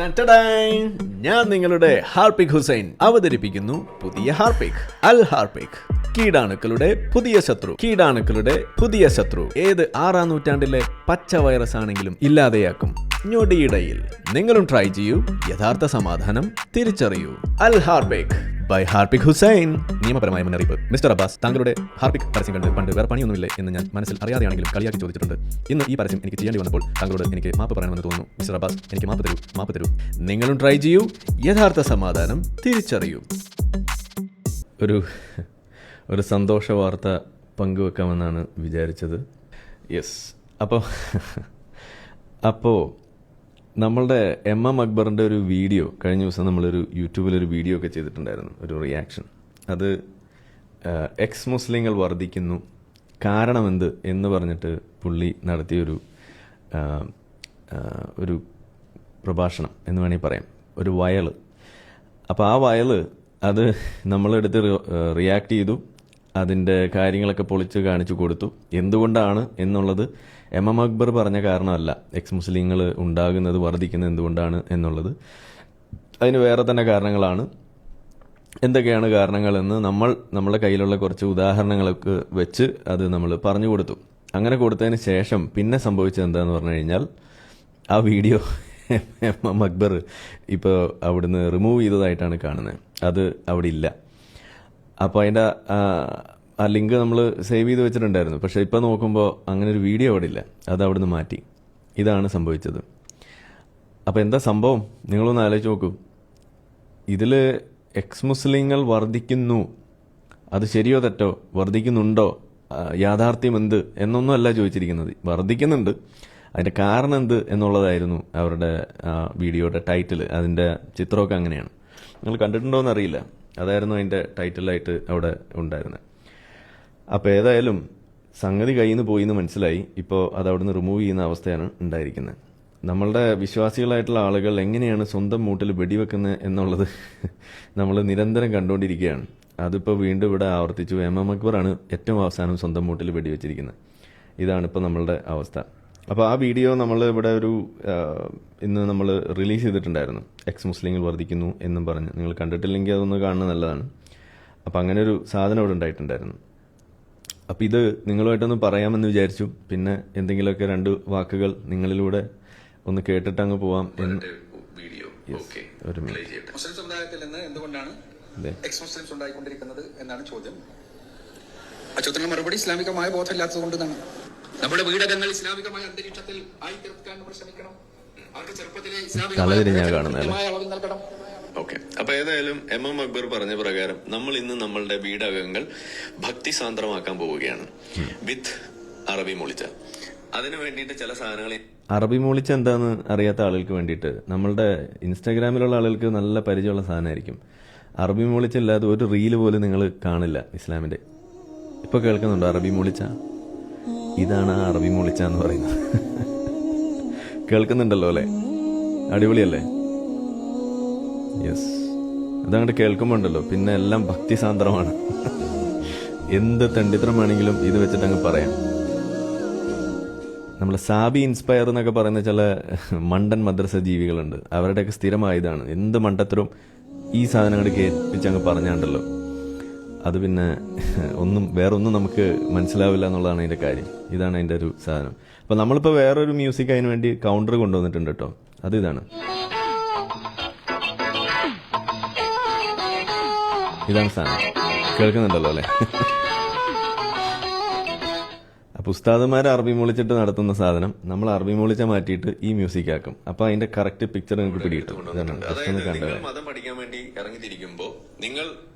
ഞാൻ നിങ്ങളുടെ ഹാർപിക് ഹുസൈൻ അവതരിപ്പിക്കുന്നു പുതിയ ഹാർപിക്. അൽ ഹാർപിക്, കീടാണുക്കളുടെ പുതിയ ശത്രു. ഏത് 6-ാം നൂറ്റാണ്ടിലെ പച്ച വൈറസ് ആണെങ്കിലും ഇല്ലാതെയാക്കും ഞൊടിയിടയിൽ. നിങ്ങളും ട്രൈ ചെയ്യൂ, യഥാർത്ഥ സമാധാനം തിരിച്ചറിയൂ. അൽ ഹാർപിക് ബൈ ഹാർപിക് ഹുസൈൻ. നിയമപരമായ മുന്നറിയിപ്പ്. മിസ്റ്റർ അബ്ബാസ്, താങ്കളുടെ ഹാർപിക് പരസ്യം കണ്ട് പണ്ട് വേറെ പണിയൊന്നുമില്ലേ എന്ന് ഞാൻ മനസ്സിൽ അറിയാതെയാണെങ്കിലും കളിയാക്കി ചോദിച്ചിട്ടുണ്ട്. ഇന്ന് ഈ പരസ്യം എനിക്ക് ചെയ്യേണ്ടി വന്നപ്പോൾ താങ്കളോട് എനിക്ക് മാപ്പ് പറയണമെന്ന് തോന്നുന്നു. മിസ്റ്റർ അബ്ബാസ്, എനിക്ക് മാപ്പ് തരൂ. നിങ്ങളും ട്രൈ ചെയ്യൂ, യഥാർത്ഥ സമാധാനം തിരിച്ചറിയൂ. ഒരു സന്തോഷ വാർത്ത പങ്കുവെക്കാമെന്നാണ് വിചാരിച്ചത്. യെസ്, അപ്പോൾ നമ്മളുടെ എം അക്ബറിൻ്റെ ഒരു വീഡിയോ കഴിഞ്ഞ ദിവസം നമ്മളൊരു യൂട്യൂബിലൊരു വീഡിയോ ഒക്കെ ചെയ്തിട്ടുണ്ടായിരുന്നു, ഒരു റിയാക്ഷൻ. അത് എക്സ് മുസ്ലിങ്ങൾ വർദ്ധിക്കുന്നു, കാരണമെന്ത് എന്ന് പറഞ്ഞിട്ട് പുള്ളി നടത്തിയൊരു ഒരു പ്രഭാഷണം എന്ന് വേണമെങ്കിൽ പറയാം, ഒരു വയല്. അപ്പോൾ ആ വയല് അത് നമ്മളെടുത്ത് റിയാക്ട് ചെയ്തു, അതിൻ്റെ കാര്യങ്ങളൊക്കെ പൊളിച്ച് കാണിച്ചു കൊടുത്തു. എന്തുകൊണ്ടാണ് എന്നുള്ളത് എം അക്ബർ പറഞ്ഞ കാരണമല്ല, എക്സ് മുസ്ലിങ്ങൾ ഉണ്ടാകുന്നത് വർദ്ധിക്കുന്നത് എന്തുകൊണ്ടാണ് എന്നുള്ളത് അതിന് വേറെ തന്നെ കാരണങ്ങളാണ്. എന്തൊക്കെയാണ് കാരണങ്ങളെന്ന് നമ്മളെ കയ്യിലുള്ള കുറച്ച് ഉദാഹരണങ്ങളൊക്കെ വെച്ച് അത് നമ്മൾ പറഞ്ഞു കൊടുത്തു. അങ്ങനെ കൊടുത്തതിന് ശേഷം പിന്നെ സംഭവിച്ചത് എന്താണെന്ന് പറഞ്ഞു കഴിഞ്ഞാൽ, ആ വീഡിയോ എം അക്ബർ ഇപ്പോൾ അവിടുന്ന് റിമൂവ് ചെയ്തതായിട്ടാണ് കാണുന്നത്. അത് അവിടെ ഇല്ല. അപ്പോൾ അതിൻ്റെ ആ ലിങ്ക് നമ്മൾ സേവ് ചെയ്ത് വെച്ചിട്ടുണ്ടായിരുന്നു. പക്ഷേ ഇപ്പോൾ നോക്കുമ്പോൾ അങ്ങനെ ഒരു വീഡിയോ അവിടെ ഇല്ല, അത് അവിടുന്ന് മാറ്റി. ഇതാണ് സംഭവിച്ചത്. അപ്പോൾ എന്താ സംഭവം നിങ്ങളൊന്ന് ആലോചിച്ച് നോക്കൂ. ഇതിൽ എക്സ് മുസ്ലിങ്ങൾ വർദ്ധിക്കുന്നു, അത് ശരിയോ തെറ്റോ, വർദ്ധിക്കുന്നുണ്ടോ, യാഥാർത്ഥ്യം എന്ത് എന്നൊന്നും അല്ല ചോദിച്ചിരിക്കുന്നത്. വർദ്ധിക്കുന്നുണ്ട്, അതിൻ്റെ കാരണം എന്ത് എന്നുള്ളതായിരുന്നു അവരുടെ വീഡിയോയുടെ ടൈറ്റിൽ. അതിൻ്റെ ചിത്രമൊക്കെ അങ്ങനെയാണ്. നിങ്ങൾ കണ്ടിട്ടുണ്ടോ എന്നറിയില്ല, അതായിരുന്നു അതിൻ്റെ ടൈറ്റിലായിട്ട് അവിടെ ഉണ്ടായിരുന്നത്. അപ്പോൾ ഏതായാലും സംഗതി കയ്യിൽ നിന്ന് പോയി എന്ന് മനസ്സിലായി. ഇപ്പോൾ അത് അവിടുന്ന് റിമൂവ് ചെയ്യുന്ന അവസ്ഥയാണ് ഉണ്ടായിരിക്കുന്നത്. നമ്മളുടെ വിശ്വാസികളായിട്ടുള്ള ആളുകൾ എങ്ങനെയാണ് സ്വന്തം മൂട്ടിൽ വെടിവെക്കുന്നത് എന്നുള്ളത് നമ്മൾ നിരന്തരം കണ്ടുകൊണ്ടിരിക്കുകയാണ്. അതിപ്പോൾ വീണ്ടും ഇവിടെ ആവർത്തിച്ചു. എം അക്ബറാണ് ഏറ്റവും അവസാനം സ്വന്തം മൂട്ടിൽ വെടിവെച്ചിരിക്കുന്നത്. ഇതാണിപ്പോൾ നമ്മളുടെ അവസ്ഥ. അപ്പോൾ ആ വീഡിയോ നമ്മൾ ഇവിടെ ഇന്ന് നമ്മൾ റിലീസ് ചെയ്തിട്ടുണ്ടായിരുന്നു. എക്സ് മുസ്ലിങ്ങൾ വർദ്ധിക്കുന്നു എന്നും പറഞ്ഞ്. നിങ്ങൾ കണ്ടിട്ടില്ലെങ്കിൽ അതൊന്ന് കാണുന്നത് നല്ലതാണ്. അപ്പോൾ അങ്ങനെ ഒരു സാധനം ഇവിടെ ഉണ്ടായിട്ടുണ്ടായിരുന്നു. അപ്പോൾ ഇത് നിങ്ങളുമായിട്ടൊന്ന് പറയാമെന്ന് വിചാരിച്ചു. പിന്നെ എന്തെങ്കിലുമൊക്കെ 2 വാക്കുകൾ നിങ്ങളിലൂടെ ഒന്ന് കേട്ടിട്ട് അങ്ങ് പോവാം എന്ന്. ഒരു മുസ്ലിം സമുദായത്തിൽ നിന്ന് എന്തുകൊണ്ടാണ് എക്സ് മുസ്ലിംസ് ഉണ്ടായിക്കൊണ്ടിരിക്കുന്നത് എന്നാണ് ചോദ്യം. ആ ചോദ്യത്തിന് മറുപടി ഇസ്ലാമികമായ ബോധമില്ലാത്തത് കൊണ്ടാണ്. നമ്മുടെ വീടകങ്ങൾ ഇസ്ലാമികമായ അന്തരീക്ഷത്തിൽ ആയി തീർക്കാൻ നമ്മൾ ശ്രമിക്കണം. അവർക്ക് ചെറുപ്പത്തിലെ ഇസ്ലാമികമായ അളവിൽ നൽകണം. ഓക്കെ, അപ്പൊ ഏതായാലും എം അക്ബർ പറഞ്ഞ പ്രകാരം നമ്മൾ ഇന്ന് നമ്മളുടെ വീടകങ്ങൾ ഭക്തിസാന്ദ്രമാക്കാൻ പോവുകയാണ് വിത്ത് അറബി മൂളിച്ച. അതിനു വേണ്ടിയിട്ട് ചില സാധനങ്ങൾ. അറബി മൂളിച്ച എന്താന്ന് അറിയാത്ത ആളുകൾക്ക് വേണ്ടിയിട്ട്, നമ്മളുടെ ഇൻസ്റ്റാഗ്രാമിലുള്ള ആളുകൾക്ക് നല്ല പരിചയമുള്ള സാധനമായിരിക്കും. അറബി മൂളിച്ച ഇല്ലാതെ ഒരു റീല് പോലും നിങ്ങൾ കാണില്ല ഇസ്ലാമിന്റെ. ഇപ്പൊ കേൾക്കുന്നുണ്ടോ അറബി മൂളിച്ച? ഇതാണ് ആ അറബി മൂളിച്ച എന്ന് പറയുന്നത്. കേൾക്കുന്നുണ്ടല്ലോ അല്ലേ? അടിപൊളിയല്ലേ? യെസ്, അതങ്ങോട്ട് കേൾക്കുമ്പോൾ ഉണ്ടല്ലോ പിന്നെ എല്ലാം ഭക്തിസാന്ദ്രമാണ്. എന്ത് തെണ്ടിത്രം വേണമെങ്കിലും ഇത് വെച്ചിട്ട് അങ്ങ് പറയാം. നമ്മൾ സാബി ഇൻസ്പയർ എന്നൊക്കെ പറയുന്ന ചില മണ്ടൻ മദ്രസ ജീവികളുണ്ട്. അവരുടെയൊക്കെ സ്ഥിരമായതാണ് എന്ത് മണ്ടത്തരവും ഈ സാധനങ്ങൾ കേൾപ്പിച്ചങ്ങ് പറഞ്ഞാണ്ടല്ലോ, അത് പിന്നെ വേറൊന്നും നമുക്ക് മനസ്സിലാവില്ല എന്നുള്ളതാണ് അതിൻ്റെ കാര്യം. ഇതാണ് അതിൻ്റെ ഒരു സാധനം. അപ്പോൾ നമ്മളിപ്പോൾ വേറൊരു മ്യൂസിക് അതിന് വേണ്ടി കൗണ്ടർ കൊണ്ടുവന്നിട്ടുണ്ട് കേട്ടോ. അത് ഇതാണ് സാധനം. കേൾക്കുന്നുണ്ടല്ലോ അല്ലേ? അപ്പോൾ ഉസ്താദുമാർ അറബി മൂളിച്ചിട്ട് നടത്തുന്ന സാധനം നമ്മൾ അറബി മൂളിച്ച മാറ്റിയിട്ട് ഈ മ്യൂസിക് ആക്കും. അപ്പോൾ അതിന്റെ കറക്റ്റ് പിക്ചർ നിങ്ങൾക്ക് പിടികിട്ടും. മതം പഠിക്കാൻ വേണ്ടി ഇറങ്ങിത്തിരിക്കുമ്പോൾ നിങ്ങൾ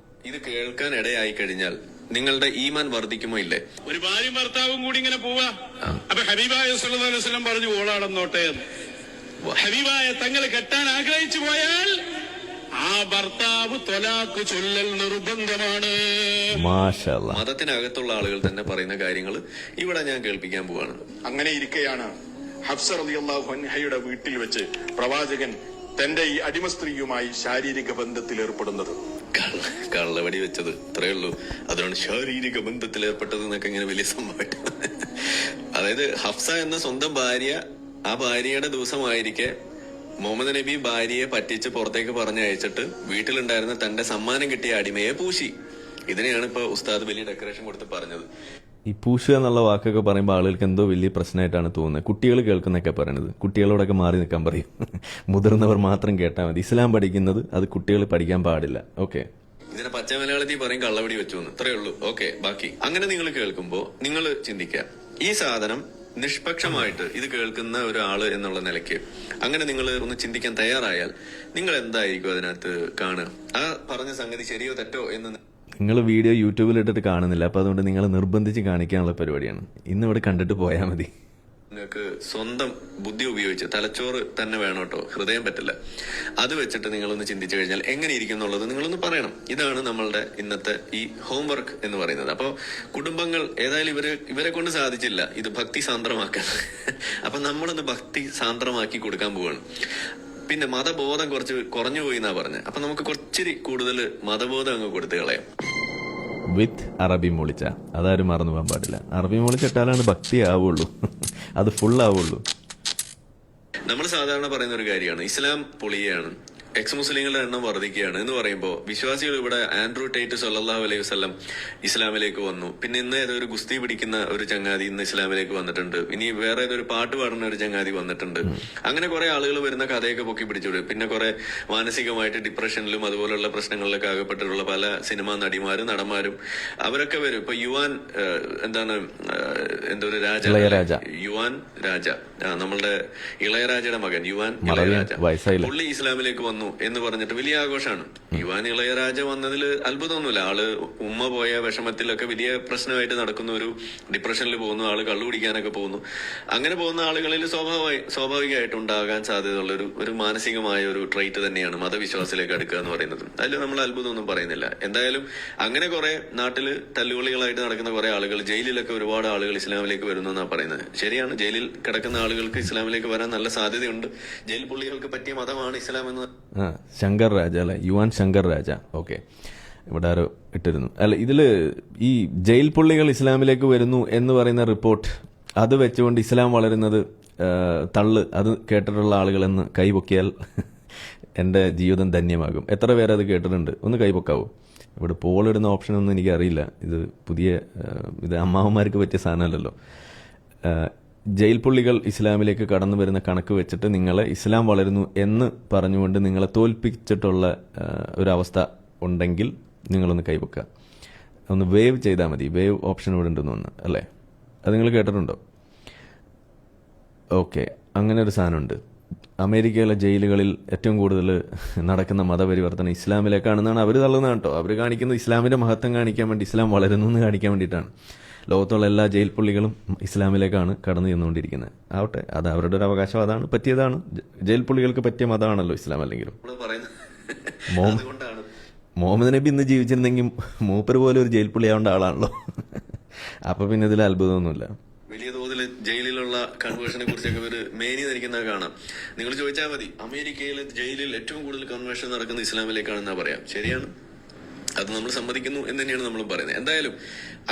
ഇത് കേൾക്കാൻ ഇടയായി കഴിഞ്ഞാൽ നിങ്ങളുടെ ഈമാൻ വർദ്ധിക്കുമോ ഇല്ലേ? ഒരു ഭാര്യയും ഭർത്താവും കൂടി ഇങ്ങനെ പോവാ. അപ്പൊ ഹബീബായ സല്ലല്ലാഹു അലൈഹി വസല്ലം പറഞ്ഞു ഓളാടന്നോട്ടെ. ഹബീബായ തങ്ങൾ കെട്ടാൻ ആഗ്രഹിച്ചു പോയാൽ ആ ഭർത്താവ് ത്വലാഖ് ചൊല്ലൽ നിർബന്ധമാണ്. മതത്തിനകത്തുള്ള ആളുകൾ തന്നെ പറയുന്ന കാര്യങ്ങൾ ഇവിടെ ഞാൻ കേൾപ്പിക്കാൻ പോവാണ്. അങ്ങനെ ഇരിക്കെയാണ് ഹഫ്സ റളിയല്ലാഹു അൻഹയുടെ വീട്ടിൽ വെച്ച് പ്രവാചകൻ തന്റെ ഈ അടിമ സ്ത്രീയുമായി ശാരീരിക ബന്ധത്തിൽ ഏർപ്പെടുന്നത്. കള്ളവടി വെച്ചത് ഇത്രയേ ഉള്ളൂ. അതുകൊണ്ട് ശാരീരിക ബന്ധത്തിൽ ഏർപ്പെട്ടത് എന്നൊക്കെ ഇങ്ങനെ വലിയ സംഭവമായിട്ട്. അതായത് ഹഫ്സ എന്ന സ്വന്തം ഭാര്യ, ആ ഭാര്യയുടെ ദിവസമായിരിക്കെ മുഹമ്മദ് നബി ഭാര്യയെ പറ്റിച്ച് പുറത്തേക്ക് പറഞ്ഞയച്ചിട്ട് വീട്ടിലുണ്ടായിരുന്ന തന്റെ സമ്മാനം കിട്ടിയ അടിമയെ പൂശി. ഇതിനെയാണ് ഇപ്പൊ ഉസ്താദ് വലിയ ഡെക്കറേഷൻ കൊടുത്ത് പറഞ്ഞത്. ഈ പൂശുക എന്നുള്ള വാക്കൊക്കെ പറയുമ്പോൾ ആളുകൾക്ക് എന്തോ വലിയ പ്രശ്നമായിട്ടാണ് തോന്നുന്നത്. കുട്ടികൾ കേൾക്കുന്നൊക്കെ പറയണത്, കുട്ടികളോടൊക്കെ മാറി നിൽക്കാൻ പറയും. മുതിർന്നവർ മാത്രം കേട്ടാൽ മതി. ഇസ്ലാം പഠിക്കുന്നത് അത് കുട്ടികൾ പഠിക്കാൻ പാടില്ല. ഓക്കെ, ഇതിനെ പച്ച മലയാളത്തിൽ പറയും കള്ളവടി വെച്ചു എന്ന്. ഇത്രയേ ഉള്ളൂ. ഓക്കെ, ബാക്കി അങ്ങനെ നിങ്ങൾ കേൾക്കുമ്പോ നിങ്ങൾ ചിന്തിക്കുക, ഈ സാധനം നിഷ്പക്ഷമായിട്ട് ഇത് കേൾക്കുന്ന ഒരാള് എന്നുള്ള നിലയ്ക്ക് അങ്ങനെ നിങ്ങൾ ഒന്ന് ചിന്തിക്കാൻ തയ്യാറായാൽ നിങ്ങൾ എന്തായിരിക്കും അതിനകത്ത് കാണുക? ആ പറഞ്ഞ സംഗതി ശരിയോ തെറ്റോ എന്ന് നിങ്ങൾ വീഡിയോ യൂട്യൂബിൽ ഇട്ടിട്ട് കാണുന്നില്ല, അപ്പോൾ അതുകൊണ്ട് നിങ്ങൾ നിർബന്ധിച്ച് കാണിക്കാനുള്ള പരിപാടിയാണ്. ഇന്നിവിടെ കണ്ടിട്ട് പോയാൽ മതി. നിങ്ങൾക്ക് സ്വന്തം ബുദ്ധി ഉപയോഗിച്ച് തലച്ചോറ് തന്നെ വേണം കേട്ടോ, ഹൃദയം പറ്റില്ല. അത് വെച്ചിട്ട് നിങ്ങളൊന്ന് ചിന്തിച്ചു കഴിഞ്ഞാൽ എങ്ങനെ ഇരിക്കും എന്നുള്ളത് നിങ്ങളൊന്ന് പറയണം. ഇതാണ് നമ്മളുടെ ഇന്നത്തെ ഈ ഹോംവർക്ക് എന്ന് പറയുന്നത്. അപ്പോൾ കുടുംബങ്ങൾ ഏതായാലും ഇവരെ കൊണ്ട് സാധിച്ചില്ല ഇത് ഭക്തി സാന്ദ്രമാക്കാൻ. അപ്പൊ നമ്മളൊന്ന് ഭക്തി സാന്ദ്രമാക്കി കൊടുക്കാൻ പോവാണ്. പിന്നെ മതബോധം കുറച്ച് കുറഞ്ഞു പോയി എന്നാ പറഞ്ഞത്. അപ്പൊ നമുക്ക് കുറച്ചിരി കൂടുതൽ മതബോധം അങ്ങ് കൊടുത്തു കളയാം. വിത്ത് അറബി മൊളിച്ച, അതാരും മറന്നു പോകാൻ പാടില്ല. അറബി മൊളിച്ചിട്ടാലാണ് ഭക്തി ആവുള്ളൂ, അത് ഫുൾ ആവുള്ളൂ. നമ്മൾ സാധാരണ പറയുന്ന ഒരു കാര്യമാണ് ഇസ്ലാം പൊളിയാണ്, എക്സ് മുസ്ലിങ്ങളുടെ എണ്ണം വർദ്ധിക്കുകയാണ് എന്ന് പറയുമ്പോൾ വിശ്വാസികൾ ഇവിടെ ആൻഡ്രൂ ടേറ്റ് സല്ലല്ലാഹു അലൈഹി വസല്ലം ഇസ്ലാമിലേക്ക് വന്നു. പിന്നെ ഇന്ന് ഏതൊരു ഗുസ്തി പിടിക്കുന്ന ഒരു ചങ്ങാതി ഇന്ന് ഇസ്ലാമിലേക്ക് വന്നിട്ടുണ്ട്. ഇനി വേറെ ഏതൊരു പാട്ട് പാടുന്ന ഒരു ചങ്ങാതി വന്നിട്ടുണ്ട്. അങ്ങനെ കുറെ ആളുകൾ വരുന്ന കഥയൊക്കെ പൊക്കി പിടിച്ചുവിടും. പിന്നെ കുറെ മാനസികമായിട്ട് ഡിപ്രഷനിലും അതുപോലുള്ള പ്രശ്നങ്ങളിലൊക്കെ അകപ്പെട്ടിട്ടുള്ള പല സിനിമാ നടിമാരും നടന്മാരും അവരൊക്കെ വരും. ഇപ്പൊ യുവാൻ എന്തൊരു രാജ, യുവാൻ രാജ, നമ്മളുടെ ഇളയരാജയുടെ മകൻ യുവാൻ ഇളയരാജ, പുള്ളി ഇസ്ലാമിലേക്ക് വന്നു എന്ന് പറഞ്ഞിട്ട് വലിയ ആഘോഷമാണ്. യുവാൻ ഇളയരാജ വന്നതിൽ അത്ഭുതമൊന്നുമില്ല. ആള് ഉമ്മ പോയ വിഷമത്തിലൊക്കെ വലിയ പ്രശ്നമായിട്ട് നടക്കുന്ന ഒരു ഡിപ്രഷനിൽ പോകുന്നു, ആള് കള്ളു കുടിക്കാനൊക്കെ പോകുന്നു. അങ്ങനെ പോകുന്ന ആളുകളിൽ സ്വാഭാവികമായിട്ട് ഉണ്ടാകാൻ സാധ്യതയുള്ള ഒരു മാനസികമായ ഒരു ട്രൈറ്റ് തന്നെയാണ് മതവിശ്വാസത്തിലേക്ക് അടുക്കുക എന്ന് പറയുന്നത്. അതിൽ നമ്മൾ അത്ഭുതമൊന്നും പറയുന്നില്ല. എന്തായാലും അങ്ങനെ കുറെ നാട്ടില് തല്ലുകൊള്ളികളായിട്ട് നടക്കുന്ന കുറെ ആളുകൾ, ജയിലിലൊക്കെ ഒരുപാട് ആളുകൾ ഇസ്ലാമിലേക്ക് വരുന്നു എന്നാണ് പറയുന്നത്. ശരിയാണ്, ജയിലിൽ കിടക്കുന്ന ആളുകൾക്ക് ഇസ്ലാമിലേക്ക് വരാൻ നല്ല സാധ്യതയുണ്ട്. ജയിൽ പുള്ളികൾക്ക് പറ്റിയ മതമാണ് ഇസ്ലാം എന്ന്. ശങ്കർ രാജ അല്ലെ, യുവാൻ ശങ്കർ രാജ. ഓക്കെ, ഇവിടെ ആരോ ഇട്ടിരുന്നു. അല്ല, ഇതില് ഈ ജയിൽ പുള്ളികൾ ഇസ്ലാമിലേക്ക് വരുന്നു എന്ന് പറയുന്ന റിപ്പോർട്ട്, അത് വെച്ചുകൊണ്ട് ഇസ്ലാം വളരുന്നത് തള്ള്, അത് കേട്ടിട്ടുള്ള ആളുകളെന്ന് കൈപൊക്കിയാൽ എൻ്റെ ജീവിതം ധന്യമാകും. എത്ര പേരത് കേട്ടിട്ടുണ്ട്? ഒന്ന് കൈപൊക്കാവൂ. ഇവിടെ പോളിടുന്ന ഓപ്ഷനൊന്നും എനിക്കറിയില്ല. ഇത് അമ്മാവന്മാർക്ക് പറ്റിയ സാധനമല്ലല്ലോ. ജയിൽ പുള്ളികൾ ഇസ്ലാമിലേക്ക് കടന്നു വരുന്ന കണക്ക് വെച്ചിട്ട് നിങ്ങളെ ഇസ്ലാം വളരുന്നു എന്ന് പറഞ്ഞുകൊണ്ട് നിങ്ങളെ തോൽപ്പിച്ചിട്ടുള്ള ഒരവസ്ഥ ഉണ്ടെങ്കിൽ നിങ്ങളൊന്ന് കൈവെക്കുക. ഒന്ന് വേവ് ചെയ്താൽ മതി. വേവ് ഓപ്ഷൻ ഇവിടെ ഉണ്ടെന്ന് തോന്നുന്നു അല്ലേ? അത് നിങ്ങൾ കേട്ടിട്ടുണ്ടോ? ഓക്കെ, അങ്ങനെ ഒരു സാധനമുണ്ട്. അമേരിക്കയിലെ ജയിലുകളിൽ ഏറ്റവും കൂടുതൽ നടക്കുന്ന മതപരിവർത്തനം ഇസ്ലാമിലേക്കാണെന്നാണ് അവർ തള്ളുന്നത് കേട്ടോ. അവർ കാണിക്കുന്നത് ഇസ്ലാമിൻ്റെ മഹത്വം കാണിക്കാൻ വേണ്ടി, ഇസ്ലാം വളരുന്നു എന്ന് കാണിക്കാൻ വേണ്ടിയിട്ടാണ്. ലോകത്തുള്ള എല്ലാ ജയിൽ പുള്ളികളും ഇസ്ലാമിലേക്കാണ് കടന്നു ചെന്നുകൊണ്ടിരിക്കുന്നത്. ആവട്ടെ, അത് അവരുടെ ഒരു അവകാശം, അതാണ് പറ്റിയതാണ്. ജയിൽ പുള്ളികൾക്ക് പറ്റിയ മതമാണല്ലോ ഇസ്ലാം. അല്ലെങ്കിലും മുഹമ്മദ് നബി ഇന്ന് ജീവിച്ചിരുന്നെങ്കിൽ മൂപ്പർ പോലെ ഒരു ജയിൽ പുള്ളിയാവേണ്ട ആളാണല്ലോ. അപ്പൊ പിന്നെ ഇതിൽ അത്ഭുതമൊന്നുമില്ല. വലിയ തോതിൽ ജയിലിലുള്ള കൺവേർഷനെ കുറിച്ചൊക്കെ ഒരു മേനി ധരിക്കുന്നത് കാണാം. നിങ്ങൾ ചോദിച്ചാൽ മതി, അമേരിക്കയിലെ ജയിലിൽ ഏറ്റവും കൂടുതൽ കൺവേർഷൻ നടക്കുന്നത് ഇസ്ലാമിലേക്കാണെന്നാ പറയാം. ശരിയാണ്, അത് നമ്മൾ സമ്മതിക്കുന്നു എന്ന് തന്നെയാണ് നമ്മൾ പറയുന്നത്. എന്തായാലും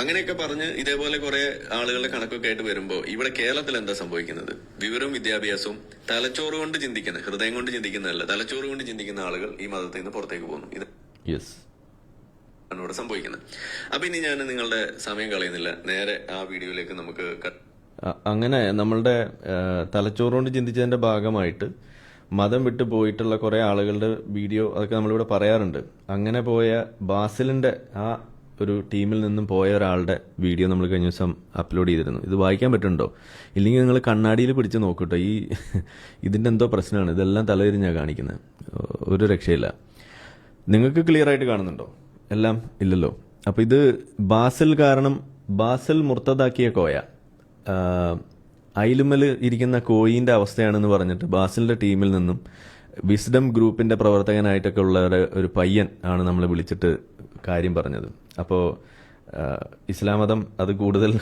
അങ്ങനെയൊക്കെ പറഞ്ഞ് ഇതേപോലെ കുറെ ആളുകളുടെ കണക്കൊക്കെ ആയിട്ട് വരുമ്പോൾ ഇവിടെ കേരളത്തിൽ എന്താ സംഭവിക്കുന്നത്? വിവരവും വിദ്യാഭ്യാസവും തലച്ചോറ് കൊണ്ട് ചിന്തിക്കുന്ന, ഹൃദയം കൊണ്ട് ചിന്തിക്കുന്നതല്ല, തലച്ചോറ് കൊണ്ട് ചിന്തിക്കുന്ന ആളുകൾ ഈ മതത്തിൽ നിന്ന് പുറത്തേക്ക് പോകുന്നു. ഇത് ഇവിടെ സംഭവിക്കുന്നത്. അപ്പൊ ഇനി ഞാൻ നിങ്ങളുടെ സമയം കളയുന്നില്ല, നേരെ ആ വീഡിയോയിലേക്ക് നമുക്ക്. അങ്ങനെ നമ്മളുടെ തലച്ചോറുകൊണ്ട് ചിന്തിച്ചതിന്റെ ഭാഗമായിട്ട് മതം വിട്ടു പോയിട്ടുള്ള കുറെ ആളുകളുടെ വീഡിയോ അതൊക്കെ നമ്മളിവിടെ പറയാറുണ്ട്. അങ്ങനെ പോയ ബാസിലിന്റെ ആ ഒരു ടീമിൽ നിന്നും പോയ ഒരാളുടെ വീഡിയോ നമ്മൾ കഴിഞ്ഞ ദിവസം അപ്ലോഡ് ചെയ്തിരുന്നു. ഇത് വായിക്കാൻ പറ്റുന്നുണ്ടോ? ഇല്ലെങ്കിൽ നിങ്ങൾ കണ്ണാടിയിൽ പിടിച്ച് നോക്കൂട്ടോ. ഇതിന്റെ എന്തോ പ്രശ്നമാണ്. ഇതെല്ലാം തലതിരിഞ്ഞാണ് കാണിക്കുന്നത്. ഒരു രക്ഷയില്ല. നിങ്ങൾക്ക് ക്ലിയർ ആയിട്ട് കാണുന്നുണ്ടോ? എല്ലാം ഇല്ലല്ലോ. അപ്പൊ ഇത് ബാസിൽ കാരണം, ബാസിൽ മുർത്തതാക്കിയ കോയ, അയിലുമ്മൽ ഇരിക്കുന്ന കോയിന്റെ അവസ്ഥയാണെന്ന് പറഞ്ഞിട്ട് ബാസിലിന്റെ ടീമിൽ നിന്നും വിസ്ഡം ഗ്രൂപ്പിന്റെ പ്രവർത്തകനായിട്ടൊക്കെ ഉള്ള ഒരു പയ്യൻ ആണ് നമ്മളെ വിളിച്ചിട്ട് കാര്യം പറഞ്ഞത്. അപ്പോൾ ഇസ്ലാം മതം അത് കൂടുതൽ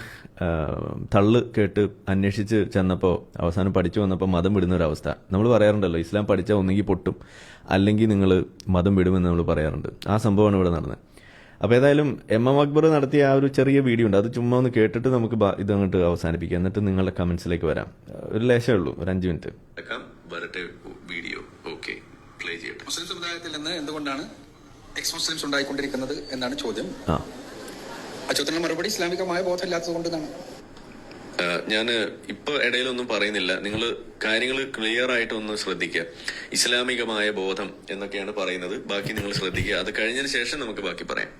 തള്ളു കേട്ട് അന്വേഷിച്ച് ചെന്നപ്പോൾ അവസാനം പഠിച്ചു വന്നപ്പോൾ മതം വിടുന്ന ഒരു അവസ്ഥ. നമ്മൾ പറയാറുണ്ടല്ലോ, ഇസ്ലാം പഠിച്ചാൽ ഒന്നുകിൽ പൊട്ടും അല്ലെങ്കിൽ നിങ്ങൾ മതം വിടുമെന്ന് നമ്മൾ പറയാറുണ്ട്. ആ സംഭവമാണ് ഇവിടെ നടന്നത്. അപ്പോൾ ഏതായാലും MM അക്ബർ നടത്തിയ ആ ഒരു ചെറിയ വീഡിയോ ഉണ്ട്, അത് ചുമ്മാ ഒന്ന് കേട്ടിട്ട് നമുക്ക് ഇതങ്ങോട്ട് അവസാനിപ്പിക്കാം. എന്നിട്ട് നിങ്ങളുടെ കമന്റ്സിലേക്ക് വരാം. ഒരു ലേശമേ ഉള്ളൂ, ഒരു 5 മിനിറ്റ്. വരട്ടെ വീഡിയോ. മുസ്ലിം സമുദായത്തിൽ നിന്ന് എന്തുകൊണ്ടാണ് എക്സ് മുസ്ലിംസ് ഉണ്ടായിക്കൊണ്ടിരിക്കുന്നത് എന്നാണ് ചോദ്യം. അച്യുതന്റെ മറുപടി ഇസ്ലാമികമായ ബോധമില്ലാത്തത് കൊണ്ടാണ്. ഞാൻ ഇപ്പൊ ഇടയിലൊന്നും പറയുന്നില്ല. നിങ്ങൾ കാര്യങ്ങൾ ക്ലിയർ ആയിട്ട് ഒന്ന് ശ്രദ്ധിക്കുക. ഇസ്ലാമികമായ ബോധം എന്നൊക്കെയാണ് പറയുന്നത്. ബാക്കി നിങ്ങൾ ശ്രദ്ധിക്കുക. അത് കഴിഞ്ഞതിന് ശേഷം നമുക്ക് ബാക്കി പറയാം.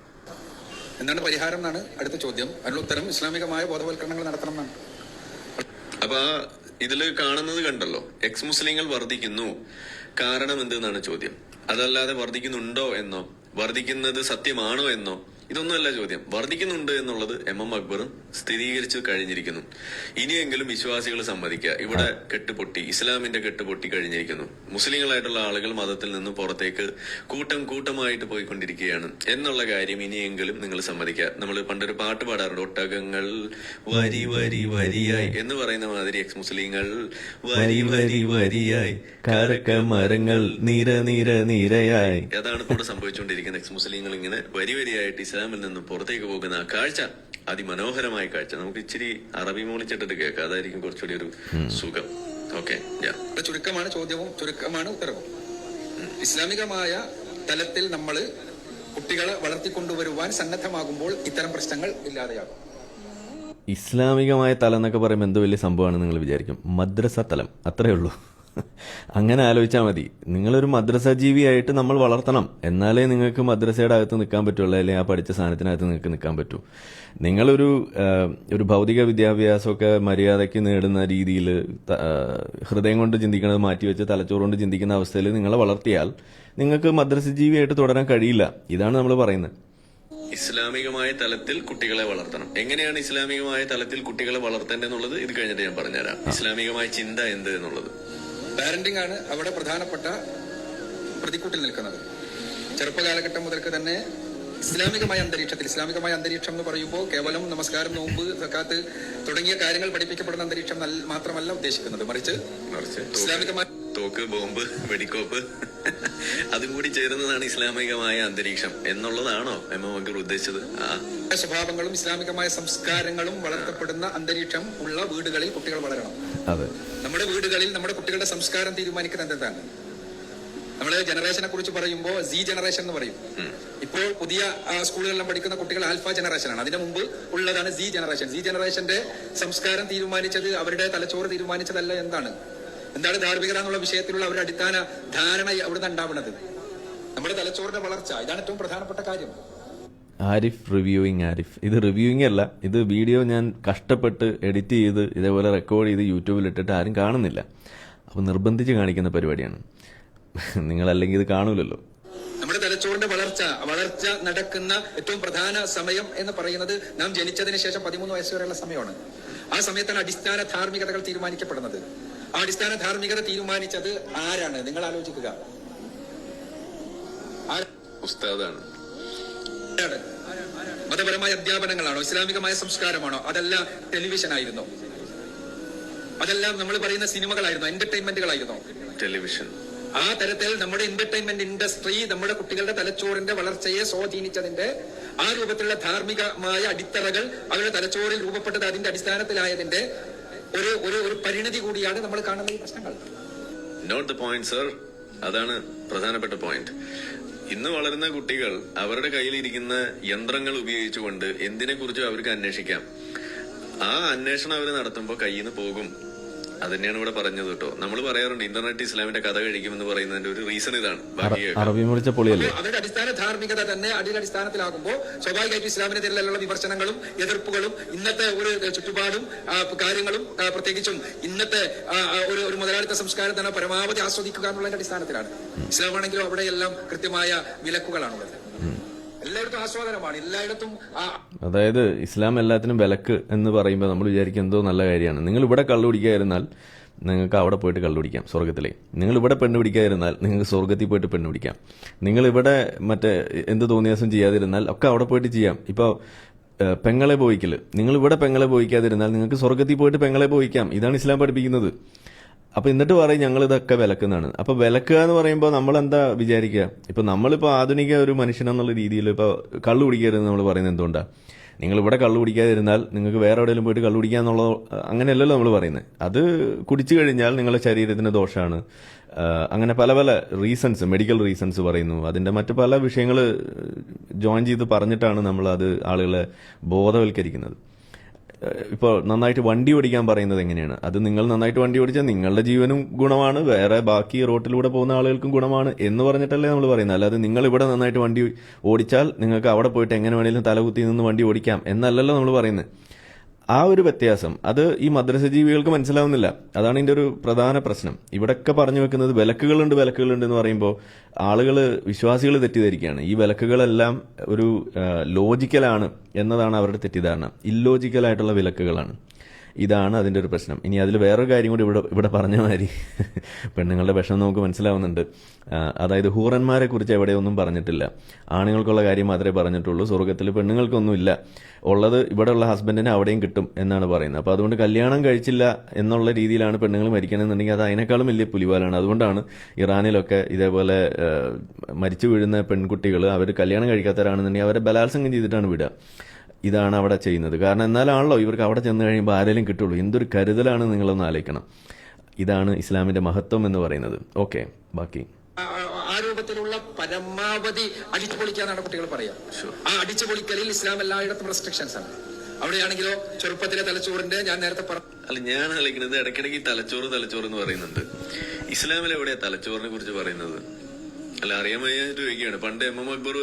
എന്താണ് പരിഹാരം എന്നാണ് അടുത്ത ചോദ്യം. അതിനുള്ള ഉത്തരം ഇസ്ലാമികമായ ബോധവൽക്കരണങ്ങൾ നടത്തണം എന്നാണ്. അപ്പൊ ഇതില് കാണുന്നത് കണ്ടല്ലോ, എക്സ് മുസ്ലിങ്ങൾ വർദ്ധിക്കുന്നു, കാരണം എന്തെന്നാണ് ചോദ്യം. അതല്ലാതെ വർദ്ധിക്കുന്നുണ്ടോ എന്നോ വർദ്ധിക്കുന്നത് സത്യമാണോ എന്നോ ഇതൊന്നുമല്ല ചോദ്യം. വർദ്ധിക്കുന്നുണ്ട് എന്നുള്ളത് എം അക്ബറും സ്ഥിരീകരിച്ചു കഴിഞ്ഞിരിക്കുന്നു. ഇനിയെങ്കിലും വിശ്വാസികൾ സമ്മതിക്കുക, ഇവിടെ കെട്ടുപൊട്ടി, ഇസ്ലാമിന്റെ കെട്ടുപൊട്ടി കഴിഞ്ഞിരിക്കുന്നു. മുസ്ലിങ്ങളായിട്ടുള്ള ആളുകൾ മതത്തിൽ നിന്ന് പുറത്തേക്ക് കൂട്ടമായിട്ട് പോയിക്കൊണ്ടിരിക്കുകയാണ് എന്നുള്ള കാര്യം ഇനിയെങ്കിലും നിങ്ങൾ സമ്മതിക്കുക. നമ്മൾ പണ്ടൊരു പാട്ട് പാടാറുണ്ട്, ഒട്ടകങ്ങൾ വരി വരി വരിയായി എന്ന് പറയുന്ന മാതിരി എക്സ് മുസ്ലിങ്ങൾ വരി വരി വരിയായി, കരക്ക മരങ്ങൾ നിര നിര നിരയായി. അതാണ് ഇവിടെ സംഭവിച്ചുകൊണ്ടിരിക്കുന്നത്. എക്സ് മുസ്ലിങ്ങൾ ഇങ്ങനെ വരി വരിയായിട്ട് ഇസ്ലാമിൽ നിന്ന് പുറത്തേക്ക് പോകുന്ന ആ കാഴ്ച അതിമനോഹരമായ കാഴ്ച. നമുക്ക് ഇച്ചിരി അറബി മോളിച്ചിട്ടിട്ട് കേൾക്കാം, അതായിരിക്കും കുറച്ചുകൂടി ഒരു സുഖം. ഓക്കെ, ചുരുക്കമാണ് ചോദ്യവും ചുരുക്കമാണ് ഉത്തരവും. ഇസ്ലാമികമായ തലത്തിൽ നമ്മൾ കുട്ടികളെ വളർത്തിക്കൊണ്ടുവരുവാൻ സന്നദ്ധമാകുമ്പോൾ ഇത്തരം പ്രശ്നങ്ങൾ ഇല്ലാതെയാകും. ഇസ്ലാമികമായ തലം എന്നൊക്കെ പറയുമ്പോൾ എന്തോ വലിയ സംഭവമാണ് നിങ്ങൾ വിചാരിക്കും. മദ്രസ തലം, അത്രയേ ഉള്ളൂ. അങ്ങനെ ആലോചിച്ചാൽ മതി. നിങ്ങളൊരു മദ്രസ ജീവിയായിട്ട് നമ്മൾ വളർത്തണം, എന്നാലേ നിങ്ങൾക്ക് മദ്രസയുടെ അകത്ത് നിൽക്കാൻ പറ്റുള്ളൂ, അല്ലെങ്കിൽ ആ പഠിച്ച സാധനത്തിനകത്ത് നിങ്ങൾക്ക് നിൽക്കാൻ പറ്റൂ. നിങ്ങളൊരു ഭൗതിക വിദ്യാഭ്യാസമൊക്കെ മര്യാദയ്ക്ക് നേടുന്ന രീതിയിൽ ഹൃദയം കൊണ്ട് ചിന്തിക്കുന്നത് മാറ്റിവെച്ച് തലച്ചോറ് കൊണ്ട് ചിന്തിക്കുന്ന അവസ്ഥയിൽ നിങ്ങളെ വളർത്തിയാൽ നിങ്ങൾക്ക് മദ്രസ ജീവിയായിട്ട് തുടരാൻ കഴിയില്ല. ഇതാണ് നമ്മൾ പറയുന്നത്. ഇസ്ലാമികമായ തലത്തിൽ കുട്ടികളെ വളർത്തണം. എങ്ങനെയാണ് ഇസ്ലാമികമായ തലത്തിൽ കുട്ടികളെ വളർത്തേണ്ടതെന്നുള്ളത് ഇത് കഴിഞ്ഞിട്ട് ഞാൻ പറഞ്ഞുതരാം. ഇസ്ലാമികമായ ചിന്ത എന്ത് എന്നുള്ളത്. പാരന്റിംഗ് ആണ് അവിടെ പ്രധാനപ്പെട്ട പ്രതിക്കൂട്ടിൽ നിൽക്കുന്നത്. ചെറുപ്പകാലഘട്ടം മുതൽക്ക് തന്നെ ഇസ്ലാമികമായ അന്തരീക്ഷം എന്ന് പറയുമ്പോൾ കേവലം നമസ്കാരം, നോമ്പ്, സക്കാത്ത് തുടങ്ങിയ കാര്യങ്ങൾ പഠിപ്പിക്കപ്പെടുന്ന അന്തരീക്ഷം മാത്രമല്ല ഉദ്ദേശിക്കുന്നത്, മറിച്ച് ഇസ്ലാമികമായ തോക്ക്, ബോംബ്, വെടിക്കോപ്പ് അതും കൂടി ചേരുന്നതാണ് ഇസ്ലാമികമായ അന്തരീക്ഷം എന്നുള്ളതാണോ എം അക്ബർ ഉദ്ദേശിച്ചത്? സ്വഭാവങ്ങളും ഇസ്ലാമികമായ സംസ്കാരങ്ങളും വളർത്തപ്പെടുന്ന അന്തരീക്ഷം ഉള്ള വീടുകളിൽ കുട്ടികൾ വളരണം. നമ്മുടെ വീടുകളിൽ നമ്മുടെ കുട്ടികളുടെ സംസ്കാരം തീരുമാനിക്കുന്നത് എന്താണ്? നമ്മള് ജനറേഷനെ കുറിച്ച് പറയുമ്പോൾ സി ജനറേഷൻ എന്ന് പറയും. ഇപ്പോൾ പുതിയ സ്കൂളുകളിലും പഠിക്കുന്ന കുട്ടികൾ ആൽഫ ജനറേഷനാണ്. അതിന് മുമ്പ് ഉള്ളതാണ് സി ജനറേഷൻ. സി ജനറേഷന്റെ സംസ്കാരം തീരുമാനിച്ചത്, അവരുടെ തലച്ചോറ് തീരുമാനിച്ചതല്ല. എന്താണ് ധാർമ്മികത എന്നുള്ള വിഷയത്തിലുള്ള അവരുടെ അടിസ്ഥാന ധാരണ അവിടുന്ന് ഉണ്ടാവുന്നത്? നമ്മുടെ തലച്ചോറിന്റെ വളർച്ച, ഇതാണ് ഏറ്റവും പ്രധാനപ്പെട്ട കാര്യം. ആരിഫ് ഇത് റിവ്യൂയിങ് അല്ല, ഇത് വീഡിയോ ഞാൻ കഷ്ടപ്പെട്ട് എഡിറ്റ് ചെയ്ത് ഇതേപോലെ റെക്കോർഡ് ചെയ്ത് യൂട്യൂബിൽ ഇട്ടിട്ട് ആരും കാണുന്നില്ല. അപ്പോൾ നിർബന്ധിച്ച് കാണിക്കുന്ന പരിപാടിയാണ്. നിങ്ങളല്ലെങ്കിൽ ഇത് കാണൂലല്ലോ. നമ്മുടെ തലച്ചോറിന്റെ വളർച്ച നടക്കുന്ന ഏറ്റവും പ്രധാന സമയം എന്ന് പറയുന്നത് നാം ജനിച്ചതിന് ശേഷം 13 വയസ്സ് വരെയുള്ള സമയമാണ്. ആ സമയത്താണ് അടിസ്ഥാന ധാർമ്മികതകൾ തീരുമാനിക്കപ്പെടുന്നത്. ആ അടിസ്ഥാന ധാർമ്മികത തീരുമാനിച്ചത് ആരാണ്? നിങ്ങൾ ആലോചിക്കുക. ഉസ്താദാണ്. മതപരമായ അധ്യാപനങ്ങളാണോ? ഇസ്ലാമികമായ സംസ്കാരമാണോ? അതെല്ലാം ടെലിവിഷൻ ആയിരുന്നോ? അതെല്ലാം നമ്മൾ പറയുന്ന സിനിമകളായിരുന്നോ? എന്റർടൈൻമെന്റുകളായിരുന്നോ? ടെലിവിഷൻ. ആ തരത്തിൽ നമ്മുടെ എന്റർടൈൻമെന്റ് ഇൻഡസ്ട്രി നമ്മുടെ കുട്ടികളുടെ തലച്ചോറിന്റെ വളർച്ചയെ സ്വാധീനിച്ചതിന്റെ ആ രൂപത്തിലുള്ള ധാർമ്മികമായ അടിത്തറകൾ അവരുടെ തലച്ചോറിൽ രൂപപ്പെട്ടത് അതിന്റെ അടിസ്ഥാനത്തിലായതിന്റെ ഒരു പരിണതി കൂടിയാണ് നമ്മൾ കാണുന്ന ഈ പ്രശ്നങ്ങൾ. Note the point sir. അതാണ് പ്രധാനപ്പെട്ട പോയിന്റ്. ഇന്ന് വളരുന്ന കുട്ടികൾ അവരുടെ കയ്യിലിരിക്കുന്ന യന്ത്രങ്ങൾ ഉപയോഗിച്ചുകൊണ്ട് എന്തിനെ കുറിച്ചും അവർക്ക് അന്വേഷിക്കാം. ആ അന്വേഷണം അവർ നടത്തുമ്പോൾ കയ്യിൽ നിന്ന് പോകും. അതന്നെയാണ് ഇവിടെ പറഞ്ഞത് കേട്ടോ. നമ്മൾ പറയാറുണ്ട് ഇന്റർനെറ്റ് ഇസ്ലാമിന്റെ കഥ കഴിക്കുമെന്ന് പറയുന്നതിന്റെ ഒരു റീസൺ ഇതാണ്. അവരുടെ അടിസ്ഥാന ധാർമ്മികത തന്നെ അതിന്റെ അടിസ്ഥാനത്തിലാകുമ്പോൾ സ്വാഭാവികമായിട്ട് ഇസ്ലാമിനെതിരെയുള്ള വിമർശനങ്ങളും എതിർപ്പുകളും ഇന്നത്തെ ഒരു ചുറ്റുപാടും കാര്യങ്ങളും പ്രത്യേകിച്ചും ഇന്നത്തെ ഒരു മുതലാളിത്ത സംസ്കാരം തന്നെ പരമാവധി ആസ്വദിക്കുക എന്നുള്ളതിന്റെ അടിസ്ഥാനത്തിലാണ്. ഇസ്ലാമാണെങ്കിലും അവിടെയെല്ലാം കൃത്യമായ വിലക്കുകളാണുള്ളത്. എല്ലായിടത്തും ആസ്വാദനമാണ്, എല്ലായിടത്തും. അതായത് ഇസ്ലാം എല്ലാത്തിനും വിലക്ക് എന്ന് പറയുമ്പോൾ നമ്മൾ വിചാരിക്കും എന്തോ നല്ല കാര്യമാണ്. നിങ്ങൾ ഇവിടെ കള്ളു പിടിക്കാതിരുന്നാൽ നിങ്ങൾക്ക് അവിടെ പോയിട്ട് കള്ളു പിടിക്കാം സ്വർഗത്തിലെ. നിങ്ങൾ ഇവിടെ പെണ്ണ് പിടിക്കാതിരുന്നാൽ നിങ്ങൾക്ക് സ്വർഗത്തിൽ പോയിട്ട് പെണ്ണ് പിടിക്കാം. നിങ്ങളിവിടെ മറ്റേ എന്ത് തോന്നിയാസം ചെയ്യാതിരുന്നാൽ ഒക്കെ അവിടെ പോയിട്ട് ചെയ്യാം. ഇപ്പോൾ പെങ്ങളെ പോയിക്കല്, നിങ്ങളിവിടെ പെങ്ങളെ പോയിക്കാതിരുന്നാൽ നിങ്ങൾക്ക് സ്വർഗത്തിൽ പോയിട്ട് പെങ്ങളെ പോയിക്കാം. ഇതാണ് ഇസ്ലാം പഠിപ്പിക്കുന്നത്. അപ്പൊ എന്നിട്ട് പറയും ഞങ്ങൾ ഇതൊക്കെ വിലക്കുന്നതാണ്. അപ്പൊ വിലക്കുക എന്ന് പറയുമ്പോൾ നമ്മൾ എന്താ വിചാരിക്കുക? ഇപ്പൊ നമ്മളിപ്പോ ആധുനിക ഒരു മനുഷ്യനെന്നുള്ള രീതിയിൽ ഇപ്പൊ കള്ളു കുടിക്കരുത് നമ്മൾ പറയുന്നത് എന്തുകൊണ്ടാ? നിങ്ങൾ ഇവിടെ കള്ളു കുടിക്കാതിരുന്നാൽ നിങ്ങൾക്ക് വേറെ എവിടെയെങ്കിലും പോയിട്ട് കള്ളു കുടിക്കാന്നുള്ളത് അങ്ങനെയല്ലല്ലോ നമ്മൾ പറയുന്നത്. അത് കുടിച്ചു കഴിഞ്ഞാൽ നിങ്ങളുടെ ശരീരത്തിന് ദോഷമാണ്. അങ്ങനെ പല പല റീസൺസ്, മെഡിക്കൽ റീസൺസ് പറയുന്നു. അതിന്റെ മറ്റു പല വിഷയങ്ങൾ ജോയിൻ ചെയ്ത് പറഞ്ഞിട്ടാണ് നമ്മൾ അത് ആളുകളെ ബോധവൽക്കരിക്കുന്നത്. ഇപ്പോൾ നന്നായിട്ട് വണ്ടി ഓടിക്കാൻ പറയുന്നത് എങ്ങനെയാണ്? അത് നിങ്ങൾ നന്നായിട്ട് വണ്ടി ഓടിച്ചാൽ നിങ്ങളുടെ ജീവനും ഗുണമാണ്, വേറെ ബാക്കി റോട്ടിലൂടെ പോകുന്ന ആളുകൾക്കും ഗുണമാണ് എന്ന് പറഞ്ഞിട്ടല്ലേ നമ്മൾ പറയുന്നത്. അല്ലാതെ നിങ്ങൾ ഇവിടെ നന്നായിട്ട് വണ്ടി ഓടിച്ചാൽ നിങ്ങൾക്ക് അവിടെ പോയിട്ട് എങ്ങനെ വേണമെങ്കിലും തലകുത്തി നിന്ന് വണ്ടി ഓടിക്കാം എന്നല്ലല്ലോ നമ്മൾ പറയുന്നത്. ആ ഒരു വ്യത്യാസം അത് ഈ മദ്രസ ജീവികൾക്ക് മനസ്സിലാവുന്നില്ല. അതാണ് ഇതിന്റെ ഒരു പ്രധാന പ്രശ്നം. ഇവിടെയൊക്കെ പറഞ്ഞു വെക്കുന്നത് വിലക്കുകളുണ്ട് എന്ന് പറയുമ്പോൾ ആളുകൾ, വിശ്വാസികൾ തെറ്റിദ്ധരിക്കുകയാണ്. ഈ വിലക്കുകളെല്ലാം ഒരു ലോജിക്കലാണ് എന്നതാണ് അവരുടെ തെറ്റിദ്ധാരണ. ഇല്ലോജിക്കലായിട്ടുള്ള വിലക്കുകളാണ്. ഇതാണ് അതിന്റെ ഒരു പ്രശ്നം. ഇനി അതിൽ വേറൊരു കാര്യം കൂടി ഇവിടെ പറഞ്ഞ മാതിരി പെണ്ണുങ്ങളുടെ വിഷമം നമുക്ക് മനസ്സിലാവുന്നുണ്ട്. അതായത് ഹൂറന്മാരെ കുറിച്ച് എവിടെയൊന്നും പറഞ്ഞിട്ടില്ല. ആണുങ്ങൾക്കുള്ള കാര്യം മാത്രമേ പറഞ്ഞിട്ടുള്ളൂ. സ്വർഗത്തിൽ പെണ്ണുങ്ങൾക്കൊന്നുമില്ല, ഉള്ളത് ഇവിടെയുള്ള ഹസ്ബൻഡിന് അവിടെയും കിട്ടും എന്നാണ് പറയുന്നത്. അപ്പോൾ അതുകൊണ്ട് കല്യാണം കഴിച്ചില്ല എന്നുള്ള രീതിയിലാണ് പെണ്ണുങ്ങൾ മരിക്കണമെന്നുണ്ടെങ്കിൽ അത് അതിനേക്കാളും വലിയ പുലിവാലാണ്. അതുകൊണ്ടാണ് ഇറാനിലൊക്കെ ഇതേപോലെ മരിച്ചു വീഴുന്ന പെൺകുട്ടികൾ അവർ കല്യാണം കഴിക്കാത്തവരാണെന്നുണ്ടെങ്കിൽ അവരെ ബലാത്സംഗം ചെയ്തിട്ടാണ് വിടുക. ഇതാണ് അവിടെ ചെയ്യുന്നത്. കാരണം എന്നാലാണല്ലോ ഇവർക്ക് അവിടെ ചെന്ന് കഴിയുമ്പോൾ ആരെങ്കിലും കിട്ടുള്ളൂ. എന്തൊരു കരുതലാണ് നിങ്ങളൊന്ന് ആലോചിക്കണം. ഇതാണ് ഇസ്ലാമിന്റെ മഹത്വം എന്ന് പറയുന്നത്. ഓക്കെ, ബാക്കി ആ രൂപത്തിലുള്ള പരമാവധി അടിച്ചു പൊളിക്കാന്നാണ് കുട്ടികൾ പറയാം. ആ അടിച്ചു പൊളിക്കലിൽ ഇസ്ലാം എല്ലായിടത്തും റെസ്ട്രിക്ഷൻസ് ആണ്. അവിടെയാണെങ്കിലോ ചെറുപ്പത്തിലെ തലച്ചോറിന്റെ, ഞാൻ നേരത്തെ അല്ല, ഞാൻ കളിക്കുന്നത് ഇടയ്ക്കിടയ്ക്ക് തലച്ചോറ് എന്ന് പറയുന്നുണ്ട്. ഇസ്ലാമിൽ എവിടെയാ തലച്ചോറിനെ കുറിച്ച് പറയുന്നത്? അല്ല, അറിയാൻ വയ്യായിട്ട് ചോദിക്കുകയാണ്. പണ്ട് എം അക്ബർ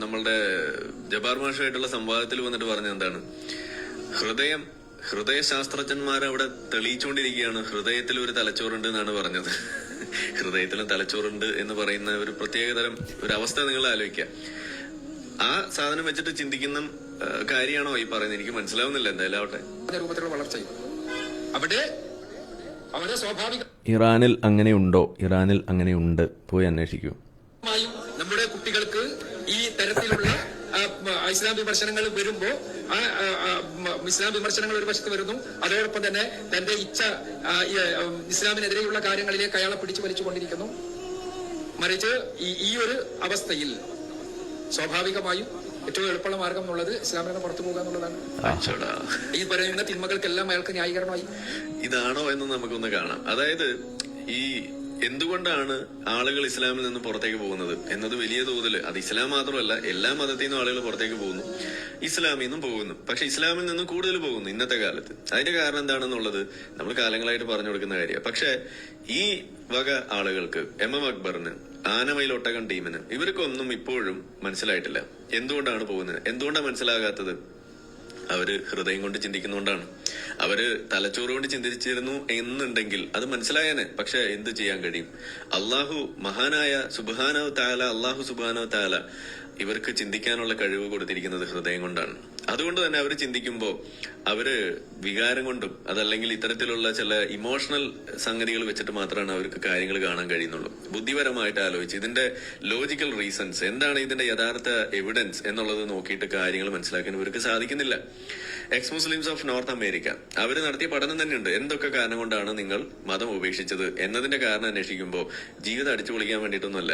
നമ്മളുടെ ജബാർ മാഷുമായിട്ടുള്ള സംവാദത്തിൽ വന്നിട്ട് പറഞ്ഞത് എന്താണ്? ഹൃദയശാസ്ത്രജ്ഞന്മാർ അവിടെ തെളിയിച്ചുകൊണ്ടിരിക്കുകയാണ് ഹൃദയത്തിൽ ഒരു തലച്ചോറുണ്ട് എന്നാണ് പറഞ്ഞത്. ഹൃദയത്തിലും തലച്ചോറുണ്ട് എന്ന് പറയുന്ന ഒരു പ്രത്യേകതരം ഒരു അവസ്ഥ നിങ്ങൾ ആലോചിക്കുക. ആ സാധനം വെച്ചിട്ട് ചിന്തിക്കുന്ന കാര്യമാണോ ഈ പറയുന്നത്? എനിക്ക് മനസ്സിലാവുന്നില്ല. എന്തായാലും ആവട്ടെ, രൂപത്തിലുള്ള വളർച്ചയും അവിടെ അവരെ സ്വാഭാവിക ഇറാനിൽ അങ്ങനെയുണ്ടോ? ഇറാനിൽ അങ്ങനെയുണ്ട്, പോയി അന്വേഷിക്കൂ. നമ്മുടെ കുട്ടികൾക്ക് ഈ തരത്തിലുള്ള ഇസ്ലാം വിമർശനങ്ങൾ വരുമ്പോ ഇസ്ലാം വിമർശനങ്ങൾ ഒരു വശത്ത് വരുന്നു, അതോടൊപ്പം തന്നെ തന്റെ ഇച്ഛ ഇസ്ലാമിനെതിരെയുള്ള കാര്യങ്ങളിലേക്ക് അയാളെ പിടിച്ചു വലിച്ചുകൊണ്ടിരിക്കുന്നു. മറിച്ച് ഈ ഒരു അവസ്ഥയിൽ സ്വാഭാവികമായും ഏറ്റവും എളുപ്പമുള്ള മാർഗം എന്നുള്ളത് ഇസ്ലാമിൽ നിന്ന് പുറത്തു പോകുക എന്നുള്ളതാണ്. ഈ പറയുന്ന തിന്മകൾക്കെല്ലാം അയാൾക്ക് ന്യായീകരണമായി. ഇതാണോ എന്ന് നമുക്കൊന്ന് കാണാം. അതായത് ഈ എന്തുകൊണ്ടാണ് ആളുകൾ ഇസ്ലാമിൽ നിന്ന് പുറത്തേക്ക് പോകുന്നത് എന്നത് വലിയ തോതിൽ, അത് ഇസ്ലാം മാത്രമല്ല എല്ലാ മതത്തിൽ നിന്നും ആളുകൾ പുറത്തേക്ക് പോകുന്നു, ഇസ്ലാമിൽ നിന്നും പോകുന്നു. പക്ഷെ ഇസ്ലാമിൽ നിന്നും കൂടുതൽ പോകുന്നു ഇന്നത്തെ കാലത്ത്. അതിന്റെ കാരണം എന്താണെന്നുള്ളത് നമ്മൾ കാലങ്ങളായിട്ട് പറഞ്ഞു കൊടുക്കുന്ന കാര്യമാണ്. പക്ഷെ ഈ വക ആളുകൾക്ക്, എം അക്ബറിന്, ആനമയിൽ ഒട്ടകം ടീമിന്, ഇവർക്കൊന്നും ഇപ്പോഴും മനസ്സിലായിട്ടില്ല എന്തുകൊണ്ടാണ് പോകുന്നത്. എന്തുകൊണ്ടാണ് മനസ്സിലാകാത്തത്? അവര് ഹൃദയം കൊണ്ട് ചിന്തിക്കുന്നോണ്ടാണ്. അവര് തലച്ചോറ് കൊണ്ട് ചിന്തിച്ചിരുന്നു എന്നുണ്ടെങ്കിൽ അത് മനസ്സിലായേനെ. പക്ഷെ എന്ത് ചെയ്യാൻ കഴിയും? മഹാനായ സുബ്ഹാനഹു തആല, അള്ളാഹു സുബ്ഹാനഹു തആല ഇവർക്ക് ചിന്തിക്കാനുള്ള കഴിവ് കൊടുത്തിരിക്കുന്നത് ഹൃദയം കൊണ്ടാണ്. അതുകൊണ്ട് തന്നെ അവർ ചിന്തിക്കുമ്പോൾ അവര് വികാരം കൊണ്ടും അതല്ലെങ്കിൽ ഇത്തരത്തിലുള്ള ചില ഇമോഷണൽ സംഗതികൾ വെച്ചിട്ട് മാത്രമാണ് അവർക്ക് കാര്യങ്ങൾ കാണാൻ കഴിയുന്നുള്ളൂ. ബുദ്ധിപരമായിട്ട് ആലോചിച്ച് ഇതിന്റെ ലോജിക്കൽ റീസൺസ് എന്താണ്, ഇതിന്റെ യഥാർത്ഥ എവിഡൻസ് എന്നുള്ളത് നോക്കിയിട്ട് കാര്യങ്ങൾ മനസ്സിലാക്കാൻ ഇവർക്ക് സാധിക്കുന്നില്ല. X Muslims of North America അവര് നടത്തിയ പഠനം തന്നെയുണ്ട്. എന്തൊക്കെ കാരണം കൊണ്ടാണ് നിങ്ങൾ മതം ഉപേക്ഷിച്ചത് എന്നതിന്റെ കാരണം അന്വേഷിക്കുമ്പോൾ ജീവിതം അടിച്ചു പൊളിക്കാൻ വേണ്ടിയിട്ടൊന്നുമല്ല.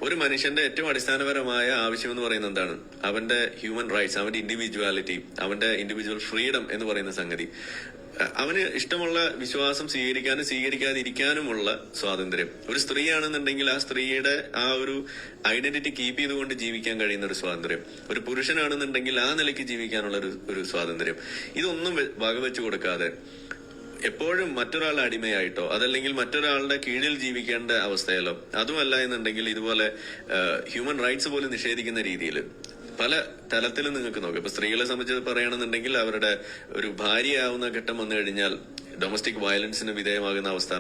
ഒരു മനുഷ്യന്റെ ഏറ്റവും അടിസ്ഥാനപരമായ ആവശ്യം എന്ന് പറയുന്നത് എന്താണ്? അവന്റെ ഹ്യൂമൻ റൈറ്റ്സ്, അവന്റെ ഇൻഡിവിജ്വാലിറ്റി, അവന്റെ ഇൻഡിവിജ്വൽ ഫ്രീഡം എന്ന് പറയുന്ന സംഗതി. അവന് ഇഷ്ടമുള്ള വിശ്വാസം സ്വീകരിക്കാനും സ്വീകരിക്കാതിരിക്കാനുമുള്ള സ്വാതന്ത്ര്യം. ഒരു സ്ത്രീയാണെന്നുണ്ടെങ്കിൽ ആ സ്ത്രീയുടെ ആ ഒരു ഐഡന്റിറ്റി കീപ്പ് ചെയ്തുകൊണ്ട് ജീവിക്കാൻ കഴിയുന്ന ഒരു സ്വാതന്ത്ര്യം. ഒരു പുരുഷനാണെന്നുണ്ടെങ്കിൽ ആ നിലയ്ക്ക് ജീവിക്കാനുള്ള ഒരു സ്വാതന്ത്ര്യം. ഇതൊന്നും വകവെച്ചു കൊടുക്കാതെ എപ്പോഴും മറ്റൊരാളുടെ അടിമയായിട്ടോ അതല്ലെങ്കിൽ മറ്റൊരാളുടെ കീഴിൽ ജീവിക്കേണ്ട അവസ്ഥയിലോ, അതുമല്ല എന്നുണ്ടെങ്കിൽ ഇതുപോലെ ഹ്യൂമൻ റൈറ്റ്സ് പോലും നിഷേധിക്കുന്ന രീതിയിൽ പല തലത്തിലും നിങ്ങൾക്ക് നോക്കാം. ഇപ്പൊ സ്ത്രീകളെ സംബന്ധിച്ച് പറയുകയാണെന്നുണ്ടെങ്കിൽ അവരുടെ ഒരു ഭാര്യയാവുന്ന ഘട്ടം വന്നു കഴിഞ്ഞാൽ ഡൊമസ്റ്റിക് വയലൻസിന് വിധേയമാകുന്ന അവസ്ഥ,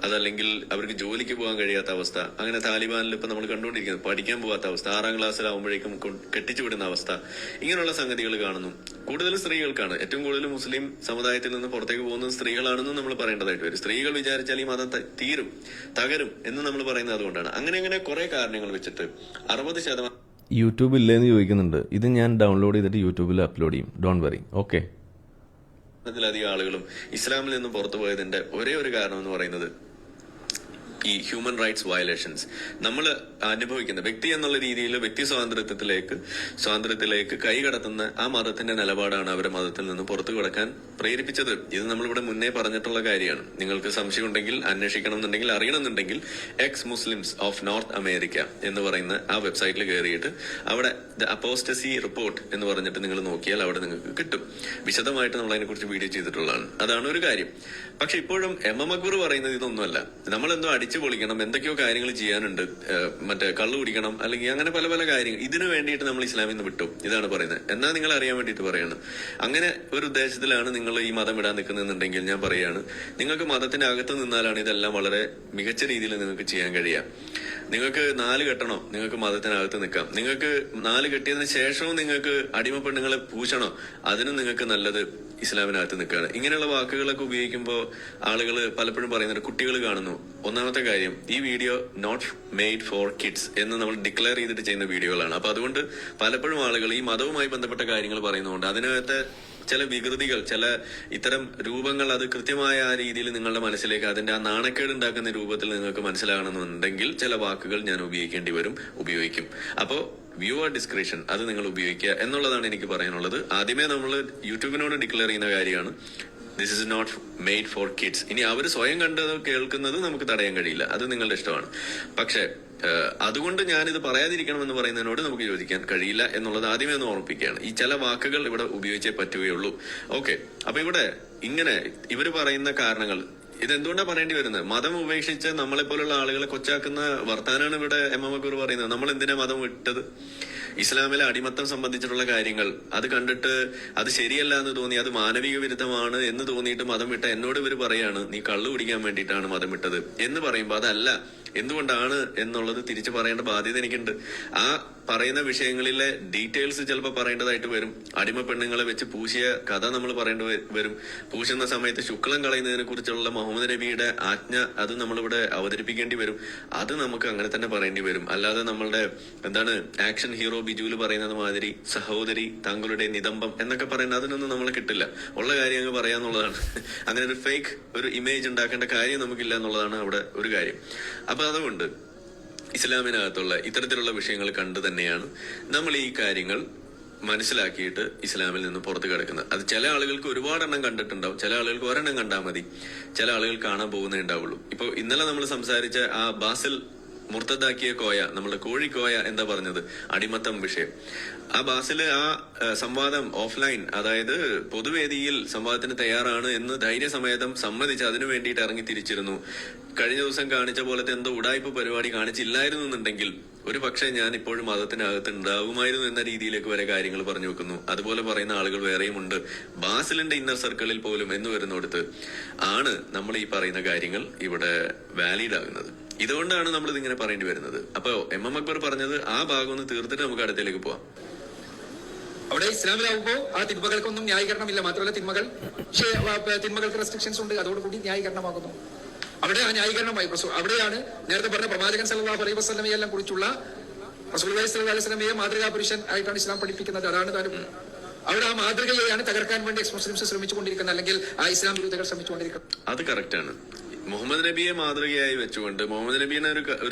അതല്ലെങ്കിൽ അവർക്ക് ജോലിക്ക് പോകാൻ കഴിയാത്ത അവസ്ഥ, അങ്ങനെ താലിബാനിൽ ഇപ്പൊ നമ്മൾ കണ്ടുകൊണ്ടിരിക്കുന്നത് പഠിക്കാൻ പോകാത്ത അവസ്ഥ, 6ാം ക്ലാസ്സിലാവുമ്പോഴേക്കും കെട്ടിച്ചുവിടുന്ന അവസ്ഥ, ഇങ്ങനെയുള്ള സംഗതികൾ കാണുന്നു. കൂടുതലും സ്ത്രീകൾക്കാണ്. ഏറ്റവും കൂടുതൽ മുസ്ലിം സമുദായത്തിൽ നിന്ന് പുറത്തേക്ക് പോകുന്നത് സ്ത്രീകളാണെന്ന് നമ്മൾ പറയേണ്ടതായിട്ട് വരും. സ്ത്രീകൾ വിചാരിച്ചാൽ ഈ മതം തകരും എന്ന് നമ്മൾ പറയുന്നത് അതുകൊണ്ടാണ്. അങ്ങനെ കുറെ കാരണങ്ങൾ വെച്ചിട്ട് 60% യൂട്യൂബ് ഇല്ലെന്ന് ചോദിക്കുന്നുണ്ട്. ഇത് ഞാൻ ഡൗൺലോഡ് ചെയ്തിട്ട് യൂട്യൂബിൽ അപ്ലോഡ് ചെയ്യും. Don't worry. ഓക്കെ. അതിലധികം ആളുകളും ഇസ്ലാമിൽ നിന്നും പുറത്തു പോയതിന്റെ ഒരേ ഒരു കാരണം എന്ന് പറയുന്നത് ഈ ഹ്യൂമൻ റൈറ്റ്സ് വയലേഷൻസ് നമ്മൾ അനുഭവിക്കുന്ന വ്യക്തി എന്നുള്ള രീതിയിൽ വ്യക്തി സ്വാതന്ത്ര്യത്തിലേക്ക് കൈകടത്തുന്ന ആ മതത്തിന്റെ നിലപാടാണ് അവരെ മതത്തിൽ നിന്ന് പുറത്തു കടക്കാൻ പ്രേരിപ്പിച്ചത്. ഇത് നമ്മളിവിടെ മുന്നേ പറഞ്ഞിട്ടുള്ള കാര്യമാണ്. നിങ്ങൾക്ക് സംശയം ഉണ്ടെങ്കിൽ, അന്വേഷിക്കണം എന്നുണ്ടെങ്കിൽ, അറിയണമെന്നുണ്ടെങ്കിൽ ex Muslims of North America എന്ന് പറയുന്ന ആ വെബ്സൈറ്റിൽ കയറിയിട്ട് അവിടെ ദ അപ്പോസ്റ്റസി റിപ്പോർട്ട് എന്ന് പറഞ്ഞിട്ട് നിങ്ങൾ നോക്കിയാൽ അവിടെ നിങ്ങൾക്ക് കിട്ടും. വിശദമായിട്ട് നമ്മൾ അതിനെക്കുറിച്ച് വീഡിയോ ചെയ്തിട്ടുള്ളതാണ്. അതാണ് ഒരു കാര്യം. പക്ഷെ ഇപ്പോഴും എം എം അക്ബർ പറയുന്നത് ഇതൊന്നുമല്ല. നമ്മളെന്തോ അടിച്ചു പൊളിക്കണം, എന്തൊക്കെയോ കാര്യങ്ങൾ ചെയ്യാനുണ്ട്, മറ്റേ കള്ളു കുടിക്കണം, അല്ലെങ്കിൽ അങ്ങനെ പല പല കാര്യങ്ങൾ. ഇതിനു വേണ്ടിയിട്ട് നമ്മൾ ഇസ്ലാമിൽ നിന്ന് വിട്ടു, ഇതാണ് പറയുന്നത്. എന്നാ നിങ്ങൾ അറിയാൻ വേണ്ടിയിട്ട് പറയാണ്. അങ്ങനെ ഒരു ഉദ്ദേശത്തിലാണ് നിങ്ങൾ ഈ മതം വിടാൻ നിൽക്കുന്നുണ്ടെങ്കിൽ ഞാൻ പറയാണ്, നിങ്ങൾക്ക് മതത്തിന്റെ അകത്ത് നിന്നാലാണ് ഇതെല്ലാം വളരെ മികച്ച രീതിയിൽ നിങ്ങൾക്ക് ചെയ്യാൻ കഴിയുക. നിങ്ങൾക്ക് 4 കെട്ടണോ, നിങ്ങൾക്ക് മതത്തിനകത്ത് നിൽക്കാം. നിങ്ങൾക്ക് 4 കെട്ടിയതിന് ശേഷവും നിങ്ങൾക്ക് അടിമ പെണ്ണുങ്ങളെ പൂശണോ, അതിനും നിങ്ങൾക്ക് നല്ലത് ഇസ്ലാമിനകത്ത് നിൽക്കുകയാണ്. ഇങ്ങനെയുള്ള വാക്കുകളൊക്കെ ഉപയോഗിക്കുമ്പോൾ ആളുകൾ പലപ്പോഴും പറയുന്നത് കുട്ടികൾ കാണുന്നു. ഒന്നാമത്തെ കാര്യം, ഈ video not made for kids എന്ന് നമ്മൾ ഡിക്ലെയർ ചെയ്തിട്ട് ചെയ്യുന്ന വീഡിയോകളാണ്. അപ്പൊ അതുകൊണ്ട് പലപ്പോഴും ആളുകൾ ഈ മതവുമായി ബന്ധപ്പെട്ട കാര്യങ്ങൾ പറയുന്നതുകൊണ്ട് അതിനകത്ത് ചില വികൃതികൾ, ചില ഇത്തരം രൂപങ്ങൾ അത് കൃത്യമായ ആ രീതിയിൽ നിങ്ങളുടെ മനസ്സിലേക്ക് അതിന്റെ ആ നാണക്കേട് ഉണ്ടാക്കുന്ന രൂപത്തിൽ നിങ്ങൾക്ക് മനസ്സിലാകണമെന്നുണ്ടെങ്കിൽ ചില വാക്കുകൾ ഞാൻ ഉപയോഗിക്കും. അപ്പോ വ്യൂവർ ഡിസ്ക്രിപ്ഷൻ അത് നിങ്ങൾ ഉപയോഗിക്കുക എന്നുള്ളതാണ് എനിക്ക് പറയാനുള്ളത്. ആദ്യമേ നമ്മൾ യൂട്യൂബിനോട് ഡിക്ലെയർ ചെയ്യുന്ന കാര്യമാണ്, this is not made for kids. ഇനി അവർ സ്വയം കണ്ടത് കേൾക്കുന്നത് നമുക്ക് തടയാൻ കഴിയില്ല, അത് നിങ്ങളുടെ ഇഷ്ടമാണ്. പക്ഷെ അതുകൊണ്ട് ഞാനിത് പറയാതിരിക്കണമെന്ന് പറയുന്നതിനോട് നമുക്ക് യോജിക്കാൻ കഴിയില്ല എന്നുള്ളത് ആദ്യമേ ഒന്ന് ഓർമ്മിപ്പിക്കുകയാണ്. ഈ ചില വാക്കുകൾ ഇവിടെ ഉപയോഗിച്ചേ പറ്റുകയുള്ളൂ. ഓക്കെ, അപ്പൊ ഇവിടെ ഇങ്ങനെ ഇവര് പറയുന്ന കാരണങ്ങൾ ഇതെന്തുകൊണ്ടാണ് പറയേണ്ടി വരുന്നത്? മതം ഉപേക്ഷിച്ച് നമ്മളെപ്പോലുള്ള ആളുകളെ കൊച്ചാക്കുന്ന വർത്താനാണ് ഇവിടെ എം എം അക്ബർ പറയുന്നത്. നമ്മൾ എന്തിനാ മതം വിട്ടത്? ഇസ്ലാമിലെ അടിമത്തം സംബന്ധിച്ചിട്ടുള്ള കാര്യങ്ങൾ അത് കണ്ടിട്ട് അത് ശരിയല്ല എന്ന് തോന്നി, അത് മാനവിക വിരുദ്ധമാണ് എന്ന് തോന്നിയിട്ട് മതം വിട്ട എന്നോട് ഇവർ പറയാണ് നീ കള്ളു കുടിക്കാൻ വേണ്ടിയിട്ടാണ് മതം വിട്ടത് എന്ന് പറയുമ്പോൾ അതല്ല, എന്തുകൊണ്ടാണ് എന്നുള്ളത് തിരിച്ചു പറയേണ്ട ബാധ്യത എനിക്കുണ്ട്. ആ പറയുന്ന വിഷയങ്ങളിലെ ഡീറ്റെയിൽസ് ചിലപ്പോൾ പറയേണ്ടതായിട്ട് വരും. അടിമ പെണ്ണുങ്ങളെ വെച്ച് പൂശിയ കഥ നമ്മൾ പറയേണ്ടി വരും. പൂശുന്ന സമയത്ത് ശുക്ലം കളയുന്നതിനെ കുറിച്ചുള്ള മുഹമ്മദ് നബിയുടെ ആജ്ഞ അത് നമ്മളിവിടെ അവതരിപ്പിക്കേണ്ടി വരും. അത് നമുക്ക് അങ്ങനെ തന്നെ പറയേണ്ടി വരും. അല്ലാതെ നമ്മളുടെ ആക്ഷൻ ഹീറോ ബിജുവിൽ പറയുന്നത് മാതിരി സഹോദരി താങ്കളുടെ നിതംബം എന്നൊക്കെ പറയുന്നത് അതിനൊന്നും നമ്മൾ കിട്ടില്ല. ഉള്ള കാര്യം അങ്ങ് പറയാന്നുള്ളതാണ്. അങ്ങനെ ഒരു ഫേക്ക് ഒരു ഇമേജ് ഉണ്ടാക്കേണ്ട കാര്യം നമുക്കില്ല എന്നുള്ളതാണ് അവിടെ ഒരു കാര്യം. അപ്പൊ അതുകൊണ്ട് ഇസ്ലാമിനകത്തുള്ള ഇത്തരത്തിലുള്ള വിഷയങ്ങൾ കണ്ടു തന്നെയാണ് നമ്മൾ ഈ കാര്യങ്ങൾ മനസ്സിലാക്കിയിട്ട് ഇസ്ലാമിൽ നിന്ന് പുറത്തു കിടക്കുന്നത്. അത് ചില ആളുകൾക്ക് ഒരുപാടെണ്ണം കണ്ടിട്ടുണ്ടാവും, ചില ആളുകൾക്ക് ഒരെണ്ണം കണ്ടാൽ മതി, ചില ആളുകൾ കാണാൻ പോകുന്നേ ഉണ്ടാവുള്ളൂ. ഇപ്പൊ ഇന്നലെ നമ്മൾ സംസാരിച്ച ആ ബാസിൽ മുർത്തദാക്കിയ കോയ, നമ്മുടെ കോഴിക്കോയ എന്താ പറഞ്ഞത്, അടിമത്തം വിഷയം. ആ ബാസില് ആ സംവാദം ഓഫ്ലൈൻ, അതായത് പൊതുവേദിയിൽ സംവാദത്തിന് തയ്യാറാണ് എന്ന് ധൈര്യസമേതം സമ്മതിച്ച് അതിനു വേണ്ടിയിട്ട് ഇറങ്ങി തിരിച്ചിരുന്നു. കഴിഞ്ഞ ദിവസം കാണിച്ച പോലത്തെ എന്തോ ഉടായ്പ പരിപാടി കാണിച്ചില്ലായിരുന്നു എന്നുണ്ടെങ്കിൽ ഒരു പക്ഷേ ഞാൻ ഇപ്പോഴും മതത്തിനകത്ത് ഉണ്ടാകുമായിരുന്നു എന്ന രീതിയിലേക്ക് വരെ കാര്യങ്ങൾ പറഞ്ഞു വെക്കുന്നു. അതുപോലെ പറയുന്ന ആളുകൾ വേറെയും ഉണ്ട്. ബാസിലിന്റെ ഇന്നർ സർക്കിളിൽ പോലും എന്ന് വരുന്നിടത്ത് ആണ് നമ്മൾ ഈ പറയുന്ന കാര്യങ്ങൾ ഇവിടെ വാലിഡ് ആകുന്നത്. ഇതുകൊണ്ടാണ് നമ്മൾ ഇതിങ്ങനെ പറയേണ്ടി വരുന്നത്. അപ്പൊ എം എം അക്ബർ പറഞ്ഞത് ആ ഭാഗം ഒന്ന് തീർത്തിട്ട് നമുക്ക് അടുത്തേക്ക് പോവാം. അവിടെ ഇസ്ലാമിലാവുമ്പോ ആ തിന്മകൾക്കൊന്നും ന്യായീകരണമില്ല. മാത്രമല്ല തിന്മകൾക്ക് റെസ്ട്രിക്ഷൻസ് ഉണ്ട്, അതോടുകൂടി ന്യായീകരണമാകുന്നു. അവിടെ ആ ന്യായീകരണമായി അവിടെയാണ് നേരത്തെ പറഞ്ഞ പ്രവാചകൻ സല്ലല്ലാഹു അലൈഹി വസല്ലമയെല്ലാം കുറിച്ചുള്ള റസൂലുള്ളാഹി സ്വല്ലല്ലാഹു അലൈഹി വസല്ലമയെ മാതൃകാ പുരുഷൻ ആയിട്ടാണ് ഇസ്ലാം പഠിപ്പിക്കുന്നത്. അതാണ് താനും അവിടെ ആ മാതൃകയെയാണ് തകർക്കാൻ വേണ്ടി എക്സ് മുസ്ലിംസ് ശ്രമിച്ചുകൊണ്ടിരിക്കുന്നത്, അല്ലെങ്കിൽ ആ ഇസ്ലാം വിരുദ്ധകൾ ശ്രമിച്ചുകൊണ്ടിരിക്കുന്നത്. അത് കറക്റ്റാണ്. മുഹമ്മദ് നബിയെ മാതൃകയായി വെച്ചുകൊണ്ട് മുഹമ്മദ് നബീനെ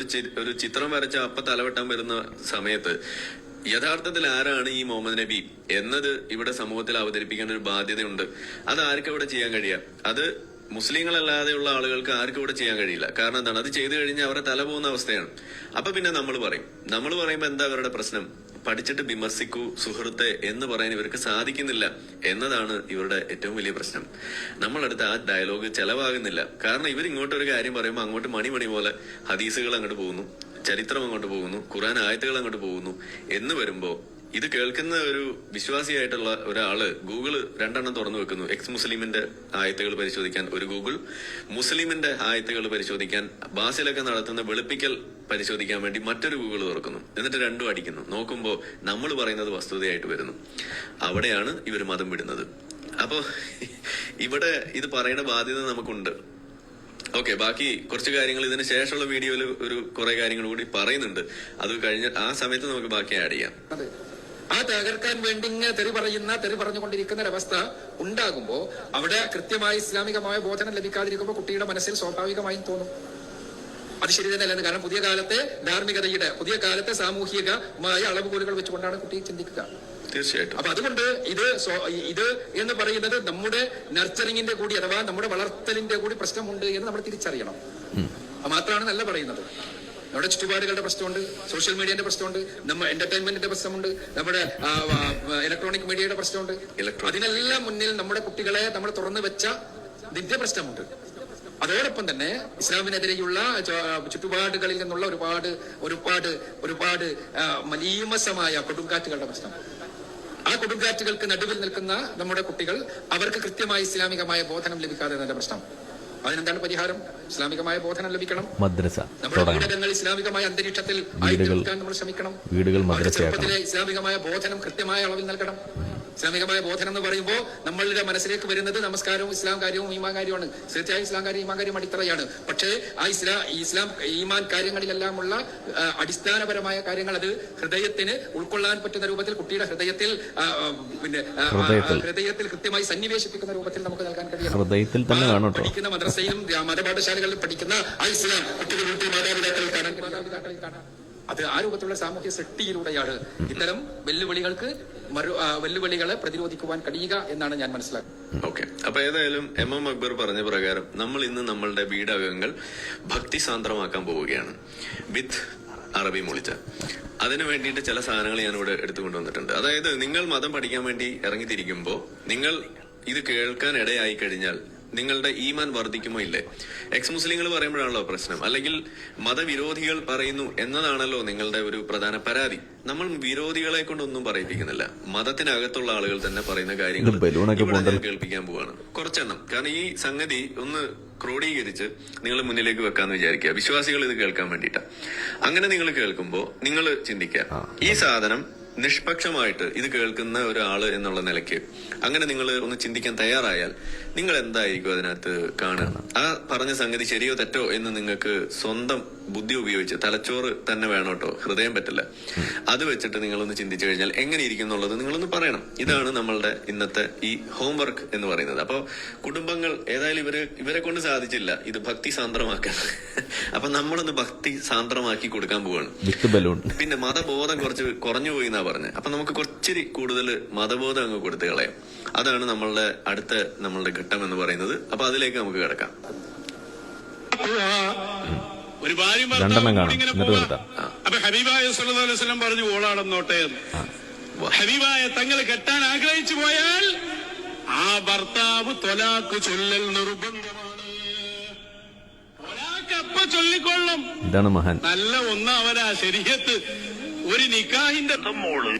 ഒരു ചിത്രം വരച്ച അപ്പ തലവെട്ടാൻ വരുന്ന സമയത്ത് യഥാർത്ഥത്തിൽ ആരാണ് ഈ മുഹമ്മദ് നബി എന്നത് ഇവിടെ സമൂഹത്തിൽ അവതരിപ്പിക്കേണ്ട ഒരു ബാധ്യതയുണ്ട്. അത് ആർക്കും ഇവിടെ ചെയ്യാൻ കഴിയാം. അത് മുസ്ലിങ്ങളല്ലാതെയുള്ള ആളുകൾക്ക് ആർക്കും ഇവിടെ ചെയ്യാൻ കഴിയില്ല. കാരണം എന്താണ്, അത് ചെയ്തു കഴിഞ്ഞാൽ അവരുടെ തല പോകുന്ന അവസ്ഥയാണ്. അപ്പൊ പിന്നെ നമ്മൾ പറയുമ്പോ എന്താ അവരുടെ പ്രശ്നം? പഠിച്ചിട്ട് വിമർശിക്കൂ സുഹൃത്തെ എന്ന് പറയാൻ ഇവർക്ക് സാധിക്കുന്നില്ല എന്നതാണ് ഇവരുടെ ഏറ്റവും വലിയ പ്രശ്നം. നമ്മളടുത്ത് ആ ഡയലോഗ് ചെലവാകുന്നില്ല. കാരണം ഇവർ ഇങ്ങോട്ട് ഒരു കാര്യം പറയുമ്പോൾ അങ്ങോട്ട് മണി പോലെ ഹദീസുകൾ അങ്ങോട്ട് പോകുന്നു, ചരിത്രം അങ്ങോട്ട് പോകുന്നു, ഖുർആൻ ആയത്തുകൾ അങ്ങോട്ട് പോകുന്നു എന്ന് വരുമ്പോ ഇത് കേൾക്കുന്ന ഒരു വിശ്വാസിയായിട്ടുള്ള ഒരാള് ഗൂഗിള് 2 എണ്ണം തുറന്നു വെക്കുന്നു. എക്സ് മുസ്ലിമിന്റെ ആയത്തുകൾ പരിശോധിക്കാൻ ഒരു ഗൂഗിൾ, മുസ്ലിമിന്റെ ആയത്തുകൾ പരിശോധിക്കാൻ, ബാസിലൊക്കെ നടത്തുന്ന വെളുപ്പിക്കൽ പരിശോധിക്കാൻ വേണ്ടി മറ്റൊരു ഗൂഗിൾ തുറക്കുന്നു. എന്നിട്ട് രണ്ടും അടിക്കുന്നു. നോക്കുമ്പോ നമ്മൾ പറയുന്നത് വസ്തുതയായിട്ട് വരുന്നു. അവിടെയാണ് ഇവർ മതം വിടുന്നത്. അപ്പോ ഇവിടെ ഇത് പറയേണ്ട ബാധ്യത നമുക്കുണ്ട്. ഓക്കെ, ബാക്കി കുറച്ച് കാര്യങ്ങൾ ഇതിന് ശേഷമുള്ള വീഡിയോയിൽ ഒരു കുറെ കാര്യങ്ങൾ കൂടി പറയുന്നുണ്ട്. അത് കഴിഞ്ഞ ആ സമയത്ത് നമുക്ക് ബാക്കി ആഡ് ചെയ്യാം. ആ തകർക്കാൻ വേണ്ടി ഇങ്ങനെ തെറി പറഞ്ഞുകൊണ്ടിരിക്കുന്ന ഒരവസ്ഥ ഉണ്ടാകുമ്പോ അവിടെ കൃത്യമായി ഇസ്ലാമികമായ ബോധനം ലഭിക്കാതിരിക്കുമ്പോൾ കുട്ടിയുടെ മനസ്സിൽ സ്വാഭാവികമായും തോന്നും അത് ശരി തന്നെയല്ലെന്ന്. കാരണം പുതിയ കാലത്തെ ധാർമ്മികതയുടെ, പുതിയ കാലത്തെ സാമൂഹികമായ അളവുകോലുകൾ വെച്ചുകൊണ്ടാണ് കുട്ടി ചിന്തിക്കുക. തീർച്ചയായിട്ടും. അപ്പൊ അതുകൊണ്ട് ഇത് എന്ന് പറയുന്നത് നമ്മുടെ നർച്ചറിങ്ങിന്റെ കൂടി, അഥവാ നമ്മുടെ വളർത്തലിന്റെ കൂടി പ്രശ്നമുണ്ട് എന്ന് നമ്മൾ തിരിച്ചറിയണം. മാത്രമാണ് നല്ല പറയുന്നത്. നമ്മുടെ ചുറ്റുപാടുകളുടെ പ്രശ്നമുണ്ട്, സോഷ്യൽ മീഡിയന്റെ പ്രശ്നമുണ്ട്, നമ്മുടെ എന്റർടൈൻമെന്റിന്റെ പ്രശ്നമുണ്ട്, നമ്മുടെ ഇലക്ട്രോണിക് മീഡിയയുടെ പ്രശ്നമുണ്ട്. അതിനെല്ലാം മുന്നിൽ നമ്മുടെ കുട്ടികളെ നമ്മൾ തുറന്നു വെച്ച ഇതിന്റെ പ്രശ്നമുണ്ട്. അതോടൊപ്പം തന്നെ ഇസ്ലാമിനെതിരെയുള്ള ചുറ്റുപാടുകളിൽ നിന്നുള്ള ഒരുപാട് മലീമസമായ കൊടുങ്കാറ്റുകളുടെ പ്രശ്നം. ആ കൊടുങ്കാറ്റുകൾക്ക് നടുവിൽ നിൽക്കുന്ന നമ്മുടെ കുട്ടികൾ, അവർക്ക് കൃത്യമായി ഇസ്ലാമികമായ ബോധനം ലഭിക്കാതെ എന്നതിന്റെ പ്രശ്നം. അതിനെന്താണ് പരിഹാരം? ഇസ്ലാമികമായ ബോധനം ലഭിക്കണം. മദ്രസ, നമ്മുടെ വീടകങ്ങൾ ഇസ്ലാമികമായ അന്തരീക്ഷത്തിൽ ആയിത്തീർക്കാൻ നമ്മൾ ശ്രമിക്കണം. ചെറുപ്പത്തിലെ ഇസ്ലാമികമായ ബോധനം കൃത്യമായ അളവിൽ നൽകണം. ഇസ്ലാമികമായ ബോധനം എന്ന് പറയുമ്പോൾ നമ്മളുടെ മനസ്സിലേക്ക് വരുന്നത് നമസ്കാരവും ഇസ്ലാം കാര്യവും ഈമാൻ കാര്യമാണ്. തീർച്ചയായും ഇസ്ലാം കാര്യം ഈമാൻ കാര്യം അടിത്തറയാണ്. പക്ഷേ ആ ഇസ്ലാം ഈമാൻ കാര്യങ്ങളിലെല്ലാമുള്ള അടിസ്ഥാനപരമായ കാര്യങ്ങൾ അത് ഹൃദയത്തിന് ഉൾക്കൊള്ളാൻ പറ്റുന്ന രൂപത്തിൽ, കുട്ടിയുടെ ഹൃദയത്തിൽ കൃത്യമായി സന്നിവേശിപ്പിക്കുന്ന രൂപത്തിൽ നമുക്ക് നൽകാൻ കഴിയണം. പഠിക്കുന്ന മദ്രസയിലും മതപാഠശാലകളിലും പഠിക്കുന്ന ആ ഇസ്ലാം കുട്ടികളുടെ മാതാപിതാക്കളിൽ കാണാൻ അത് ആ രൂപത്തിലുള്ള സാമൂഹ്യ സൃഷ്ടിയിലൂടെയാണ് ഇത്തരം വെല്ലുവിളികളെ പ്രതിരോധിക്കുവാൻ കഴിയുക എന്നാണ് ഞാൻ മനസ്സിലാക്കുന്നത്. ഓക്കെ. അപ്പൊ ഏതായാലും MM അക്ബർ പറഞ്ഞ പ്രകാരം നമ്മൾ ഇന്ന് നമ്മളുടെ വീടകങ്ങൾ ഭക്തിസാന്ദ്രമാക്കാൻ പോവുകയാണ് വിത്ത് അറബി മൊളിച്ച. അതിനു വേണ്ടിയിട്ട് ചില സാധനങ്ങൾ ഞാനിവിടെ എടുത്തുകൊണ്ടുവന്നിട്ടുണ്ട്. അതായത് നിങ്ങൾ മതം പഠിക്കാൻ വേണ്ടി ഇറങ്ങിത്തിരിക്കുമ്പോൾ നിങ്ങൾ ഇത് കേൾക്കാൻ ഇടയായി കഴിഞ്ഞാൽ നിങ്ങളുടെ ഈമാൻ വർദ്ധിക്കുമോ ഇല്ലേ? എക്സ് മുസ്ലിങ്ങൾ പറയുമ്പോഴാണല്ലോ പ്രശ്നം, അല്ലെങ്കിൽ മതവിരോധികൾ പറയുന്നു എന്നതാണല്ലോ നിങ്ങളുടെ ഒരു പ്രധാന പരാതി. നമ്മൾ വിരോധികളെ കൊണ്ടൊന്നും പറയിപ്പിക്കുന്നില്ല, മതത്തിനകത്തുള്ള ആളുകൾ തന്നെ പറയുന്ന കാര്യങ്ങൾ കേൾപ്പിക്കാൻ പോവാണ് കുറച്ചെണ്ണം. കാരണം ഈ സംഗതി ഒന്ന് ക്രോഡീകരിച്ച് നിങ്ങൾ മുന്നിലേക്ക് വെക്കാന്ന് വിചാരിക്കുക, വിശ്വാസികൾ ഇത് കേൾക്കാൻ വേണ്ടിയിട്ടാ. അങ്ങനെ നിങ്ങൾ കേൾക്കുമ്പോൾ നിങ്ങൾ ചിന്തിക്കുക, ഈ സാധനം നിഷ്പക്ഷമായിട്ട് ഇത് കേൾക്കുന്ന ഒരാള് എന്നുള്ള നിലയ്ക്ക് അങ്ങനെ നിങ്ങൾ ഒന്ന് ചിന്തിക്കാൻ തയ്യാറായാൽ നിങ്ങൾ എന്തായിരിക്കും അതിനകത്ത് കാണുക? ആ പറഞ്ഞ സംഗതി ശരിയോ തെറ്റോ എന്ന് നിങ്ങൾക്ക് സ്വന്തം ബുദ്ധി ഉപയോഗിച്ച്, തലച്ചോറ് തന്നെ വേണം കേട്ടോ, ഹൃദയം പറ്റില്ല, അത് വെച്ചിട്ട് നിങ്ങളൊന്ന് ചിന്തിച്ചു കഴിഞ്ഞാൽ എങ്ങനെ ഇരിക്കും എന്നുള്ളത് നിങ്ങളൊന്ന് പറയണം. ഇതാണ് നമ്മളുടെ ഇന്നത്തെ ഈ ഹോംവർക്ക് എന്ന് പറയുന്നത്. അപ്പൊ കുടുംബങ്ങൾ ഏതായാലും ഇവരെ കൊണ്ട് സാധിച്ചില്ല ഇത് ഭക്തി സാന്ദ്രമാക്കാൻ. അപ്പൊ നമ്മളൊന്ന് ഭക്തി സാന്ദ്രമാക്കി കൊടുക്കാൻ പോവാണ്. പിന്നെ മതബോധം കുറച്ച് കുറഞ്ഞു പോയി എന്നാ പറഞ്ഞത്. അപ്പൊ നമുക്ക് കുറച്ചിരി കൂടുതൽ മതബോധം അങ്ങ് കൊടുത്തു കളയാം. അതാണ് നമ്മളുടെ ഘട്ടം എന്ന് പറയുന്നത്. അപ്പൊ അതിലേക്ക് നമുക്ക് കിടക്കാം. ഒരു ഭാര്യ ഭർത്താവ് ഇങ്ങനെ പോവാ. അപ്പൊ ഹബീബായ സല്ലല്ലാഹു അലൈഹി വസല്ലം പറഞ്ഞു ഓളാടന്നോട്ടെ. ഹബീബായ തങ്ങൾ കെട്ടാൻ ആഗ്രഹിച്ചു പോയാൽ ആ ഭർത്താവ് ത്വലാഖ് ചൊല്ലൽ നിർബന്ധമാണ്. ത്വലാഖ് അപ്പൊ ചൊല്ലിക്കൊള്ളും. ഇതാണ് മഹാൻ. നല്ല ഒന്നവരാ ശരീഅത്ത് ഒരു നിക്കാഹിന്റെ മോള്.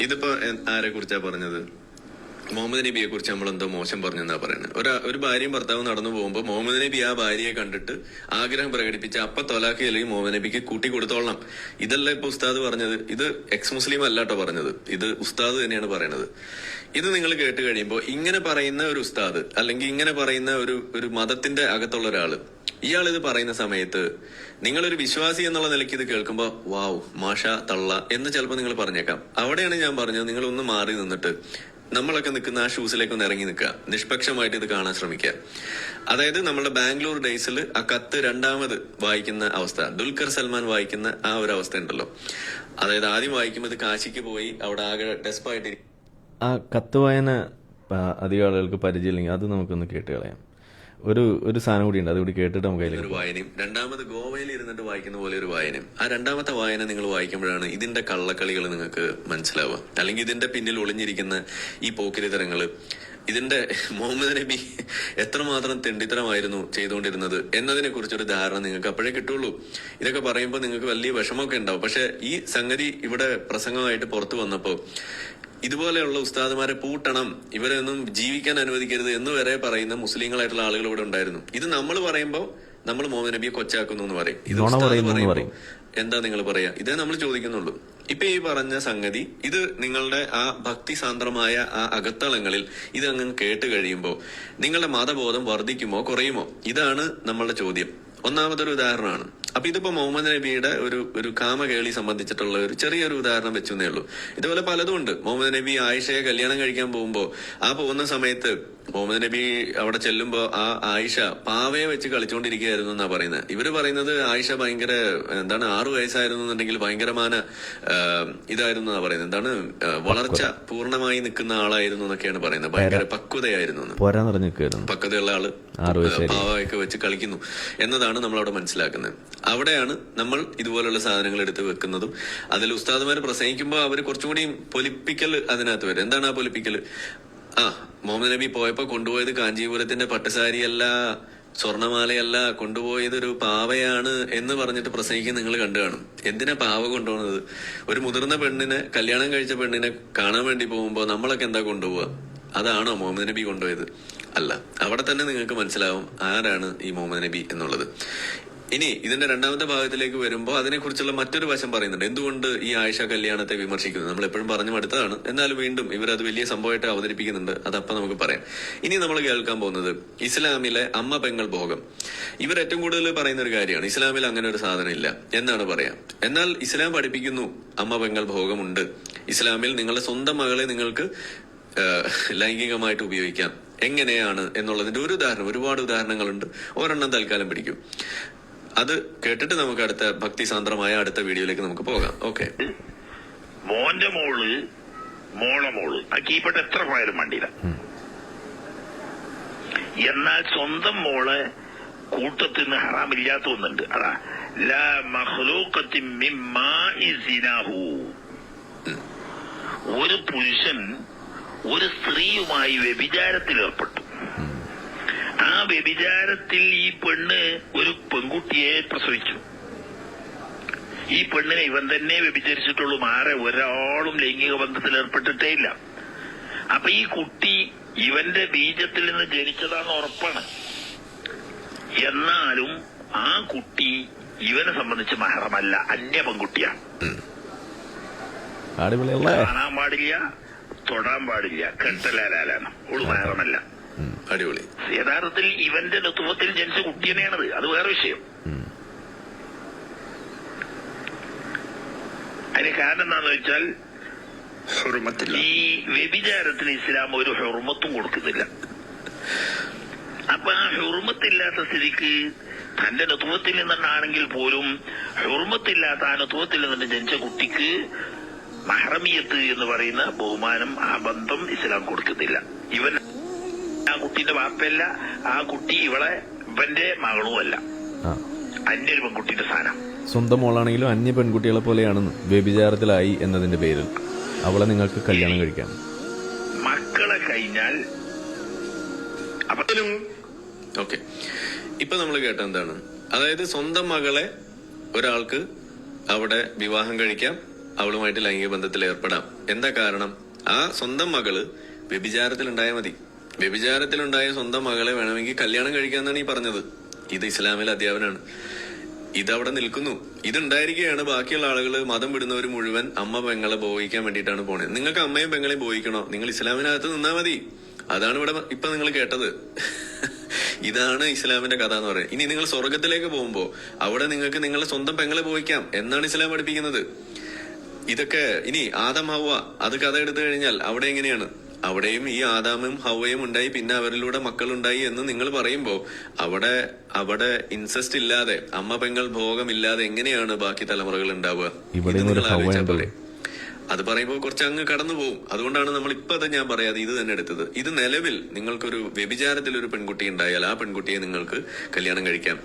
ഇതിപ്പോ ആരെ കുറിച്ചാ പറഞ്ഞത്? മുഹമ്മദ് നബിയെ കുറിച്ച് നമ്മൾ എന്തോ മോശം പറഞ്ഞെന്നാ പറയുന്നത്. ഒരു ഭാര്യയും ഭർത്താവും നടന്നു പോകുമ്പോൾ മുഹമ്മദ് നബി ആ ഭാര്യയെ കണ്ടിട്ട് ആഗ്രഹം പ്രകടിപ്പിച്ച അപ്പൊ തൊലാഖ് അല്ലെങ്കിൽ മുഹമ്മദ് നബിക്ക് കൂട്ടി കൊടുത്തോളണം. ഇതല്ല ഇപ്പൊ ഉസ്താദ് പറഞ്ഞത്. ഇത് എക്സ് മുസ്ലിം അല്ലാട്ടോ പറഞ്ഞത്, ഇത് ഉസ്താദ് തന്നെയാണ് പറയുന്നത്. ഇത് നിങ്ങൾ കേട്ട് കഴിയുമ്പോൾ ഇങ്ങനെ പറയുന്ന ഒരു ഉസ്താദ് അല്ലെങ്കിൽ ഇങ്ങനെ പറയുന്ന ഒരു മതത്തിന്റെ അകത്തുള്ള ഒരാള് ഇയാൾ ഇത് പറയുന്ന സമയത്ത് നിങ്ങളൊരു വിശ്വാസി എന്നുള്ള നിലയ്ക്ക് ഇത് കേൾക്കുമ്പോൾ വാവ് മാഷ തള്ള എന്ന് ചിലപ്പോൾ നിങ്ങൾ പറഞ്ഞേക്കാം. അവിടെയാണ് ഞാൻ പറഞ്ഞത്, നിങ്ങൾ ഒന്ന് മാറി നിന്നിട്ട് നമ്മളൊക്കെ നിൽക്കുന്ന ആ ഷൂസിലേക്ക് ഒന്ന് ഇറങ്ങി നിൽക്കുക, നിഷ്പക്ഷമായിട്ട് ഇത് കാണാൻ ശ്രമിക്കുക. അതായത് നമ്മളുടെ ബാംഗ്ലൂർ ഡേയ്സിൽ ആ കത്ത് രണ്ടാമത് വായിക്കുന്ന അവസ്ഥ, ദുൽഖർ സൽമാൻ വായിക്കുന്ന ആ ഒരു അവസ്ഥ ഉണ്ടല്ലോ. അതായത് ആദ്യം വായിക്കുമ്പോൾ കാശിക്ക് പോയി അവിടെ ആകെ ഡെസ്പായിട്ടിരിക്കും. ആ കത്ത് വായന അധികം ആളുകൾക്ക് പരിചയമില്ലെങ്കിൽ അത് നമുക്കൊന്ന് കേട്ട് കളയാം. ഒരു സാധനം കൂടി ഉണ്ട്, അതുകൂടി കേട്ടിട്ട് നമുക്ക് ഒരു വായനയും രണ്ടാമത് ഗോവയിൽ ഇരുന്നിട്ട് വായിക്കുന്ന പോലെ ഒരു വായനയും. ആ രണ്ടാമത്തെ വായന നിങ്ങൾ വായിക്കുമ്പോഴാണ് ഇതിന്റെ കള്ളക്കളികൾ നിങ്ങൾക്ക് മനസ്സിലാവുക, അല്ലെങ്കിൽ ഇതിന്റെ പിന്നിൽ ഒളിഞ്ഞിരിക്കുന്ന ഈ പോക്കിരിത്തരങ്ങള്, ഇതിന്റെ മുഹമ്മദ് നബി എത്രമാത്രം തെണ്ടിത്തരമായിരുന്നു ചെയ്തുകൊണ്ടിരുന്നത് എന്നതിനെ കുറിച്ചൊരു ധാരണ നിങ്ങൾക്ക് അപ്പോഴേ കിട്ടുള്ളൂ. ഇതൊക്കെ പറയുമ്പോൾ നിങ്ങൾക്ക് വലിയ വിഷമമൊക്കെ ഉണ്ടാവും. പക്ഷെ ഈ സംഗതി ഇവിടെ പ്രസംഗമായിട്ട് പുറത്തു വന്നപ്പോ ഇതുപോലെയുള്ള ഉസ്താദുമാരെ പൂട്ടണം, ഇവരൊന്നും ജീവിക്കാൻ അനുവദിക്കരുത് എന്ന് വരെ പറയുന്ന മുസ്ലിങ്ങളായിട്ടുള്ള ആളുകൾ ഇവിടെ ഉണ്ടായിരുന്നു. ഇത് നമ്മൾ പറയുമ്പോൾ നമ്മൾ മുഹമ്മദ് നബിയെ കൊച്ചാക്കുന്നു എന്ന് പറയും. ഇത് പറയുമ്പോൾ എന്താ നിങ്ങൾ പറയാ? ഇതേ നമ്മൾ ചോദിക്കുന്നുള്ളൂ. ഇപ്പൊ ഈ പറഞ്ഞ സംഗതി ഇത് നിങ്ങളുടെ ആ ഭക്തി സാന്ദ്രമായ ആ അകത്തളങ്ങളിൽ ഇത് അങ്ങ് കേട്ട് കഴിയുമ്പോൾ നിങ്ങളുടെ മതബോധം വർദ്ധിക്കുമോ കുറയുമോ? ഇതാണ് നമ്മളുടെ ചോദ്യം. ഒന്നാമതൊരു ഉദാഹരണമാണ്. അപ്പൊ ഇതിപ്പോ മുഹമ്മദ് നബിയുടെ ഒരു കാമകേളി സംബന്ധിച്ചിട്ടുള്ള ഒരു ചെറിയൊരു ഉദാഹരണം വെച്ചേ ഉള്ളൂ. ഇതുപോലെ പലതും ഉണ്ട്. മുഹമ്മദ് നബി ആയിഷയെ കല്യാണം കഴിക്കാൻ പോകുമ്പോ ആ പോകുന്ന സമയത്ത് മുഹമ്മദ് നബി അവിടെ ചെല്ലുമ്പോ ആ ആയിഷ പാവയെ വെച്ച് കളിച്ചുകൊണ്ടിരിക്കുകയായിരുന്നു എന്നാ പറയുന്നത്. ഇവര് പറയുന്നത് ആയിഷ ഭയങ്കര 6 വയസ്സായിരുന്നു എന്നുണ്ടെങ്കിൽ ഭയങ്കരമായ ഇതായിരുന്നു എന്നാ പറയുന്നത്. വളർച്ച പൂർണ്ണമായി നിൽക്കുന്ന ആളായിരുന്നു എന്നൊക്കെയാണ് പറയുന്നത്. ഭയങ്കര പക്വതയായിരുന്നു, പക്വതയുള്ള ആള് പാവയൊക്കെ വെച്ച് കളിക്കുന്നു എന്നതാണ് നമ്മൾ അവിടെ മനസ്സിലാക്കുന്നത്. അവിടെയാണ് നമ്മൾ ഇതുപോലുള്ള സാധനങ്ങൾ എടുത്ത് വെക്കുന്നതും അതിൽ ഉസ്താദുമാര് പ്രസംഗിക്കുമ്പോൾ അവര് കുറച്ചുകൂടി പൊലിപ്പിക്കൽ അതിനകത്ത് വരും. എന്താണ് ആ പൊലിപ്പിക്കൽ? മുഹമ്മദ് നബി പോയപ്പോ കൊണ്ടുപോയത് കാഞ്ചീപുരത്തിന്റെ പട്ടുസാരിയല്ല, സ്വർണമാലയല്ല, കൊണ്ടുപോയത് ഒരു പാവയാണ് എന്ന് പറഞ്ഞിട്ട് പ്രസംഗിക്കാൻ നിങ്ങൾ കണ്ടു കാണും. എന്തിനാ പാവ കൊണ്ടുപോകുന്നത്? ഒരു മുതിർന്ന പെണ്ണിനെ, കല്യാണം കഴിച്ച പെണ്ണിനെ കാണാൻ വേണ്ടി പോകുമ്പോ നമ്മളൊക്കെ എന്താ കൊണ്ടുപോവുക? അതാണോ മുഹമ്മദ് നബി കൊണ്ടുപോയത്? അല്ല. അവിടെ തന്നെ നിങ്ങൾക്ക് മനസ്സിലാവും ആരാണ് ഈ മുഹമ്മദ് നബി എന്നുള്ളത്. ഇനി ഇതിന്റെ രണ്ടാമത്തെ ഭാഗത്തിലേക്ക് വരുമ്പോൾ അതിനെക്കുറിച്ചുള്ള മറ്റൊരു വശം പറയുന്നുണ്ട്. എന്തുകൊണ്ട് ഈ ആയിഷ കല്യാണത്തെ വിമർശിക്കുന്നു? നമ്മൾ എപ്പോഴും പറഞ്ഞു മടുത്തതാണ്, എന്നാലും വീണ്ടും ഇവരത് വലിയ സംഭവമായിട്ട് അവതരിപ്പിക്കുന്നുണ്ട്. അതപ്പം നമുക്ക് പറയാം. ഇനി നമ്മൾ കേൾക്കാൻ പോകുന്നത് ഇസ്ലാമിലെ അമ്മ പെങ്ങൾ ഭോഗം. ഇവർ ഏറ്റവും കൂടുതൽ പറയുന്ന ഒരു കാര്യമാണ് ഇസ്ലാമിൽ അങ്ങനെ ഒരു സാധനം ഇല്ല എന്നാണ് പറയാം. എന്നാൽ ഇസ്ലാം പഠിപ്പിക്കുന്നു അമ്മ പെങ്ങൾ ഭോഗമുണ്ട്. ഇസ്ലാമിൽ നിങ്ങളുടെ സ്വന്തം മകളെ നിങ്ങൾക്ക് ലൈംഗികമായിട്ട് ഉപയോഗിക്കാം. എങ്ങനെയാണ് എന്നുള്ളതിന്റെ ഒരു ഉദാഹരണം, ഒരുപാട് ഉദാഹരണങ്ങളുണ്ട്. ഒരെണ്ണം തൽക്കാലം പിടിക്കും. അത് കേട്ടിട്ട് നമുക്ക് അടുത്ത ഭക്തിസാന്ദ്രമായ അടുത്ത വീഡിയോയിലേക്ക് നമുക്ക് പോകാം. ഓക്കെ. മോന്റെ മോള് ആ കീപ്പട്ട് എത്ര പോയാലും മണ്ടിയില്ല. എന്നാൽ സ്വന്തം മോളെ കൂട്ടത്തിൽ നിന്ന് ഹറാമില്ലാത്ത ഒന്നുണ്ട്. അതാ ലാ മഖ്ലൂഖത്തിൻ മിമ്മാഇ സിനാഹു. ഒരു പുരുഷൻ ഒരു സ്ത്രീയുമായി വ്യഭിചാരത്തിൽ ഏർപ്പെട്ടു. ആ വ്യഭിചാരത്തിൽ ഈ പെണ്ണ് ഒരു പെൺകുട്ടിയെ പ്രസവിച്ചു. ഈ പെണ്ണിനെ ഇവൻ തന്നെ വ്യഭിചരിച്ചിട്ടുള്ളൂ. മാറെ ഒരാളും ലൈംഗിക ബന്ധത്തിൽ ഏർപ്പെട്ടിട്ടേ ഇല്ല. അപ്പൊ ഈ കുട്ടി ഇവന്റെ ബീജത്തിൽ നിന്ന് ജനിച്ചതാണെന്ന് ഉറപ്പാണ്. എന്നാലും ആ കുട്ടി ഇവനെ സംബന്ധിച്ച് മഹറമല്ല, അന്യ പെൺകുട്ടിയാണ്. കാണാൻ പാടില്ല, തൊടാൻ പാടില്ല, കെട്ടലാലാണ്. ഓള് മഹറമല്ല. അടിപൊളി. യഥാർത്ഥത്തിൽ ഇവന്റെ ഋതുവത്തിൽ ജനിച്ച കുട്ടി തന്നെയാണത്. അത് വേറെ വിഷയം. അതിന് കാരണം എന്താന്ന് വെച്ചാൽ ഈ വ്യഭിചാരത്തിന് ഇസ്ലാം ഒരു ഹുർമത്തും കൊടുക്കുന്നില്ല. അപ്പൊ ആ ഹുർമത്തില്ലാത്ത സ്ഥിതിക്ക് തന്റെ ഋതുവത്തിൽ നിന്നാണെങ്കിൽ പോലും ഹുർമത്തില്ലാത്ത ആ ഋതുവത്തിൽ നിന്ന് ജനിച്ച കുട്ടിക്ക് മഹ്റമിയത്ത് എന്ന് പറയുന്ന ബഹുമാനം, ആ ബന്ധം ഇസ്ലാം കൊടുക്കുന്നില്ല. ഇവൻ ആ കുട്ടിന്റെ വാപ്പയല്ല, ആ കുട്ടി ഇവന്റെ മകളുമല്ല, അന്യൊരു പെൺകുട്ടിയുടെ സ്ഥാനം. സ്വന്തം മോളാണെങ്കിലും അന്യ പെൺകുട്ടികളെ പോലെയാണെന്ന് വ്യഭിചാരത്തിലായി എന്നതിന്റെ പേരിൽ അവളെ നിങ്ങൾക്ക് കല്യാണം കഴിക്കാം. മക്കളെ കഴിഞ്ഞാൽ ഓക്കെ. ഇപ്പൊ നമ്മൾ കേട്ട എന്താണ്? അതായത് സ്വന്തം മകളെ ഒരാൾക്ക് അവിടെ വിവാഹം കഴിക്കാം, അവളുമായിട്ട് ലൈംഗിക ബന്ധത്തിൽ ഏർപ്പെടാം. എന്താ കാരണം? ആ സ്വന്തം മകള് വ്യഭിചാരത്തിലുണ്ടായാൽ മതി. വ്യഭിചാരത്തിലുണ്ടായ സ്വന്തം മകളെ വേണമെങ്കിൽ കല്യാണം കഴിക്കാന്നാണ് ഈ പറഞ്ഞത്. ഇത് ഇസ്ലാമിലെ അധ്യാപനമാണ്. ഇതവിടെ നിൽക്കുന്നു. ഇതുണ്ടായിരിക്കുകയാണ് ബാക്കിയുള്ള ആളുകൾ, മതം വിടുന്നവർ മുഴുവൻ അമ്മ പെങ്ങളെ ഭോഗിക്കാൻ വേണ്ടിയിട്ടാണ് പോണത്. നിങ്ങൾക്ക് അമ്മയും പെങ്ങളെയും ഭോഗിക്കണോ? നിങ്ങൾ ഇസ്ലാമിനകത്ത് നിന്നാ മതി. അതാണ് ഇവിടെ ഇപ്പൊ നിങ്ങൾ കേട്ടത്. ഇതാണ് ഇസ്ലാമിന്റെ കഥ എന്ന് പറയുന്നത്. ഇനി നിങ്ങൾ സ്വർഗത്തിലേക്ക് പോകുമ്പോ അവിടെ നിങ്ങൾക്ക് നിങ്ങളുടെ സ്വന്തം പെങ്ങളെ ഭോഗിക്കാം എന്നാണ് ഇസ്ലാം പഠിപ്പിക്കുന്നത്. ഇതൊക്കെ ഇനി ആദം ഹവ്വ അത് കഥ എടുത്തു കഴിഞ്ഞാൽ അവിടെ എങ്ങനെയാണ്? അവിടെയും ഈ ആദാമും ഹവ്വയും ഉണ്ടായി, പിന്നെ അവരിലൂടെ മക്കളുണ്ടായി എന്ന് നിങ്ങൾ പറയുമ്പോ അവിടെ ഇൻസെസ്റ്റ് ഇല്ലാതെ, അമ്മ പെങ്ങൾ ഭോഗമില്ലാതെ എങ്ങനെയാണ് ബാക്കി തലമുറകൾ ഉണ്ടാവുക? നിങ്ങൾ ആലോചിച്ചാൽ പോലെ അത് പറയുമ്പോൾ കുറച്ച് അങ്ങ് കടന്നു പോകും. അതുകൊണ്ടാണ് നമ്മൾ ഇപ്പൊ അത് ഞാൻ പറയാതെ ഇത് തന്നെ എടുത്തത്. ഇത് നിലവിൽ നിങ്ങൾക്കൊരു വ്യഭിചാരത്തിൽ ഒരു പെൺകുട്ടി ഉണ്ടായാൽ ആ പെൺകുട്ടിയെ നിങ്ങൾക്ക് കല്യാണം കഴിക്കാം,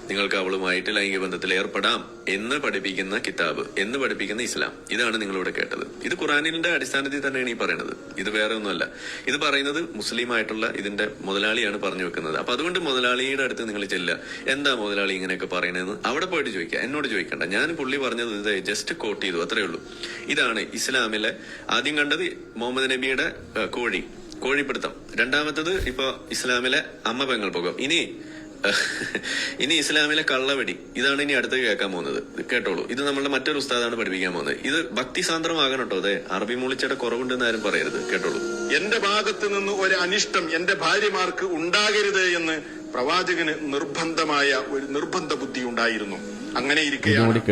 നിങ്ങൾക്ക് അവളുമായിട്ട് ലൈംഗിക ബന്ധത്തിൽ ഏർപ്പെടാം എന്ന് പഠിപ്പിക്കുന്ന കിതാബ്, എന്ന് പഠിപ്പിക്കുന്ന ഇസ്ലാം. ഇതാണ് നിങ്ങളിവിടെ കേട്ടത്. ഇത് ഖുറാനിന്റെ അടിസ്ഥാനത്തിൽ തന്നെയാണ് ഈ പറയുന്നത്. ഇത് വേറെ ഒന്നുമല്ല. ഇത് പറയുന്നത് മുസ്ലിം ആയിട്ടുള്ള ഇതിന്റെ മുതലാളിയാണ് പറഞ്ഞു വെക്കുന്നത്. അപ്പൊ അതുകൊണ്ട് മുതലാളിയുടെ അടുത്ത് നിങ്ങൾ ചെല്ലുക, എന്താ മുതലാളി ഇങ്ങനെയൊക്കെ പറയണതെന്ന് അവിടെ പോയിട്ട് ചോദിക്കുക, എന്നോട് ചോദിക്കണ്ട. ഞാൻ പുള്ളി പറഞ്ഞത് ഇത് ജസ്റ്റ് കോട്ട് ചെയ്തു, അത്രേ ഉള്ളൂ. ഇതാണ് ഇസ്ലാമിലെ ആദ്യം കണ്ടത് മുഹമ്മദ് നബിയുടെ കോഴിപ്പിടുത്തം. രണ്ടാമത്തത് ഇപ്പൊ ഇസ്ലാമിലെ അമ്മ പെങ്ങൾ ഭോഗം. ഇനി ഇസ്ലാമിലെ കള്ളവെടി. ഇതാണ് ഇനി അടുത്ത് കേൾക്കാൻ പോകുന്നത്. കേട്ടോളൂ. ഇത് നമ്മളുടെ മറ്റൊരു ഉസ്താദാണ് പഠിപ്പിക്കാൻ പോകുന്നത്. ഇത് ഭക്തിസാന്ദ്രമാകണം കേട്ടോ. അതെ, അറബി മൂളിച്ചയുടെ കുറവുണ്ടെന്ന് ആരും പറയരുത്. കേട്ടോളൂ. എന്റെ ഭാഗത്ത് നിന്ന് ഒരു അനിഷ്ടം എന്റെ ഭാര്യമാർക്ക് ഉണ്ടാകരുത് എന്ന് പ്രവാചകന് ഒരു നിർബന്ധ ബുദ്ധി ഉണ്ടായിരുന്നു. അങ്ങനെ ഇരിക്കുകയാണ്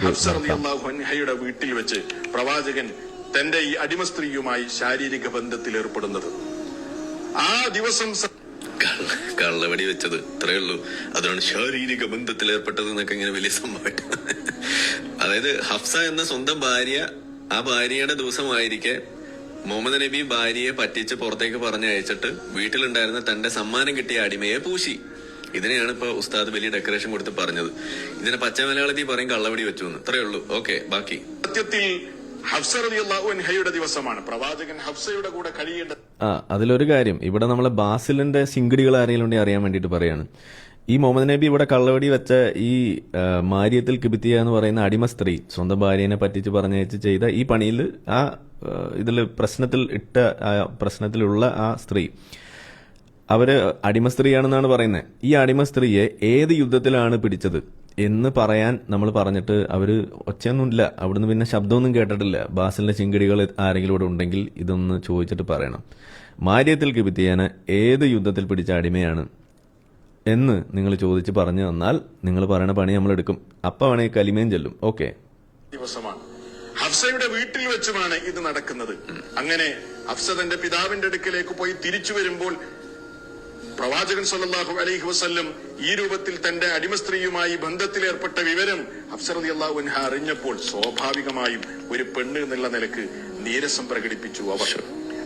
ഹഫ്സ റളിയല്ലാഹു അൻഹയുടെ വീട്ടിൽ വെച്ച് പ്രവാചകൻ തന്റെ ഈ അടിമ സ്ത്രീയുമായി ശാരീരിക ബന്ധത്തിൽ ഏർപ്പെടുന്നത്. ആ ദിവസം കള്ളവടി വെച്ചത് ഇത്രയേ ഉള്ളൂ. അതാണ് ശാരീരിക ബന്ധത്തിൽ ഏർപ്പെട്ടത് എന്നൊക്കെ ഇങ്ങനെ വലിയ സംഭവമായിട്ട്. അതായത് ഹഫ്സ എന്ന സ്വന്തം ഭാര്യ, ആ ഭാര്യയുടെ ദിവസമായിരിക്കെ മുഹമ്മദ് നബി ഭാര്യയെ പറ്റിച്ച് പുറത്തേക്ക് പറഞ്ഞയച്ചിട്ട് വീട്ടിലുണ്ടായിരുന്ന തന്റെ സമ്മാനം കിട്ടിയ അടിമയെ പൂശി. ഇതിനെയാണ് ഇപ്പൊ ഉസ്താദ് വലിയ ഡെക്കറേഷൻ കൊടുത്ത് പറഞ്ഞത്. ഇതിനെ പച്ച മലയാളത്തിൽ പറയും കള്ളവടി വെച്ചു എന്ന്. ഇത്രയേ ഉള്ളൂ. ഓക്കെ, ബാക്കി. സത്യത്തിൽ ഹഫ്സ റളിയല്ലാഹു അൻഹയുടെ ദിവസമാണ്. പ്രവാചകൻ ഹഫ്സയുടെ കൂടെ കഴിയേണ്ടത്. അതിലൊരു കാര്യം, ഇവിടെ നമ്മളെ ബാസിലിന്റെ സിംഗടികൾ ആരെങ്കിലും ഉണ്ടെങ്കിൽ അറിയാൻ വേണ്ടിയിട്ട് പറയാണ്. ഈ മുഹമ്മദ് നബി ഇവിടെ കള്ളവടി വെച്ച ഈ മാരിയത്തിൽ കിബിത്തിയ എന്ന് പറയുന്ന അടിമ സ്ത്രീ സ്വന്തം ഭാര്യനെ പറ്റിച്ച് പറഞ്ഞയച്ച് ചെയ്ത ഈ പണിയിൽ ആ പ്രശ്നത്തിലുള്ള ആ സ്ത്രീ, അവര് അടിമ സ്ത്രീയാണെന്നാണ് പറയുന്നത്. ഈ അടിമ സ്ത്രീയെ ഏത് യുദ്ധത്തിലാണ് പിടിച്ചത് എന്ന് പറയാൻ നമ്മൾ പറഞ്ഞിട്ട് അവര് ഒച്ചയൊന്നുമില്ല, അവിടുന്ന് പിന്നെ ശബ്ദമൊന്നും കേട്ടിട്ടില്ല. ബാസിലിന്റെ ചിങ്കടികൾ ആരെങ്കിലും ഇവിടെ ഉണ്ടെങ്കിൽ ഇതൊന്ന് ചോദിച്ചിട്ട് പറയണം. മാരിയത്തിൽ കിബിത്തിയാനെ ഏത് യുദ്ധത്തിൽ പിടിച്ച അടിമയാണ് എന്ന് നിങ്ങൾ ചോദിച്ച് പറഞ്ഞു തന്നാൽ നിങ്ങൾ പറയുന്ന പണി നമ്മൾ എടുക്കും. അപ്പൊ വേണമെങ്കിൽ കലിമയും ചെല്ലും. ഓക്കെ, ദിവസമാണ്. ഹഫ്സയുടെ വീട്ടിൽ വെച്ചുമാണ് ഇത് നടക്കുന്നത്. അങ്ങനെ ഹഫ്സ തന്റെ പിതാവിന്റെ അടുക്കലേക്ക് പോയി തിരിച്ചു വരുമ്പോൾ പ്രവാചകൻ സല്ലല്ലാഹു അലൈഹി വസല്ലം ഈ രൂപത്തിൽ തന്റെ അടിമ സ്ത്രീയുമായി ബന്ധത്തിലേർപ്പെട്ട വിവരം ഹഫ്സ റളിയല്ലാഹു അൻഹ അറിഞ്ഞപ്പോൾ സ്വാഭാവികമായും ഒരു പെണ്ണ് എന്നുള്ള നിലക്ക് നീരസം പ്രകടിപ്പിച്ചു.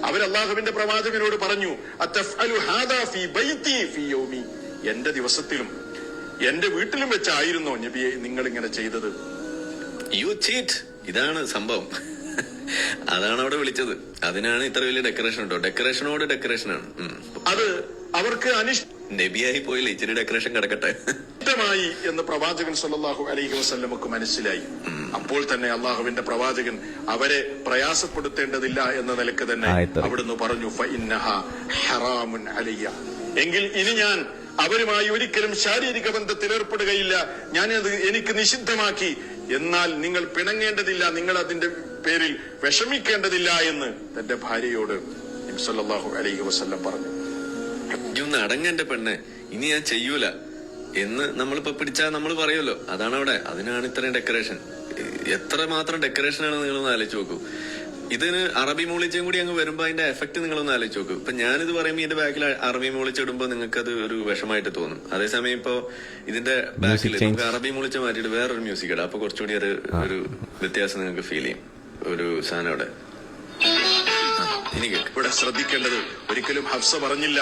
അവർ അല്ലാഹുവിന്റെ പ്രവാചകനോട് പറഞ്ഞു, അത്തഫ്അലു ഹാദാ ഫീ ബൈതി ഫീ യൗമി, എന്റെ ദിവസത്തിലും എന്റെ വീട്ടിലും വെച്ചായിരുന്നോ നബിയെ നിങ്ങൾ ഇങ്ങനെ ചെയ്തത്? You cheat. ഇതാണ് സംഭവം. അതാണ് അവിടെ വിളിച്ചത്. അതിനാണ് ഇത്ര വലിയ ഡെക്കറേഷൻ ഉണ്ടോ? ഡെക്കറേഷനോട് ഡെക്കറേഷനാണ്. അത് അവർക്ക് നബിയായി പോയില്ല, ഇച്ചിരി ഡെക്കറേഷൻ കിടക്കട്ടെ അനിഷ്ടമായി എന്ന് പ്രവാചകൻ സല്ലല്ലാഹു അലൈഹി വസല്ലമക്ക് മനസ്സിലായി. അപ്പോൾ തന്നെ അള്ളാഹുവിന്റെ പ്രവാചകൻ അവരെ പ്രയാസപ്പെടുത്തേണ്ടതില്ല എന്ന നിലക്ക് തന്നെ അവിടുന്ന് പറഞ്ഞു, ഫഇന്നഹാ ഹറാമുൻ അലയ്യ, എങ്കിൽ ഇനി ഞാൻ അവരുമായി ഒരിക്കലും ശാരീരിക ബന്ധത്തിൽ ഏർപ്പെടുകയില്ല, ഞാനത് എനിക്ക് നിഷിദ്ധമാക്കി. എന്നാൽ നിങ്ങൾ പിണങ്ങേണ്ടതില്ല, നിങ്ങൾ അതിന്റെ പേരിൽ വിഷമിക്കേണ്ടതില്ല എന്ന് തന്റെ ഭാര്യയോട് നബി സല്ലല്ലാഹു അലൈഹി വസല്ലം പറഞ്ഞു. ഒന്ന് അടങ്ങ എന്റെ പെണ്ണെ, ഇനി ഞാൻ ചെയ്യൂല എന്ന് നമ്മളിപ്പോ പിടിച്ചാൽ നമ്മൾ പറയുമല്ലോ, അതാണ് അവിടെ. അതിനാണ് ഇത്രയും ഡെക്കറേഷൻ. എത്ര മാത്രം ഡെക്കറേഷനാണ് നിങ്ങളൊന്ന് ആലോചിച്ച് നോക്കൂ. ഇതിന് അറബി മൂളിച്ചും കൂടി അങ്ങ് വരുമ്പോ അതിന്റെ എഫക്ട് നിങ്ങളൊന്ന് ആലോചിച്ച് നോക്കൂ. ഇപ്പൊ ഞാനിത് പറയുമ്പോൾ ഇതിന്റെ ബാക്കിൽ അറബി മൂളിച്ചിടുമ്പോ നിങ്ങൾക്ക് അത് ഒരു വിഷമായിട്ട് തോന്നും. അതേസമയം ഇപ്പൊ ഇതിന്റെ ബാക്കിൽ നമുക്ക് അറബി മൂളിച്ച് മാറ്റിയിട്ട് വേറൊരു മ്യൂസിക് ഇടാം. അപ്പൊ കുറച്ചുകൂടി ഒരു വ്യത്യാസം നിങ്ങൾക്ക് ഫീൽ ചെയ്യും. ഒരു സാധനം അവിടെ ഇവിടെ ശ്രദ്ധിക്കേണ്ടത്, ഒരിക്കലും ഹഫ്സ പറഞ്ഞില്ല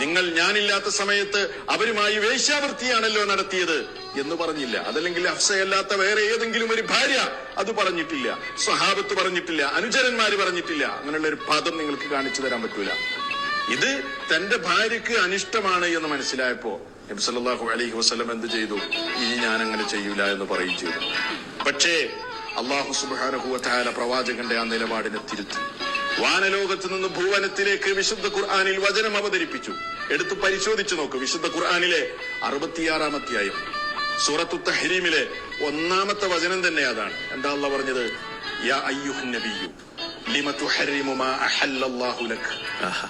നിങ്ങൾ ഞാനില്ലാത്ത സമയത്ത് അവരുമായി വേശ്യാവൃത്തിയാണല്ലോ നടത്തിയത് എന്ന് പറഞ്ഞില്ല. അതല്ലെങ്കിൽ ഹഫ്സയല്ലാത്ത വേറെ ഏതെങ്കിലും ഒരു ഭാര്യ അത് പറഞ്ഞിട്ടില്ല, സ്വഹാബത്ത് പറഞ്ഞിട്ടില്ല, അനുചരന്മാര് പറഞ്ഞിട്ടില്ല. അങ്ങനെയുള്ള ഒരു പദം നിങ്ങൾക്ക് കാണിച്ചു തരാൻ പറ്റൂല. ഇത് തന്റെ ഭാര്യക്ക് അനിഷ്ടമാണ് എന്ന് മനസ്സിലായപ്പോ നബി സല്ലല്ലാഹു അലൈഹി വസല്ലം എന്ത് ചെയ്തു? ഇനി ഞാൻ അങ്ങനെ ചെയ്യൂല എന്ന് പറയുകയും ചെയ്തു. പക്ഷേ അല്ലാഹു സുബ്ഹാനഹു വ തആല പ്രവാചകന്റെ ആ നിലപാടിനെ തിരുത്തി. വാനലോകത്ത് നിന്ന് ഭൂവനത്തിലേക്ക് വിശുദ്ധ ഖുർആനിൽ വചനം അവതരിപ്പിച്ചു. എടുത്തു പരിശോധിച്ചു നോക്കൂ. വിശുദ്ധ ഖുർആനിലെ 66-ാം അധ്യായം സൂറത്തു തഹ്രീമിലെ 1-ാമത്തെ വചനം തന്നെ അതാണ്. എന്താ അല്ലാഹു പറഞ്ഞത്? യാ അയ്യുഹൻ നബിയ്യു ലിമ തുഹർരിമു മാ അഹല്ലല്ലാഹു ലക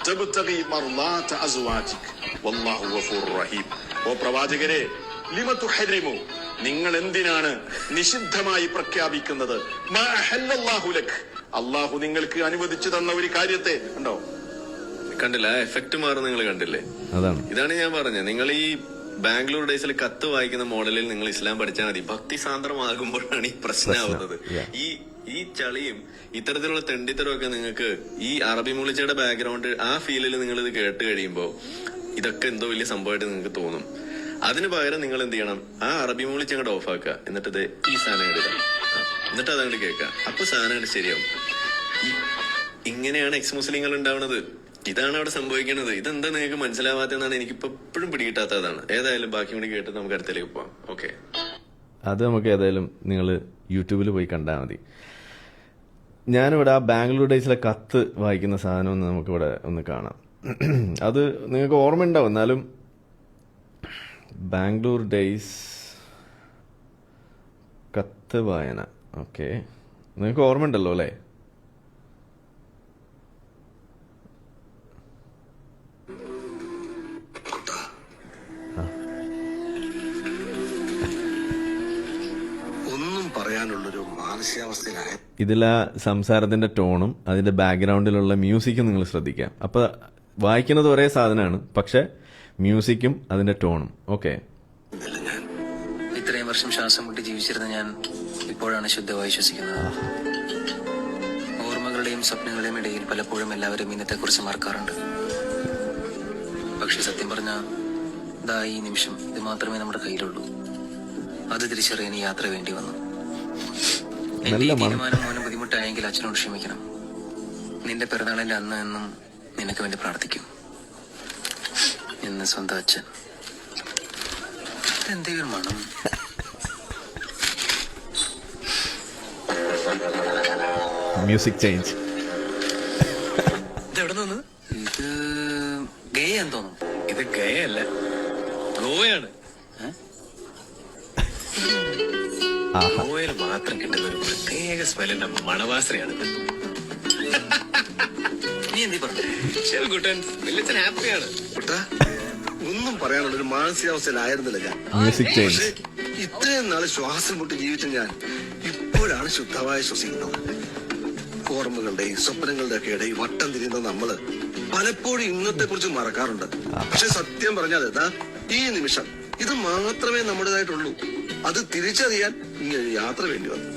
തബ്തഗി മർളാത അസ്വാജിക വല്ലാഹു ഗഫൂറുർ റഹീം. ഓ പ്രവാചകരെ, ലിമ തുഹർരിമു, നിങ്ങൾ എന്തിനാണ് നിഷിദ്ധമായി പ്രഖ്യാപിക്കുന്നത്? മാ അഹല്ലല്ലാഹു ലക, അള്ളാഹു നിങ്ങൾക്ക് അനുവദിച്ചു തന്ന ഒരു കാര്യത്തെ ഉണ്ടോ? കണ്ടില്ല? ആ എഫക്ട് മാറും നിങ്ങൾ കണ്ടില്ലേ? ഇതാണ് ഞാൻ പറഞ്ഞത്. നിങ്ങൾ ഈ ബാംഗ്ലൂർ ഡേയ്സിൽ കത്ത് വായിക്കുന്ന മോഡലിൽ നിങ്ങൾ ഇസ്ലാം പഠിച്ചാൽ മതി. ഭക്തി സാന്ദ്രമാകുമ്പോഴാണ് ഈ പ്രശ്നമാവുന്നത്. ഈ ചളിയും ഇത്തരത്തിലുള്ള തെണ്ടിത്തരമൊക്കെ നിങ്ങൾക്ക് ഈ അറബി മൂളിച്ചയുടെ ബാക്ക്ഗ്രൗണ്ട് ആ ഫീലിൽ നിങ്ങൾ ഇത് കേട്ട് കഴിയുമ്പോൾ ഇതൊക്കെ എന്തോ വലിയ സംഭവമായിട്ട് നിങ്ങൾക്ക് തോന്നും. അതിന് പകരം നിങ്ങൾ എന്ത് ചെയ്യണം? ആ അറബി മൂളിച്ച് അങ്ങോട്ട് ഓഫ് ആക്കുക, എന്നിട്ട് ഈ സാധനം ഇടാം, എന്നിട്ട് അതങ്ങോട്ട് കേൾക്കാം. അപ്പൊ സാധനം ശരിയാവും. ഇങ്ങനെയാണ് എക്സ് മുസ്ലിങ്ങൾ ഉണ്ടാവുന്നത്. ഇതാണ് അവിടെ സംഭവിക്കുന്നത്. ഇതെന്താ നിങ്ങൾക്ക് മനസ്സിലാവാത്തതെന്നാണ് എനിക്കിപ്പോ എപ്പോഴും പിടികിട്ടാത്തതാണ്. ഏതായാലും ബാക്കി കൂടി കേട്ട് നമുക്ക് അടുത്തേക്ക് പോവാം. ഓക്കെ, അത് നമുക്ക് ഏതായാലും നിങ്ങൾ യൂട്യൂബിൽ പോയി കണ്ടാൽ മതി. ഞാനിവിടെ ആ ബാംഗ്ലൂർ ഡേയ്സിലെ കത്ത് വായിക്കുന്ന സാധനം ഒന്ന് നമുക്കിവിടെ ഒന്ന് കാണാം. അത് നിങ്ങൾക്ക് ഓർമ്മ ഉണ്ടാവും. എന്നാലും ബാംഗ്ലൂർ ഡേയ്സ് കത്ത് വായന, ഓക്കെ, നിങ്ങൾക്ക് ഓർമ്മ ഉണ്ടല്ലോ അല്ലേ? ഒന്നും പറയാനുള്ളൊരു മാനസികാവസ്ഥയിലായ ഇതിലെ സംസാരത്തിന്റെ ടോണും അതിന്റെ ബാക്ക്ഗ്രൗണ്ടിലുള്ള മ്യൂസിക്കും നിങ്ങൾ ശ്രദ്ധിക്കാം. അപ്പൊ വായിക്കുന്നത് ഒരേ സാധനമാണ്, പക്ഷെ മ്യൂസിക്കും അതിന്റെ ടോണും. ഓക്കെ, ഇത്രയും വർഷം ശ്വാസം മുട്ടി ജീവിച്ചിരുന്ന ഞാൻ ഇപ്പോഴാണ് ശുദ്ധമായി ശ്വസിക്കുന്നത്. ഓർമ്മകളുടെയും സ്വപ്നങ്ങളുടെയും ഇടയിൽ പലപ്പോഴും എല്ലാവരും ഇന്നത്തെ കുറിച്ച് മറക്കാറുണ്ട്. പക്ഷെ സത്യം പറഞ്ഞ ഈ നിമിഷം ഇത് മാത്രമേ നമ്മുടെ കയ്യിലുള്ളൂ. അത് തിരിച്ചറിയാൻ ഈ യാത്ര വേണ്ടി വന്നു. എന്റെ ഈ തീരുമാനം മോനെ ബുദ്ധിമുട്ടായെങ്കിൽ അച്ഛനോട് ക്ഷമിക്കണം. നിന്റെ പിറന്നാളിന്റെ അന്ന് എന്നും നിനക്ക് വേണ്ടി പ്രാർത്ഥിക്കും എന്ന് സ്വന്തം അച്ഛൻ. എന്തെങ്കിലും മണം. Music change. ഇതെവിടെ നിന്ന്? ഇത് ഗേ എന്ന് തോന്നുന്നു. ഇത് ഗയല്ല, ഗോവയാണ്. ഗോവയിൽ മാത്രം കിട്ടുന്ന ഒരു പ്രത്യേക സ്മെല്ലിന്റെ മണവാസനയാണ്. നീ എന്തി പറഞ്ഞു? ശരി കുട്ടൻ, വലിയച്ഛൻ ഹാപ്പിയാണ്. ഒന്നും പറയാനുള്ള ഒരു മാനസികാവസ്ഥയിലായിരുന്നില്ല ഞാൻ. Music change. ഇത്രയും നാള് ശ്വാസം മുട്ടി ജീവിച്ച ഞാൻ ഇപ്പോഴാണ് ശുദ്ധമായി ശ്വസിക്കുന്നത്. ഓർമ്മകളുടെയും സ്വപ്നങ്ങളുടെ ഒക്കെ ഇടയിൽ വട്ടം തിരിയുന്ന നമ്മള് പലപ്പോഴും ഇന്നത്തെ കുറിച്ച് മറക്കാറുണ്ട്. പക്ഷെ സത്യം പറഞ്ഞാൽ ഈ നിമിഷം ഇത് മാത്രമേ നമ്മുടേതായിട്ടുള്ളൂ. അത് തിരിച്ചറിയാൻ ഇങ്ങനെ യാത്ര വേണ്ടി വന്നു.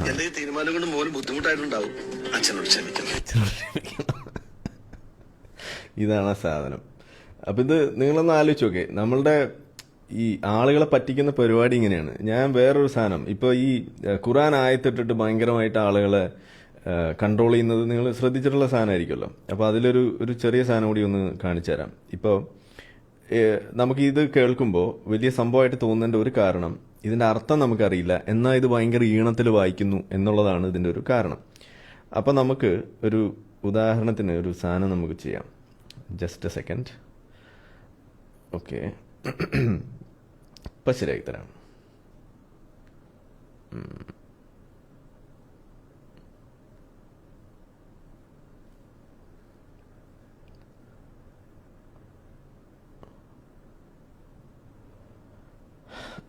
എന്റെ ഈ തീരുമാനം കൊണ്ട് മോന് ബുദ്ധിമുട്ടായിട്ടുണ്ടാവും. അച്ഛനോട് ക്ഷമിക്കണം. ഇതാണ് ആ സാധനം. അപ്പം ഇത് നിങ്ങളൊന്ന് ആലോചിച്ച് നോക്കേ, നമ്മളുടെ ഈ ആളുകളെ പറ്റിക്കുന്ന പരിപാടി ഇങ്ങനെയാണ്. ഞാൻ വേറൊരു സാധനം, ഇപ്പോൾ ഈ ഖുർആൻ ആയത്തിട്ടിട്ട് ഭയങ്കരമായിട്ട് ആളുകളെ കൺട്രോൾ ചെയ്യുന്നത് നിങ്ങൾ ശ്രദ്ധിച്ചിട്ടുള്ള സാധനമായിരിക്കുമല്ലോ. അപ്പോൾ അതിലൊരു ചെറിയ സാധനം കൂടി ഒന്ന് കാണിച്ചു തരാം. ഇപ്പോൾ നമുക്കിത് കേൾക്കുമ്പോൾ വലിയ സംഭവമായിട്ട് തോന്നേണ്ട ഒരു കാരണം, ഇതിൻ്റെ അർത്ഥം നമുക്കറിയില്ല, എന്നാൽ ഇത് ഭയങ്കര ഈണത്തിൽ വായിക്കുന്നു എന്നുള്ളതാണ് ഇതിൻ്റെ ഒരു കാരണം. അപ്പം നമുക്ക് ഒരു ഉദാഹരണത്തിന് ഒരു സാധനം നമുക്ക് ചെയ്യാം. Just A second. ഓക്കെ, ഇപ്പം ശരിയാക്കി തരാം.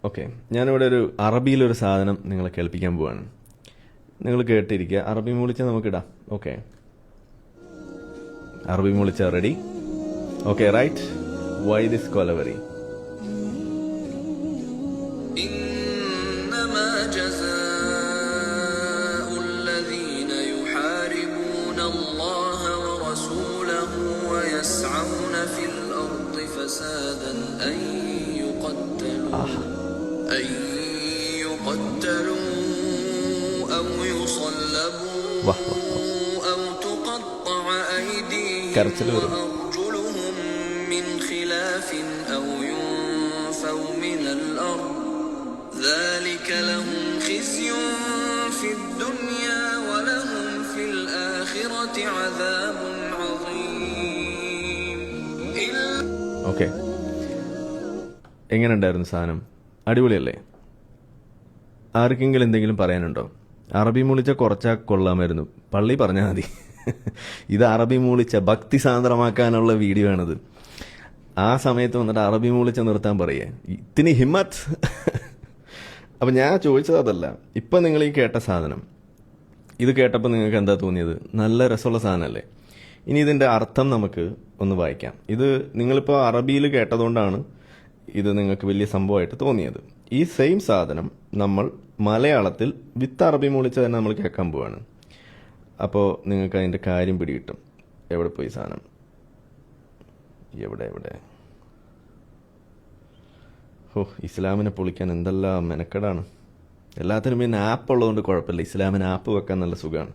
ഓക്കെ, ഞാനിവിടെ ഒരു അറബിയിലൊരു സാധനം നിങ്ങളെ കേൾപ്പിക്കാൻ പോവാണ്. നിങ്ങൾ കേട്ടിരിക്കുക. അറബി മൂളിച്ച നമുക്കിടാം. ഓക്കെ, അറബി മൂളിച്ച ready? Okay, right. Why this kolaveri? കരച്ചിൽ വരും. ഓക്കെ, എങ്ങനെ ഉണ്ടായിരുന്നു സാധനം? അടിപൊളിയല്ലേ? ആർക്കെങ്കിലും എന്തെങ്കിലും പറയാനുണ്ടോ? അറബി മൂളിച്ച കുറച്ചാൽ കൊള്ളാമായിരുന്നു. പള്ളി പറഞ്ഞാൽ മതി. ഇത് അറബി മൂളിച്ച ഭക്തി സാന്ദ്രമാക്കാനുള്ള വീഡിയോ ആണിത്. ആ സമയത്ത് വന്നിട്ട് അറബി മൂളിച്ച നിർത്താൻ പറയേ, ഇത്തിനി ഹിമ്മത്ത്. അപ്പം ഞാൻ ചോദിച്ചത് അതല്ല. ഇപ്പം നിങ്ങൾ ഈ കേട്ട സാധനം, ഇത് കേട്ടപ്പോൾ നിങ്ങൾക്ക് എന്താ തോന്നിയത്? നല്ല രസമുള്ള സാധനമല്ലേ? ഇനി ഇതിൻ്റെ അർത്ഥം നമുക്ക് ഒന്ന് വായിക്കാം. ഇത് നിങ്ങളിപ്പോൾ അറബിയിൽ കേട്ടതുകൊണ്ടാണ് ഇത് നിങ്ങൾക്ക് വലിയ സംഭവമായിട്ട് തോന്നിയത്. ഈ സെയിം സാധനം നമ്മൾ മലയാളത്തിൽ വിത്ത് അറബി മൂളിച്ച തന്നെ നമ്മൾ കേൾക്കാൻ പോവാണ്. അപ്പോൾ നിങ്ങൾക്ക് അതിൻ്റെ കാര്യം പിടികിട്ടും. എവിടെ പോയി സാധനം? എവിടെ? ഓ, ഇസ്ലാമിനെ പൊളിക്കാൻ എന്തെല്ലാം മെനക്കെടാണ്. എല്ലാത്തിനും പിന്നെ ആപ്പ് ഉള്ളതുകൊണ്ട് കുഴപ്പമില്ല. ഇസ്ലാമിന് ആപ്പ് വെക്കാൻ നല്ല സുഖമാണ്.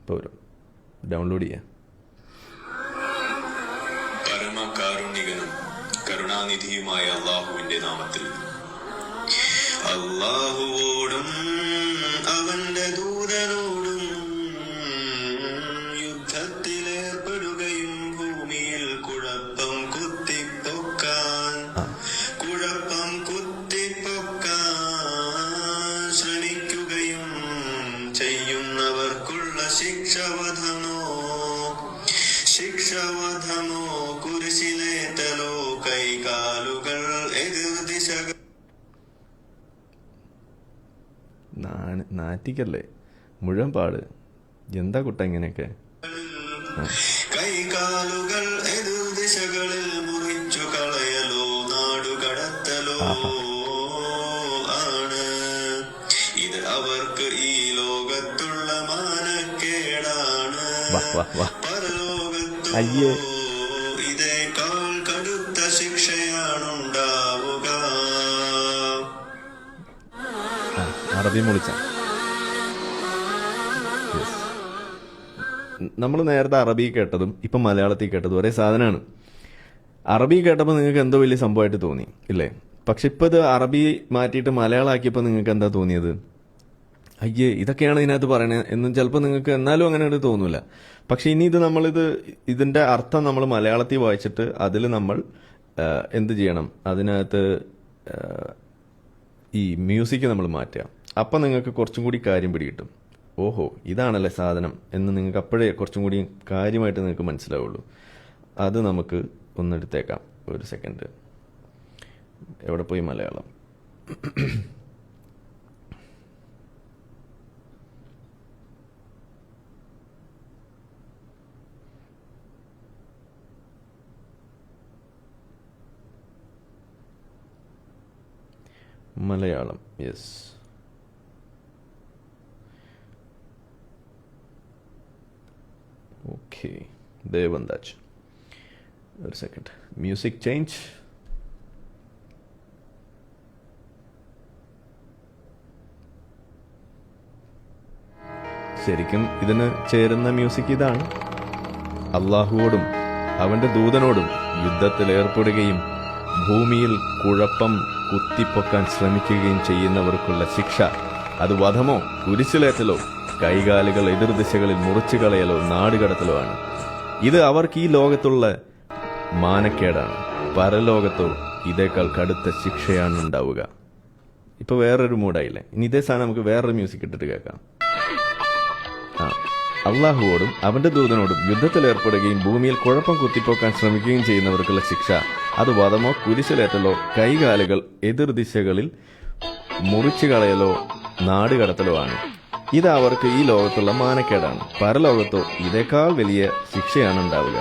പോരും, ഡൗൺലോഡ് ചെയ്യാം. പരമകാരുണികനും കരുണാനിധിയുമായ അള്ളാഹുവിന്റെ നാമത്തിൽ. അള്ളാഹുവോടും അവന്റെ ദൂതനോടും യുദ്ധത്തിലേർപ്പെടുകയും ഭൂമിയിൽ കുഴപ്പം കുത്തിപ്പൊക്കാൻ ശ്രമിക്കുകയും ചെയ്യുന്നവർക്കുള്ള ശിക്ഷവധമോ കുരിശിലേറ്റലോ കൈകാലുകൾ എതിർദിശകൾ. നാറ്റിക്കല്ലേ? മുഴുവൻ പാട്. എന്താ കുട്ട ഇങ്ങനെയൊക്കെ? കൈകാലുകൾ എതിർദിശകളിൽ മുറിച്ചു കളയലോ നാടുകടത്തലോ ആണ്. ഇത് അവർക്ക് ഈ ലോകത്തുള്ള മാനക്കേടാണ്. പരലോകത്തോ ഇതേക്കാൾ കടുത്ത ശിക്ഷയാണുണ്ടാവുക. അറബി മുളിച്ച നമ്മൾ നേരത്തെ അറബി കേട്ടതും ഇപ്പം മലയാളത്തിൽ കേട്ടതും ഒരേ സാധനമാണ്. അറബി കേട്ടപ്പോൾ നിങ്ങൾക്ക് എന്തോ വലിയ സംഭവമായിട്ട് തോന്നി ഇല്ലേ? പക്ഷെ ഇപ്പം ഇത് അറബി മാറ്റിയിട്ട് മലയാളമാക്കിയപ്പോൾ നിങ്ങൾക്ക് എന്താ തോന്നിയത്? അയ്യേ ഇതൊക്കെയാണ് ഇതിനകത്ത് പറയണത് എന്ന് ചിലപ്പോൾ നിങ്ങൾക്ക് എന്നാലും അങ്ങനെ ഒരു തോന്നൂല. പക്ഷെ ഇനി ഇത് ഇതിന്റെ അർത്ഥം നമ്മൾ മലയാളത്തിൽ വായിച്ചിട്ട് അതിൽ നമ്മൾ എന്ത് ചെയ്യണം? അതിനകത്ത് ഈ മ്യൂസിക് നമ്മൾ മാറ്റുക. അപ്പം നിങ്ങൾക്ക് കുറച്ചും കൂടി കാര്യം പിടികിട്ടും. ഓഹോ ഇതാണല്ലേ സാധനം എന്ന് നിങ്ങൾക്ക് അപ്പോഴേ കുറച്ചും കൂടി കാര്യമായിട്ട് നിങ്ങൾക്ക് മനസ്സിലാവുള്ളൂ. അത് നമുക്ക് ഒന്നെടുത്തേക്കാം. ഒരു സെക്കൻഡ്. എവിടെ പോയി മലയാളം? മലയാളം യെസ്. ഓക്കെ ദേവന്താജ്. ഒരു സെക്കൻഡ്. Music change. ശരിക്കും ഇതിന് ചേരുന്ന മ്യൂസിക് ഇതാണ്. അള്ളാഹുവോടും അവന്റെ ദൂതനോടും യുദ്ധത്തിൽ ഏർപ്പെടുകയും ഭൂമിയിൽ കുഴപ്പം കുത്തിപ്പൊക്കാൻ ശ്രമിക്കുകയും ചെയ്യുന്നവർക്കുള്ള ശിക്ഷ അത് വധമോ കുരിശിലേറ്റലോ കൈകാലുകൾ എതിർദിശകളിൽ മുറിച്ചു കളയലോ നാടുകടത്തലോ ആണ്. ഇത് അവർക്ക് ഈ ലോകത്തുള്ള മാനക്കേടാണ്. പരലോകത്തോ ഇതേക്കാൾ കടുത്ത ശിക്ഷയാണ് ഉണ്ടാവുക. ഇപ്പൊ വേറൊരു മൂഡായില്ലേ? ഇനി ഇതേ സാധനം നമുക്ക് വേറൊരു മ്യൂസിക് ഇട്ടിട്ട് കേൾക്കാം. അള്ളാഹുവോടും അവന്റെ ദൂതനോടും യുദ്ധത്തിൽ ഏർപ്പെടുകയും ഭൂമിയിൽ കുഴപ്പം കുത്തിപ്പോക്കാൻ ശ്രമിക്കുകയും ചെയ്യുന്നവർക്കുള്ള ശിക്ഷ അത് വധമോ കുരിശിലേറ്റലോ കൈകാലുകൾ എതിർദിശകളിൽ മുറിച്ചു കളയലോ നാടുകടത്തലോ ആണ്. ഇത് അവർക്ക് ഈ ലോകത്തുള്ള മാനക്കേടാണ്. പരലോകത്തോ ഇതേക്കാൾ വലിയ ശിക്ഷയാണ് ഉണ്ടാവുക.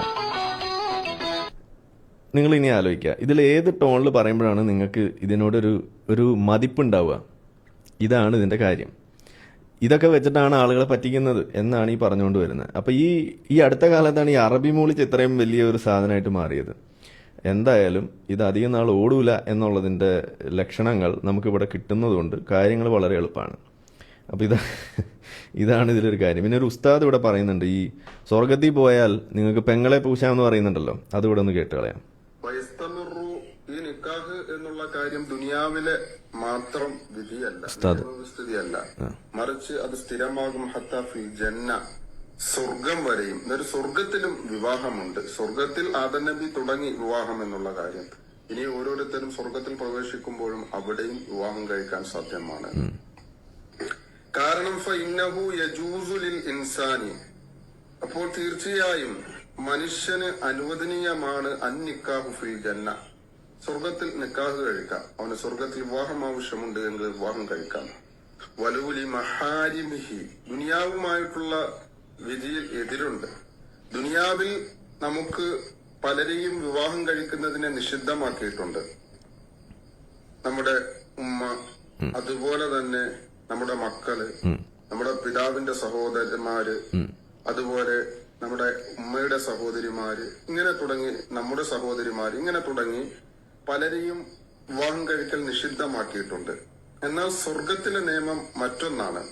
നിങ്ങൾ ഇനി ആലോചിക്കുക, ഇതിൽ ഏത് ടോണിൽ പറയുമ്പോഴാണ് നിങ്ങൾക്ക് ഇതിനോടൊരു മതിപ്പുണ്ടാവുക? ഇതാണ് ഇതിന്റെ കാര്യം. ഇതൊക്കെ വെച്ചിട്ടാണ് ആളുകളെ പറ്റിക്കുന്നത് എന്നാണ് ഈ പറഞ്ഞുകൊണ്ട് വരുന്നത്. അപ്പം ഈ അടുത്ത കാലത്താണ് ഈ അറബി മൂളിച്ച് ഇത്രയും വലിയ ഒരു സാധനമായിട്ട് മാറിയത്. എന്തായാലും ഇത് അധികം നാൾ ഓടൂല എന്നുള്ളതിൻ്റെ ലക്ഷണങ്ങൾ നമുക്കിവിടെ കിട്ടുന്നതുകൊണ്ട് കാര്യങ്ങൾ വളരെ എളുപ്പമാണ്. അപ്പം ഇതാണ് ഇതിലൊരു കാര്യം. പിന്നെ ഒരു ഉസ്താദ് ഇവിടെ പറയുന്നുണ്ട്, ഈ സ്വർഗത്തിൽ പോയാൽ നിങ്ങൾക്ക് പെങ്ങളെ പൂശാമെന്ന് പറയുന്നുണ്ടല്ലോ, അതുകൂടെ ഒന്ന് കേട്ട് കളയാം. ഈ നിക്കാഹ് എന്നുള്ള കാര്യം ദുനിയാവിലെ മാത്രം വിധിയല്ല, സ്ഥിതിയല്ല, മറിച്ച് അത് സ്ഥിരമാകും ഹത്താ ഫിൽ ജന്ന, സ്വർഗം വരെയും. എന്നൊരു സ്വർഗത്തിലും വിവാഹമുണ്ട്. സ്വർഗത്തിൽ ആദം നബി തുടങ്ങി വിവാഹം എന്നുള്ള കാര്യം. ഇനി ഓരോരുത്തരും സ്വർഗത്തിൽ പ്രവേശിക്കുമ്പോഴും അവിടെയും വിവാഹം കഴിക്കാൻ സാധ്യമാണ്. കാരണം ഫഇന്നഹു യജൂസു ലിൽ ഇൻസാനി, അപ്പോൾ തീർച്ചയായും മനുഷ്യന് അനുവദനീയമാണ് അൻ നിക്കാഹു ഫിൽ ജന്ന, സ്വർഗത്തിൽ നിക്കാഹ് കഴിക്കാം. അവന് സ്വർഗത്തിൽ വിവാഹം ആവശ്യമുണ്ട് എങ്കിൽ വിവാഹം കഴിക്കാം. വലൂലി മഹാരിമിഹി, ദുനിയാവുമായിട്ടുള്ള വിധിയിൽ എതിരുണ്ട്. ദുനിയാവിൽ നമുക്ക് പലരെയും വിവാഹം കഴിക്കുന്നതിനെ നിഷിദ്ധമാക്കിയിട്ടുണ്ട്. നമ്മുടെ ഉമ്മ, അതുപോലെ തന്നെ നമ്മുടെ മക്കള്, നമ്മുടെ പിതാവിന്റെ സഹോദരന്മാര്, അതുപോലെ നമ്മുടെ ഉമ്മയുടെ സഹോദരിമാര്, ഇങ്ങനെ തുടങ്ങി നമ്മുടെ സഹോദരിമാര്, ഇങ്ങനെ തുടങ്ങി പലരെയും വിവാഹം കഴിക്കൽ നിഷിദ്ധമാക്കിയിട്ടുണ്ട്. എന്നാൽ സ്വർഗത്തിലെ നിയമം മറ്റൊന്നാണ്.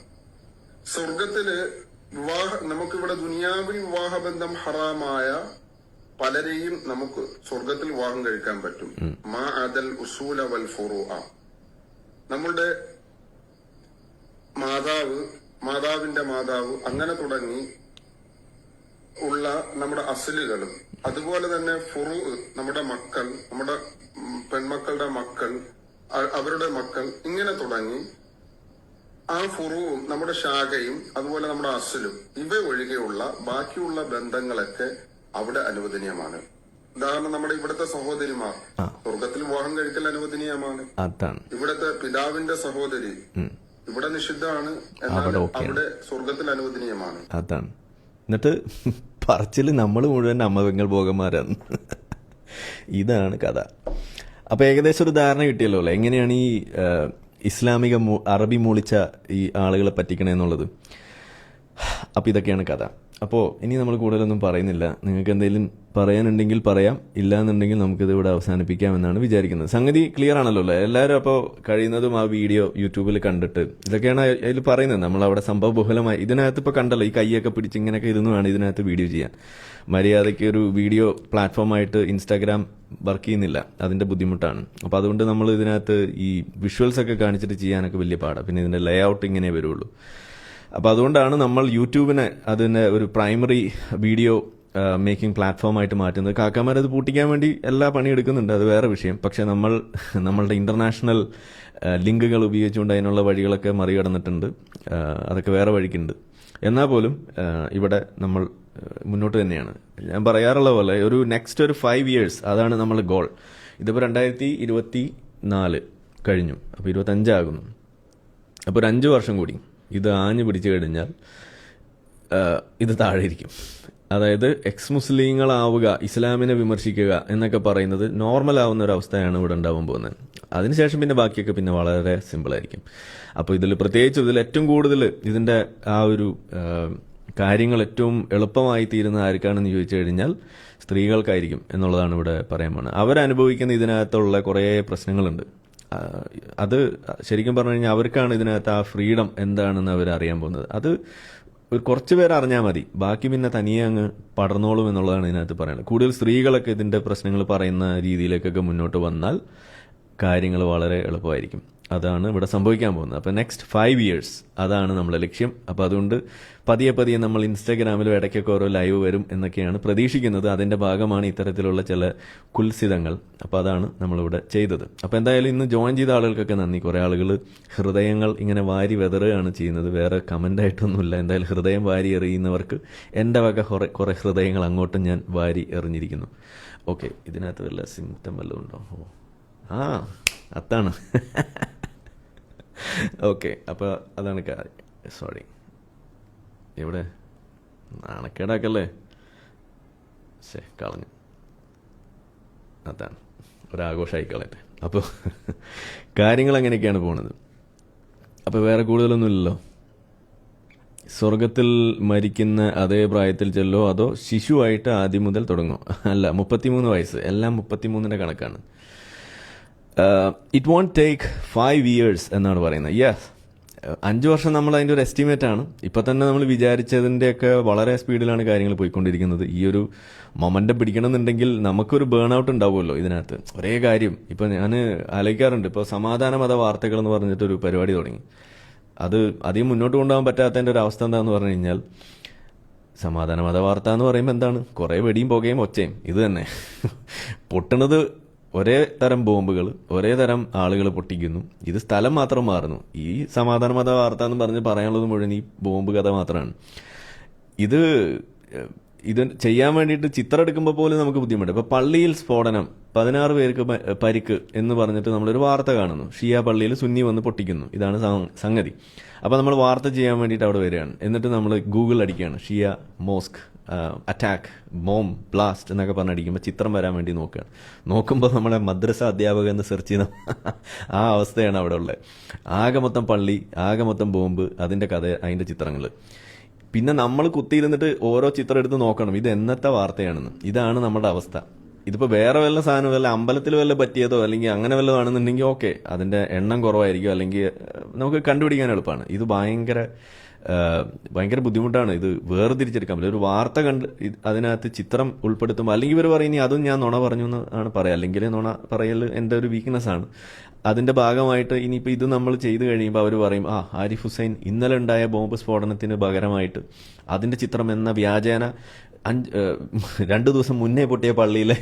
സ്വർഗത്തില് നമുക്കിവിടെ ദുനിയാവിൽ വിവാഹബന്ധം ഹറാമായ പലരെയും നമുക്ക് സ്വർഗത്തിൽ വിവാഹം കഴിക്കാൻ പറ്റും. മാ അദൽ ഉസൂല വൽ ഫുറൂഅ, നമ്മളുടെ മാതാവിന്റെ മാതാവ്, അങ്ങനെ തുടങ്ങി ഉള്ള നമ്മുടെ അസലുകളും, അതുപോലെ തന്നെ ഫുറു, നമ്മുടെ മക്കൾ, നമ്മുടെ പെൺമക്കളുടെ മക്കൾ, അവരുടെ മക്കൾ, ഇങ്ങനെ തുടങ്ങി ആ ഫുറുവും നമ്മുടെ ശാഖയും അതുപോലെ നമ്മുടെ അസലും, ഇവ ഒഴികെയുള്ള ബാക്കിയുള്ള ബന്ധങ്ങളൊക്കെ അവിടെ അനുവദനീയമാണ്. ഉദാഹരണം, നമ്മുടെ ഇവിടുത്തെ സഹോദരിമാർ സ്വർഗത്തിൽ വിവാഹം കഴിക്കൽ അനുവദനീയമാണ്. ഇവിടുത്തെ പിതാവിന്റെ സഹോദരി ഇവിടെ നിഷിദ്ധമാണ്, അവിടെ ഓക്കെ, അവിടെ സ്വർഗത്തിൽ അനുവദനീയമാണ്. അതാണ്. എന്നിട്ട് പറച്ചില് നമ്മൾ മുഴുവൻ അമ്മവെങ്ങൾ ഭോഗന്മാരാണ്. ഇതാണ് കഥ. അപ്പോൾ ഏകദേശം ഒരു ധാരണ കിട്ടിയല്ലോ അല്ലേ എങ്ങനെയാണ് ഈ ഇസ്ലാമിക അറബി മൂളിച്ച ഈ ആളുകളെ പറ്റിക്കണമെന്നുള്ളത്. അപ്പോൾ ഇതൊക്കെയാണ് കഥ. അപ്പോൾ ഇനി നമ്മൾ കൂടുതലൊന്നും പറയുന്നില്ല. നിങ്ങൾക്ക് എന്തെങ്കിലും പറയാനുണ്ടെങ്കിൽ പറയാം, ഇല്ലാന്നുണ്ടെങ്കിൽ നമുക്കിത് ഇവിടെ അവസാനിപ്പിക്കാമെന്നാണ് വിചാരിക്കുന്നത്. സംഗതി ക്ലിയർ ആണല്ലോ അല്ലേ എല്ലാവരും? അപ്പോൾ കഴിയുന്നതും ആ വീഡിയോ യൂട്യൂബിൽ കണ്ടിട്ട് ഇതൊക്കെയാണ് അതിൽ പറയുന്നത്. നമ്മളവിടെ സംഭവ ബഹുലമായി ഇതിനകത്ത് ഇപ്പോൾ കണ്ടല്ലോ, ഈ കൈയൊക്കെ പിടിച്ച് ഇങ്ങനെയൊക്കെ ഇരുന്ന് വേണം ഇതിനകത്ത് വീഡിയോ ചെയ്യാൻ. മര്യാദയ്ക്ക് ഒരു വീഡിയോ പ്ലാറ്റ്ഫോമായിട്ട് ഇൻസ്റ്റാഗ്രാം വർക്ക് ചെയ്യുന്നില്ല, അതിൻ്റെ ബുദ്ധിമുട്ടാണ്. അപ്പോൾ അതുകൊണ്ട് നമ്മൾ ഇതിനകത്ത് ഈ വിഷ്വൽസ് ഒക്കെ കാണിച്ചിട്ട് ചെയ്യാനൊക്കെ വലിയ പാടാണ്. പിന്നെ ഇതിൻ്റെ ലേ ഔട്ട് ഇങ്ങനെ വരുള്ളൂ. അപ്പോൾ അതുകൊണ്ടാണ് നമ്മൾ യൂട്യൂബിനെ അതിൻ്റെ ഒരു പ്രൈമറി വീഡിയോ മേക്കിംഗ് പ്ലാറ്റ്ഫോമായിട്ട് മാറ്റുന്നത്. കാക്കാമാരത് പൂട്ടിക്കാൻ വേണ്ടി എല്ലാ പണിയെടുക്കുന്നുണ്ട്, അത് വേറെ വിഷയം. പക്ഷേ നമ്മളുടെ ഇൻ്റർനാഷണൽ ലിങ്കുകൾ ഉപയോഗിച്ചുകൊണ്ട് അതിനുള്ള വഴികളൊക്കെ മറികടന്നിട്ടുണ്ട്. അതൊക്കെ വേറെ വഴിക്കുണ്ട്. എന്നാൽ പോലും ഇവിടെ നമ്മൾ മുന്നോട്ട് തന്നെയാണ്. ഞാൻ പറയാറുള്ള പോലെ ഒരു നെക്സ്റ്റ് ഒരു 5 years അതാണ് നമ്മൾ ഗോൾ. ഇതിപ്പോൾ 2024 കഴിഞ്ഞു, അപ്പോൾ 25 ആകുന്നു. അപ്പോൾ ഒരു 5 വർഷം കൂടി ഇത് ആഞ്ഞു പിടിച്ചു കഴിഞ്ഞാൽ ഇത് താഴെ ഇരിക്കും. അതായത് എക്സ് മുസ്ലിങ്ങളാവുക, ഇസ്ലാമിനെ വിമർശിക്കുക എന്നൊക്കെ പറയുന്നത് നോർമൽ ആവുന്ന ഒരു അവസ്ഥയാണ് ഇവിടെ ഉണ്ടാവാൻ പോകുന്നത്. അതിനുശേഷം പിന്നെ ബാക്കിയൊക്കെ പിന്നെ വളരെ സിമ്പിളായിരിക്കും. അപ്പോൾ ഇതിൽ പ്രത്യേകിച്ച് ഇതിൽ ഏറ്റവും കൂടുതൽ ഇതിൻ്റെ ആ ഒരു കാര്യങ്ങൾ ഏറ്റവും എളുപ്പമായി തീരുന്ന ആർക്കാണെന്ന് ചോദിച്ചു കഴിഞ്ഞാൽ സ്ത്രീകൾക്കായിരിക്കും എന്നുള്ളതാണ് ഇവിടെ പറയാൻ പോകുന്നത്. അവരനുഭവിക്കുന്ന ഇതിനകത്തുള്ള കുറേ പ്രശ്നങ്ങളുണ്ട്. അത് ശരിക്കും പറഞ്ഞു കഴിഞ്ഞാൽ അവർക്കാണ് ഇതിനകത്ത് ആ ഫ്രീഡം എന്താണെന്ന് അവർ അറിയാൻ പോകുന്നത്. അത് ഒരു കുറച്ച് പേര് അറിഞ്ഞാൽ മതി, ബാക്കി പിന്നെ തനിയെ അങ്ങ് പടർന്നോളും എന്നുള്ളതാണ് ഇതിനകത്ത് പറയുന്നത്. കൂടുതൽ സ്ത്രീകളൊക്കെ ഇതിൻ്റെ പ്രശ്നങ്ങൾ പറയുന്ന രീതിയിലേക്കൊക്കെ മുന്നോട്ട് വന്നാൽ കാര്യങ്ങൾ വളരെ എളുപ്പമായിരിക്കും. അതാണ് ഇവിടെ സംഭവിക്കാൻ പോകുന്നത്. അപ്പോൾ നെക്സ്റ്റ് 5 years അതാണ് നമ്മുടെ ലക്ഷ്യം. അപ്പോൾ അതുകൊണ്ട് പതിയെ നമ്മൾ ഇൻസ്റ്റാഗ്രാമിലും ഇടയ്ക്കൊക്കെ ഓരോ ലൈവ് വരും എന്നൊക്കെയാണ് പ്രതീക്ഷിക്കുന്നത്. അതിൻ്റെ ഭാഗമാണ് ഇത്തരത്തിലുള്ള ചില കുൽസിതങ്ങൾ. അപ്പോൾ അതാണ് നമ്മളിവിടെ ചെയ്തത്. അപ്പോൾ എന്തായാലും ഇന്ന് ജോയിൻ ചെയ്ത ആളുകൾക്കൊക്കെ നന്ദി. കുറേ ആളുകൾ ഹൃദയങ്ങൾ ഇങ്ങനെ വാരി വെതറുകയാണ് ചെയ്യുന്നത്, വേറെ കമൻ്റായിട്ടൊന്നുമില്ല. എന്തായാലും ഹൃദയം വാരി എറിയുന്നവർക്ക് എൻ്റെ വക കുറേ ഹൃദയങ്ങൾ അങ്ങോട്ടും ഞാൻ വാരി എറിഞ്ഞിരിക്കുന്നു. ഓക്കെ, ഇതിനകത്ത് വല്ല സിംറ്റം വല്ലതും ഉണ്ടോ? അതാണ്. ഓക്കെ, അപ്പോൾ അതാണ് കാര്യം. സോറി, എവിടെ നാണക്കേടാക്കല്ലേ, കളഞ്ഞു. അതാണ് ഒരാഘോഷമായിക്കളട്ടെ. അപ്പോൾ കാര്യങ്ങൾ അങ്ങനെയൊക്കെയാണ് പോണത്. അപ്പോൾ വേറെ കൂടുതലൊന്നുമില്ലല്ലോ. സ്വർഗത്തിൽ മരിക്കുന്ന അതേ പ്രായത്തിൽ ചെല്ലോ, അതോ ശിശുവായിട്ട് ആദ്യം മുതൽ തുടങ്ങുമോ? അല്ല, 33 വയസ്സ്, എല്ലാം 33ന്റെ കണക്കാണ്. ഇറ്റ് വോണ്ട് ടേക്ക് 5 years എന്നാണ് പറയുന്നത്. യെസ്, 5 വർഷം നമ്മൾ അതിൻ്റെ ഒരു എസ്റ്റിമേറ്റ് ആണ്. ഇപ്പം തന്നെ നമ്മൾ വിചാരിച്ചതിൻ്റെയൊക്കെ വളരെ സ്പീഡിലാണ് കാര്യങ്ങൾ പോയിക്കൊണ്ടിരിക്കുന്നത്. ഈ ഒരു മൊമെൻ്റം പിടിക്കണമെന്നുണ്ടെങ്കിൽ നമുക്കൊരു ബേൺ ഔട്ട് ഉണ്ടാവുമല്ലോ ഇതിനകത്ത്. ഒരേ കാര്യം ഇപ്പോൾ ഞാൻ ആലോചിക്കാറുണ്ട്. ഇപ്പോൾ സമാധാനമത വാർത്തകൾ എന്ന് പറഞ്ഞിട്ടൊരു പരിപാടി തുടങ്ങി. അത് അധികം മുന്നോട്ട് കൊണ്ടുപോകാൻ പറ്റാത്തതിൻ്റെ ഒരു അവസ്ഥ എന്താണെന്ന് പറഞ്ഞു കഴിഞ്ഞാൽ, സമാധാനമത വാർത്ത എന്ന് പറയുമ്പോൾ എന്താണ്, കുറേ വെടിയും പുകയും ഒച്ചയും. ഇത് തന്നെ പൊട്ടണത് ഒരേ തരം ബോംബുകൾ, ഒരേ തരം ആളുകൾ പൊട്ടിക്കുന്നു. ഇത് സ്ഥലം മാത്രം മാറുന്നു. ഈ സമാധാനമത വാർത്ത എന്ന് പറഞ്ഞ് പറയാനുള്ളത് മുഴുവൻ ഈ ബോംബ് കഥ മാത്രമാണ്. ഇത് ചെയ്യാൻ വേണ്ടിയിട്ട് ചിത്രം എടുക്കുമ്പോൾ പോലും നമുക്ക് ബുദ്ധിമുട്ട്. ഇപ്പോൾ പള്ളിയിൽ സ്ഫോടനം, 16 പേർക്ക് പരിക്ക് എന്ന് പറഞ്ഞിട്ട് നമ്മളൊരു വാർത്ത കാണുന്നു. ഷിയ പള്ളിയിൽ സുന്നി വന്ന് പൊട്ടിക്കുന്നു. ഇതാണ് സംഗതി. അപ്പോൾ നമ്മൾ വാർത്ത ചെയ്യാൻ വേണ്ടിയിട്ട് അവിടെ വരികയാണ്. എന്നിട്ട് നമ്മൾ ഗൂഗിൾ അടിക്കുകയാണ്, ഷിയ മോസ്ക് അറ്റാക്ക്, ബോംബ് ബ്ലാസ്റ്റ് എന്നൊക്കെ പറഞ്ഞടിക്കുമ്പോൾ ചിത്രം വരാൻ വേണ്ടി നോക്കുകയാണ്. നോക്കുമ്പോൾ നമ്മളെ മദ്രസ അധ്യാപകൻ എന്ന് സെർച്ച് ചെയ്ത ആ അവസ്ഥയാണ് അവിടെ ഉള്ളത്. ആകെ മൊത്തം പള്ളി, ആകെ മൊത്തം ബോംബ്, അതിൻ്റെ കഥ, അതിൻ്റെ ചിത്രങ്ങൾ. പിന്നെ നമ്മൾ കുത്തിയിരുന്നിട്ട് ഓരോ ചിത്രം എടുത്ത് നോക്കണം ഇത് എന്നത്തെ വാർത്തയാണെന്ന്. ഇതാണ് നമ്മുടെ അവസ്ഥ. ഇതിപ്പോൾ വേറെ വല്ല സാധനം വല്ല അമ്പലത്തിൽ വല്ല പറ്റിയതോ അല്ലെങ്കിൽ അങ്ങനെ വല്ലതാണെന്നുണ്ടെങ്കിൽ ഓക്കെ, അതിൻ്റെ എണ്ണം കുറവായിരിക്കും, അല്ലെങ്കിൽ നമുക്ക് കണ്ടുപിടിക്കാൻ എളുപ്പമാണ്. ഇത് ഭയങ്കര ബുദ്ധിമുട്ടാണ്. ഇത് വേർതിരിച്ചെടുക്കാൻ പറ്റില്ല. ഒരു വാർത്ത കണ്ട് അതിനകത്ത് ചിത്രം ഉൾപ്പെടുത്തുമ്പോൾ, അല്ലെങ്കിൽ ഇവർ പറയും ഇനി അതും ഞാൻ നുണ പറഞ്ഞു എന്നാണ് പറയാം. അല്ലെങ്കിൽ നുണ പറയൽ എൻ്റെ ഒരു വീക്ക്നെസ്സാണ്. അതിൻ്റെ ഭാഗമായിട്ട് ഇനിയിപ്പോൾ ഇത് നമ്മൾ ചെയ്ത് കഴിയുമ്പോൾ അവർ പറയും, ആരിഫ് ഹുസൈൻ ഇന്നലെ ഉണ്ടായ ബോംബ് സ്ഫോടനത്തിന് പകരമായിട്ട് അതിൻ്റെ ചിത്രം എന്ന വ്യാജേന 2 ദിവസം മുന്നേ പൊട്ടിയ പള്ളിയിലെ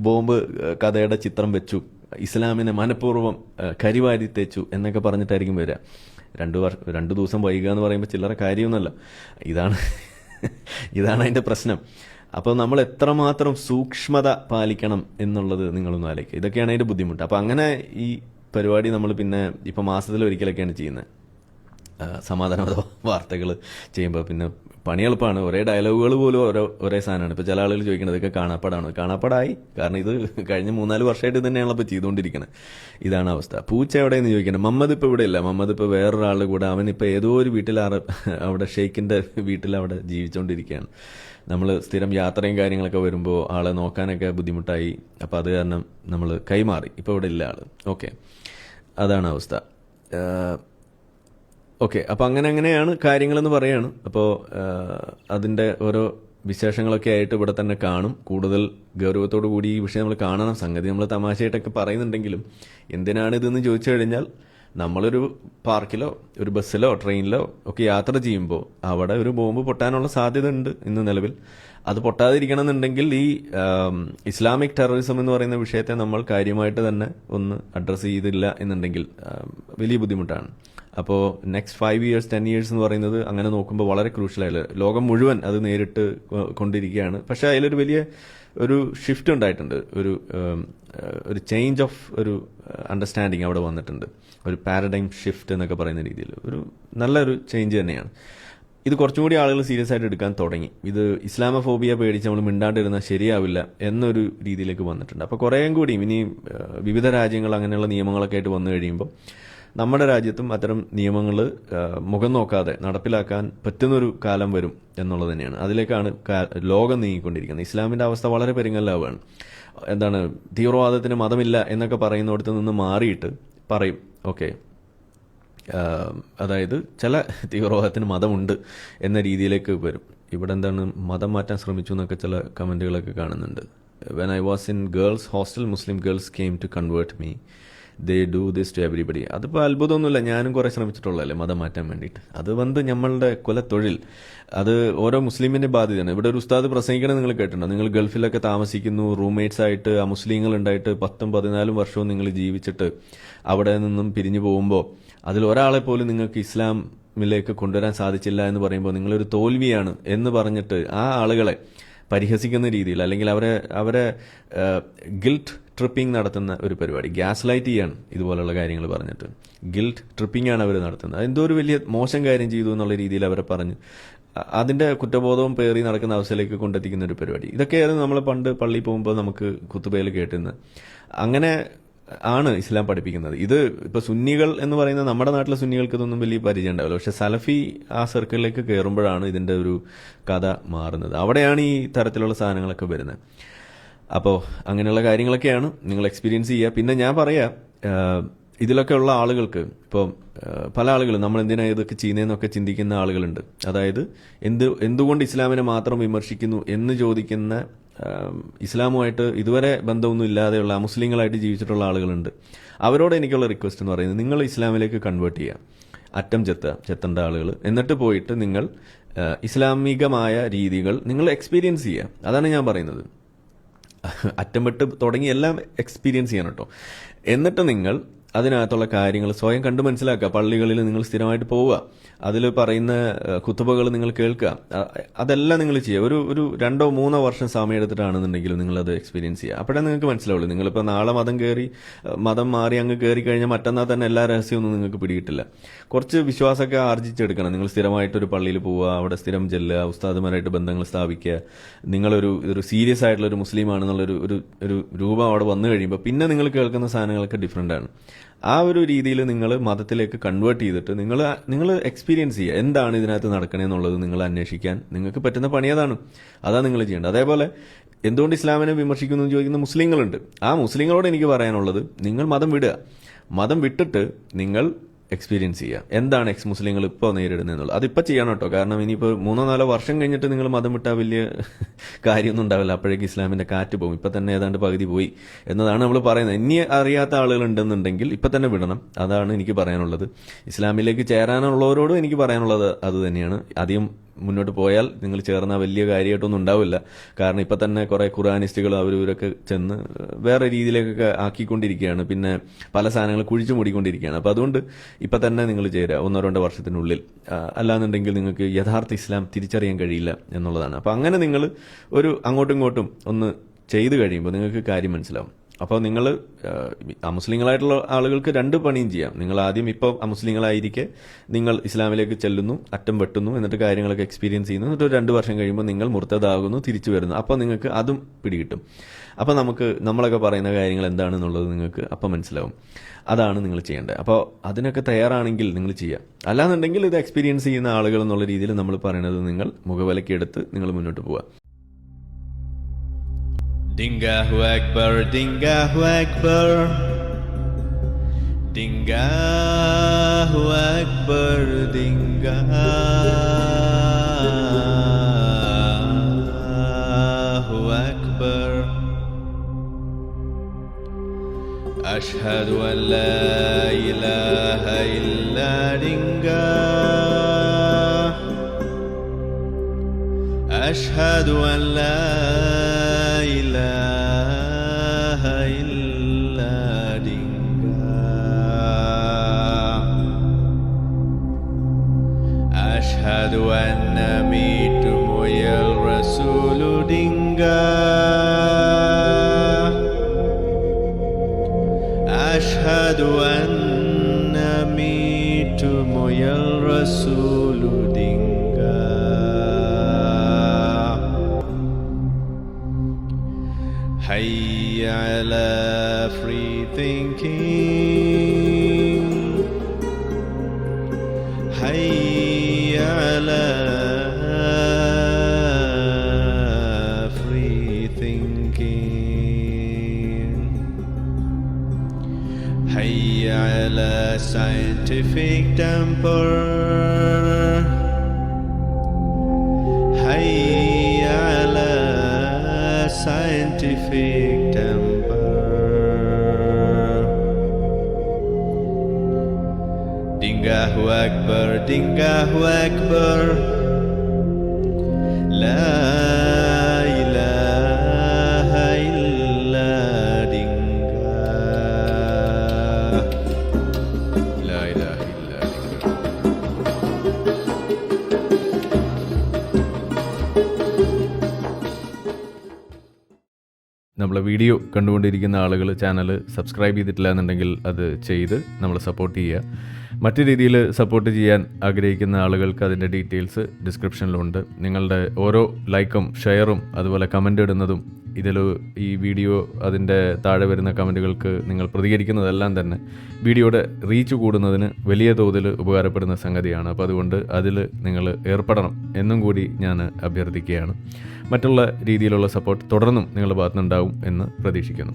ബോംബ് കഥയുടെ ചിത്രം വെച്ചു, ഇസ്ലാമിനെ മനഃപൂർവ്വം കരിവാരി തേച്ചു എന്നൊക്കെ പറഞ്ഞിട്ടായിരിക്കും വരിക. 2 ദിവസം വൈകുക എന്ന് പറയുമ്പോൾ ചില്ലറ കാര്യമൊന്നുമല്ല. ഇതാണ് അതിൻ്റെ പ്രശ്നം. അപ്പോൾ നമ്മൾ എത്രമാത്രം സൂക്ഷ്മത പാലിക്കണം എന്നുള്ളത് നിങ്ങളൊന്ന് ആലോചിക്കുക. ഇതൊക്കെയാണ് അതിൻ്റെ ബുദ്ധിമുട്ട്. അപ്പോൾ അങ്ങനെ ഈ പരിപാടി നമ്മൾ പിന്നെ ഇപ്പം മാസത്തിൽ ഒരിക്കലൊക്കെയാണ് ചെയ്യുന്നത്. സമാധാനപര വാർത്തകൾ ചെയ്യുമ്പോൾ പിന്നെ പണി എളുപ്പമാണ്. ഒരേ ഡയലോഗുകൾ പോലും ഒരേ സാധനമാണ്. ഇപ്പോൾ ചില ആളുകൾ ചോദിക്കുന്നത് ഇതൊക്കെ കാണാപ്പാടായി. കാരണം ഇത് കഴിഞ്ഞ 3-4 വർഷമായിട്ട് തന്നെയാണല്ലോ ഇപ്പോൾ ചെയ്തുകൊണ്ടിരിക്കുന്നത്. ഇതാണ് അവസ്ഥ. പൂച്ച എവിടെയെന്ന് ചോദിക്കുന്നത്, മമ്മദ് ഇപ്പോൾ ഇവിടെ ഇല്ല. മമ്മദ് ഇപ്പോൾ വേറൊരാളുടെ കൂടെ, അവൻ ഇപ്പോൾ ഏതോ ഒരു വീട്ടിൽ അവിടെ ഷെയ്ഖിൻ്റെ വീട്ടിൽ അവിടെ ജീവിച്ചുകൊണ്ടിരിക്കുകയാണ്. നമ്മൾ സ്ഥിരം യാത്രയും കാര്യങ്ങളൊക്കെ വരുമ്പോൾ ആളെ നോക്കാനൊക്കെ ബുദ്ധിമുട്ടായി. അപ്പോൾ അത് കാരണം നമ്മൾ കൈമാറി. ഇപ്പോൾ ഇവിടെ ഇല്ല ആള്. ഓക്കെ, അതാണ് അവസ്ഥ. ഓക്കെ, അപ്പോൾ അങ്ങനെയാണ് കാര്യങ്ങളെന്ന് പറയാണ്. അപ്പോൾ അതിൻ്റെ ഓരോ വിശേഷങ്ങളൊക്കെ ആയിട്ട് ഇവിടെ തന്നെ കാണും. കൂടുതൽ ഗൗരവത്തോടു കൂടി ഈ വിഷയം നമ്മൾ കാണണം. സംഗതി നമ്മൾ തമാശയായിട്ടൊക്കെ പറയുന്നുണ്ടെങ്കിലും എന്തിനാണിതെന്ന് ചോദിച്ചു കഴിഞ്ഞാൽ, നമ്മളൊരു പാർക്കിലോ ഒരു ബസ്സിലോ ട്രെയിനിലോ ഒക്കെ യാത്ര ചെയ്യുമ്പോൾ അവിടെ ഒരു ബോംബ് പൊട്ടാനുള്ള സാധ്യത ഉണ്ട് ഇന്ന് നിലവിൽ. അത് പൊട്ടാതിരിക്കണം എന്നുണ്ടെങ്കിൽ ഈ ഇസ്ലാമിക് ടെററിസം എന്ന് പറയുന്ന വിഷയത്തെ നമ്മൾ കാര്യമായിട്ട് തന്നെ ഒന്ന് അഡ്രസ്സ് ചെയ്തില്ല എന്നുണ്ടെങ്കിൽ വലിയ ബുദ്ധിമുട്ടാണ്. അപ്പോൾ നെക്സ്റ്റ് 5 years 10 years എന്ന് പറയുന്നത് അങ്ങനെ നോക്കുമ്പോൾ വളരെ ക്രൂഷ്യലായിട്ട് ലോകം മുഴുവൻ അത് നേരിട്ട് കൊണ്ടിരിക്കുകയാണ്. പക്ഷേ അതിലൊരു വലിയ ഒരു ഷിഫ്റ്റ് ഉണ്ടായിട്ടുണ്ട്. ഒരു ചേഞ്ച് ഓഫ് ഒരു അണ്ടർസ്റ്റാൻഡിങ് അവിടെ വന്നിട്ടുണ്ട്. ഒരു പാരഡൈം ഷിഫ്റ്റ് എന്നൊക്കെ പറയുന്ന രീതിയിൽ ഒരു നല്ലൊരു ചേഞ്ച് തന്നെയാണ്. ഇത് കുറച്ചും കൂടി ആളുകൾ സീരിയസ് ആയിട്ട് എടുക്കാൻ തുടങ്ങി. ഇത് ഇസ്ലാമോഫോബിയ പേടിച്ച് നമ്മൾ മിണ്ടാണ്ടിരുന്നാൽ ശരിയാവില്ല എന്നൊരു രീതിയിലേക്ക് വന്നിട്ടുണ്ട്. അപ്പോൾ കുറേയും കൂടി ഇനി വിവിധ രാജ്യങ്ങൾ അങ്ങനെയുള്ള നിയമങ്ങളൊക്കെ ആയിട്ട് വന്നു കഴിയുമ്പോൾ നമ്മുടെ രാജ്യത്തും അത്തരം നിയമങ്ങൾ മുഖം നോക്കാതെ നടപ്പിലാക്കാൻ പറ്റുന്നൊരു കാലം വരും എന്നുള്ളത് തന്നെയാണ്. അതിലേക്കാണ് ലോകം നീങ്ങിക്കൊണ്ടിരിക്കുന്നത്. ഇസ്ലാമിൻ്റെ അവസ്ഥ വളരെ പെരുങ്ങലാവുകയാണ്. എന്താണ്, തീവ്രവാദത്തിന് മതമില്ല എന്നൊക്കെ പറയുന്നിടത്ത് നിന്ന് മാറിയിട്ട് പറയും ഓക്കെ, അതായത് ചില തീവ്രവാദത്തിന് മതമുണ്ട് എന്ന രീതിയിലേക്ക് വരും. ഇവിടെ എന്താണ്, മതം മാറ്റാൻ ശ്രമിച്ചു എന്നൊക്കെ ചില കമൻറ്റുകളൊക്കെ കാണുന്നുണ്ട്. When I was in girls hostel Muslim girls came to convert me, they do this to everybody. അതിപ്പോൾ അത്ഭുതമൊന്നുമില്ല, ഞാനും കുറേ ശ്രമിച്ചിട്ടുള്ളതല്ലേ മതം മാറ്റാൻ വേണ്ടിയിട്ട്. അത് നമ്മളുടെ കുലത്തൊഴിൽ, അത് ഓരോ മുസ്ലിമിൻ്റെ ബാധ്യതയാണ്. ഇവിടെ ഒരു ഉസ്താദ് പ്രസംഗിക്കണം നിങ്ങൾ കേട്ടിട്ടുണ്ടോ? നിങ്ങൾ ഗൾഫിലൊക്കെ താമസിക്കുന്നു, റൂംമേറ്റ്സ് ആയിട്ട് ആ മുസ്ലിങ്ങൾ ഉണ്ടായിട്ട് 10-14 വർഷവും നിങ്ങൾ ജീവിച്ചിട്ട് അവിടെ നിന്നും പിരിഞ്ഞു പോകുമ്പോൾ അതിൽ ഒരാളെ പോലും നിങ്ങൾക്ക് ഇസ്ലാമിലേക്ക് കൊണ്ടുവരാൻ സാധിച്ചില്ല എന്ന് പറയുമ്പോൾ നിങ്ങളൊരു തോൽവിയാണ് എന്ന് പറഞ്ഞിട്ട് ആ ആളുകളെ പരിഹസിക്കുന്ന രീതിയിൽ, അല്ലെങ്കിൽ അവരെ ഗിൽറ്റ് ട്രിപ്പിംഗ് നടത്തുന്ന ഒരു പരിപാടി, ഗ്യാസ് ലൈറ്റ് ചെയ്യാണ് ഇതുപോലുള്ള കാര്യങ്ങൾ പറഞ്ഞിട്ട്. ഗിൽറ്റ് ട്രിപ്പിംഗ് ആണ് അവർ നടത്തുന്നത്. എന്തോ ഒരു വലിയ മോശം കാര്യം ചെയ്തു എന്നുള്ള രീതിയിൽ അവരെ പറഞ്ഞ് അതിൻ്റെ കുറ്റബോധവും പേറി നടക്കുന്ന അവസ്ഥയിലേക്ക് കൊണ്ടെത്തിക്കുന്ന ഒരു പരിപാടി. ഇതൊക്കെയായിരുന്നു നമ്മൾ പണ്ട് പള്ളിയിൽ പോകുമ്പോൾ നമുക്ക് ഖുത്ബയിൽ കേട്ടുന്നത്. അങ്ങനെ ആണ് ഇസ്ലാം പഠിപ്പിക്കുന്നത്. ഇത് ഇപ്പോൾ സുന്നികൾ എന്ന് പറയുന്ന നമ്മുടെ നാട്ടിലെ സുന്നികൾക്ക് ഇതൊന്നും വലിയ പരിചയം ഉണ്ടാവില്ല. പക്ഷെ സലഫി ആ സർക്കിളിലേക്ക് കയറുമ്പോഴാണ് ഇതിൻ്റെ ഒരു കഥ മാറുന്നത്. അവിടെയാണ് ഈ തരത്തിലുള്ള സാധനങ്ങളൊക്കെ വരുന്നത്. അപ്പോൾ അങ്ങനെയുള്ള കാര്യങ്ങളൊക്കെയാണ് നിങ്ങൾ എക്സ്പീരിയൻസ് ചെയ്യുക. പിന്നെ ഞാൻ പറയാം, ഇതിലൊക്കെ ഉള്ള ആളുകൾക്ക് ഇപ്പോൾ പല ആളുകളും നമ്മൾ എന്തിനാണ് ഇതൊക്കെ ചെയ്യുന്നതെന്നൊക്കെ ചിന്തിക്കുന്ന ആളുകളുണ്ട്. അതായത് എന്തുകൊണ്ട് ഇസ്ലാമിനെ മാത്രം വിമർശിക്കുന്നു എന്ന് ചോദിക്കുന്ന, ഇസ്ലാമുമായിട്ട് ഇതുവരെ ബന്ധമൊന്നും ഇല്ലാതെയുള്ള മുസ്ലിങ്ങളായിട്ട് ജീവിച്ചിട്ടുള്ള ആളുകളുണ്ട്. അവരോട് എനിക്കുള്ള റിക്വസ്റ്റ് എന്ന് പറയുന്നത്, നിങ്ങൾ ഇസ്ലാമിലേക്ക് കൺവേർട്ട് ചെയ്യുക, അറ്റം ചെത്തേണ്ട ആളുകൾ, എന്നിട്ട് പോയിട്ട് നിങ്ങൾ ഇസ്ലാമികമായ രീതികൾ നിങ്ങൾ എക്സ്പീരിയൻസ് ചെയ്യുക. അതാണ് ഞാൻ പറയുന്നത്. അറ്റം വിട്ട് തുടങ്ങി എല്ലാം എക്സ്പീരിയൻസ് ചെയ്യണം കേട്ടോ. എന്നിട്ട് നിങ്ങൾ അതിനകത്തുള്ള കാര്യങ്ങൾ സ്വയം കണ്ട് മനസ്സിലാക്കുക. പള്ളികളിൽ നിങ്ങൾ സ്ഥിരമായിട്ട് പോവുക, അതിൽ പറയുന്ന ഖുത്ബകൾ നിങ്ങൾ കേൾക്കുക, അതെല്ലാം നിങ്ങൾ ചെയ്യുക. ഒരു 2-3 വർഷം സമയം എടുത്തിട്ടാണെന്നുണ്ടെങ്കിലും നിങ്ങളത് എക്സ്പീരിയൻസ് ചെയ്യുക. അപ്പോഴേ നിങ്ങൾക്ക് മനസ്സിലാവുള്ളൂ. നിങ്ങളിപ്പോൾ നാളെ മതം മാറി അങ്ങ് കയറി കഴിഞ്ഞാൽ മറ്റന്നാൾ തന്നെ എല്ലാ രഹസ്യമൊന്നും നിങ്ങൾക്ക് പിടികിട്ടില്ല. കുറച്ച് വിശ്വാസമൊക്കെ ആർജിച്ചെടുക്കണം. നിങ്ങൾ സ്ഥിരമായിട്ടൊരു പള്ളിയിൽ പോവുക, അവിടെ സ്ഥിരം ചെല്ലുക, ഉസ്താദുമാരായിട്ട് ബന്ധങ്ങൾ സ്ഥാപിക്കുക. നിങ്ങളൊരു സീരിയസ് ആയിട്ടുള്ളൊരു മുസ്ലിം ആണെന്നുള്ളൊരു ഒരു രൂപം അവിടെ വന്നു കഴിയുമ്പോൾ പിന്നെ നിങ്ങൾ കേൾക്കുന്ന സാധനങ്ങളൊക്കെ ഡിഫറെൻ്റ് ആണ്. ആ ഒരു രീതിയിൽ നിങ്ങൾ മതത്തിലേക്ക് കൺവേർട്ട് ചെയ്തിട്ട് നിങ്ങൾ എക്സ്പീരിയൻസ് ചെയ്യുക. എന്താണ് ഇതിനകത്ത് നടക്കണേന്നുള്ളത് നിങ്ങൾ അന്വേഷിക്കാൻ നിങ്ങൾക്ക് പറ്റുന്ന പണി അതാണ് നിങ്ങൾ ചെയ്യേണ്ടത്. അതേപോലെ എന്തുകൊണ്ട് ഇസ്ലാമിനെ വിമർശിക്കുന്നു എന്ന് ചോദിക്കുന്ന മുസ്ലിങ്ങളുണ്ട്. ആ മുസ്ലിങ്ങളോട് എനിക്ക് പറയാനുള്ളത്, നിങ്ങൾ മതം വിടുക. മതം വിട്ടിട്ട് നിങ്ങൾ എക്സ്പീരിയൻസ് ചെയ്യുക. എന്താണ് എക്സ് മുസ്ലിങ്ങൾ ഇപ്പോൾ നേരിടുന്നതെന്നുള്ളത് അതിപ്പോൾ ചെയ്യണം കേട്ടോ. കാരണം ഇനിയിപ്പോൾ 3-4 വർഷം കഴിഞ്ഞിട്ട് നിങ്ങൾ മതം വിട്ടാൽ വലിയ കാര്യമൊന്നും ഉണ്ടാവില്ല. അപ്പോഴേക്ക് ഇസ്ലാമിൻ്റെ കാറ്റ് പോകും. ഇപ്പം തന്നെ ഏതാണ്ട് പകുതി പോയി എന്നതാണ് നമ്മൾ പറയുന്നത്. ഇനി അറിയാത്ത ആളുകൾ ഉണ്ടെന്നുണ്ടെങ്കിൽ ഇപ്പം തന്നെ വിടണം. അതാണ് എനിക്ക് പറയാനുള്ളത്. ഇസ്ലാമിലേക്ക് ചേരാനുള്ളവരോടും എനിക്ക് പറയാനുള്ളത് അത് തന്നെയാണ്. അധികം മുന്നോട്ട് പോയാൽ നിങ്ങൾ ചേർന്നാൽ വലിയ കാര്യമായിട്ടൊന്നും ഉണ്ടാവില്ല. കാരണം ഇപ്പം തന്നെ കുറേ ഖുറാനിസ്റ്റുകൾ അവരൊക്കെ ചെന്ന് വേറെ രീതിയിലേക്കൊക്കെ ആക്കിക്കൊണ്ടിരിക്കുകയാണ്. പിന്നെ പല സാധനങ്ങൾ കുഴിച്ചു മൂടിക്കൊണ്ടിരിക്കുകയാണ്. അപ്പോൾ അതുകൊണ്ട് ഇപ്പം തന്നെ നിങ്ങൾ ചേരുക 1-2 വർഷത്തിനുള്ളിൽ. അല്ലാന്നുണ്ടെങ്കിൽ നിങ്ങൾക്ക് യഥാർത്ഥ ഇസ്ലാം തിരിച്ചറിയാൻ കഴിയില്ല എന്നുള്ളതാണ്. അപ്പോൾ അങ്ങനെ നിങ്ങൾ അങ്ങോട്ടും ഇങ്ങോട്ടും ഒന്ന് ചെയ്ത് കഴിയുമ്പോൾ നിങ്ങൾക്ക് കാര്യം മനസ്സിലാവും. അപ്പോൾ നിങ്ങൾ അമുസ്ലിങ്ങളായിട്ടുള്ള ആളുകൾക്ക് 2 പണിയും ചെയ്യാം. നിങ്ങൾ ആദ്യം ഇപ്പോൾ അമുസ്ലിങ്ങളായിരിക്കെ നിങ്ങൾ ഇസ്ലാമിലേക്ക് ചെല്ലുന്നു, അറ്റം വെട്ടുന്നു, എന്നിട്ട് കാര്യങ്ങളൊക്കെ എക്സ്പീരിയൻസ് ചെയ്യുന്നു, എന്നിട്ട് 2 വർഷം കഴിയുമ്പോൾ നിങ്ങൾ മുർത്തദാകുന്നു, തിരിച്ചു വരുന്നു. അപ്പോൾ നിങ്ങൾക്ക് അതും പിടികിട്ടും. അപ്പോൾ നമ്മളൊക്കെ പറയുന്ന കാര്യങ്ങൾ എന്താണെന്നുള്ളത് നിങ്ങൾക്ക് അപ്പം മനസ്സിലാവും. അതാണ് നിങ്ങൾ ചെയ്യേണ്ടത്. അപ്പോൾ അതിനൊക്കെ തയ്യാറാണെങ്കിൽ നിങ്ങൾ ചെയ്യാം. അല്ലാന്നുണ്ടെങ്കിൽ ഇത് എക്സ്പീരിയൻസ് ചെയ്യുന്ന ആളുകൾ എന്നുള്ള രീതിയിൽ നമ്മൾ പറയുന്നത് നിങ്ങൾ മുഖവിലക്കെടുത്ത് നിങ്ങൾ മുന്നോട്ട് പോവുക. Dingahu Akbar, Dingahu Akbar, Dingahu Akbar, Dingahu Akbar. Ashhadu an la ilaha illa Dingah. Ashhadu an la ilaha illa Dingah. Ashhadu anna mitu moyal rasulu Dingah. Ashhadu anna mitu moyal rasulu Dingah. Hayya ala free thinking. Hayya ala free thinking. Hayya ala scientific temper. Hayya ala scientific temper. Dingahu Akbar, Dingahu Akbar. La ilaha illa Dingah. La ilaha illa Dingah. നമ്മളെ video കണ്ടുകൊണ്ടിരിക്കുന്ന ആളുകൾ channel subscribe ചെയ്തിട്ടില്ല എന്നുണ്ടെങ്കിൽ അത് ചെയ്ത് നമ്മളെ support ചെയ്യുക. മറ്റു രീതിയിൽ സപ്പോർട്ട് ചെയ്യാൻ ആഗ്രഹിക്കുന്ന ആളുകൾക്ക് അതിൻ്റെ ഡീറ്റെയിൽസ് ഡിസ്ക്രിപ്ഷനിലുണ്ട്. നിങ്ങളുടെ ഓരോ ലൈക്കും ഷെയറും അതുപോലെ കമൻ്റ് ഇടുന്നതും ഈ വീഡിയോ അതിൻ്റെ താഴെ വരുന്ന കമൻറ്റുകൾക്ക് നിങ്ങൾ പ്രതികരിക്കുന്നതെല്ലാം തന്നെ വീഡിയോയുടെ റീച്ച് കൂടുന്നതിന് വലിയ തോതിൽ ഉപകാരപ്പെടുന്ന സംഗതിയാണ്. അപ്പോൾ അതുകൊണ്ട് അതിൽ നിങ്ങൾ ഏർപ്പെടണം എന്നും കൂടി ഞാൻ അഭ്യർത്ഥിക്കുകയാണ്. മറ്റുള്ള രീതിയിലുള്ള സപ്പോർട്ട് തുടർന്നും നിങ്ങളുടെ ഭാഗത്തുനിന്നുണ്ടാവും എന്ന് പ്രതീക്ഷിക്കുന്നു.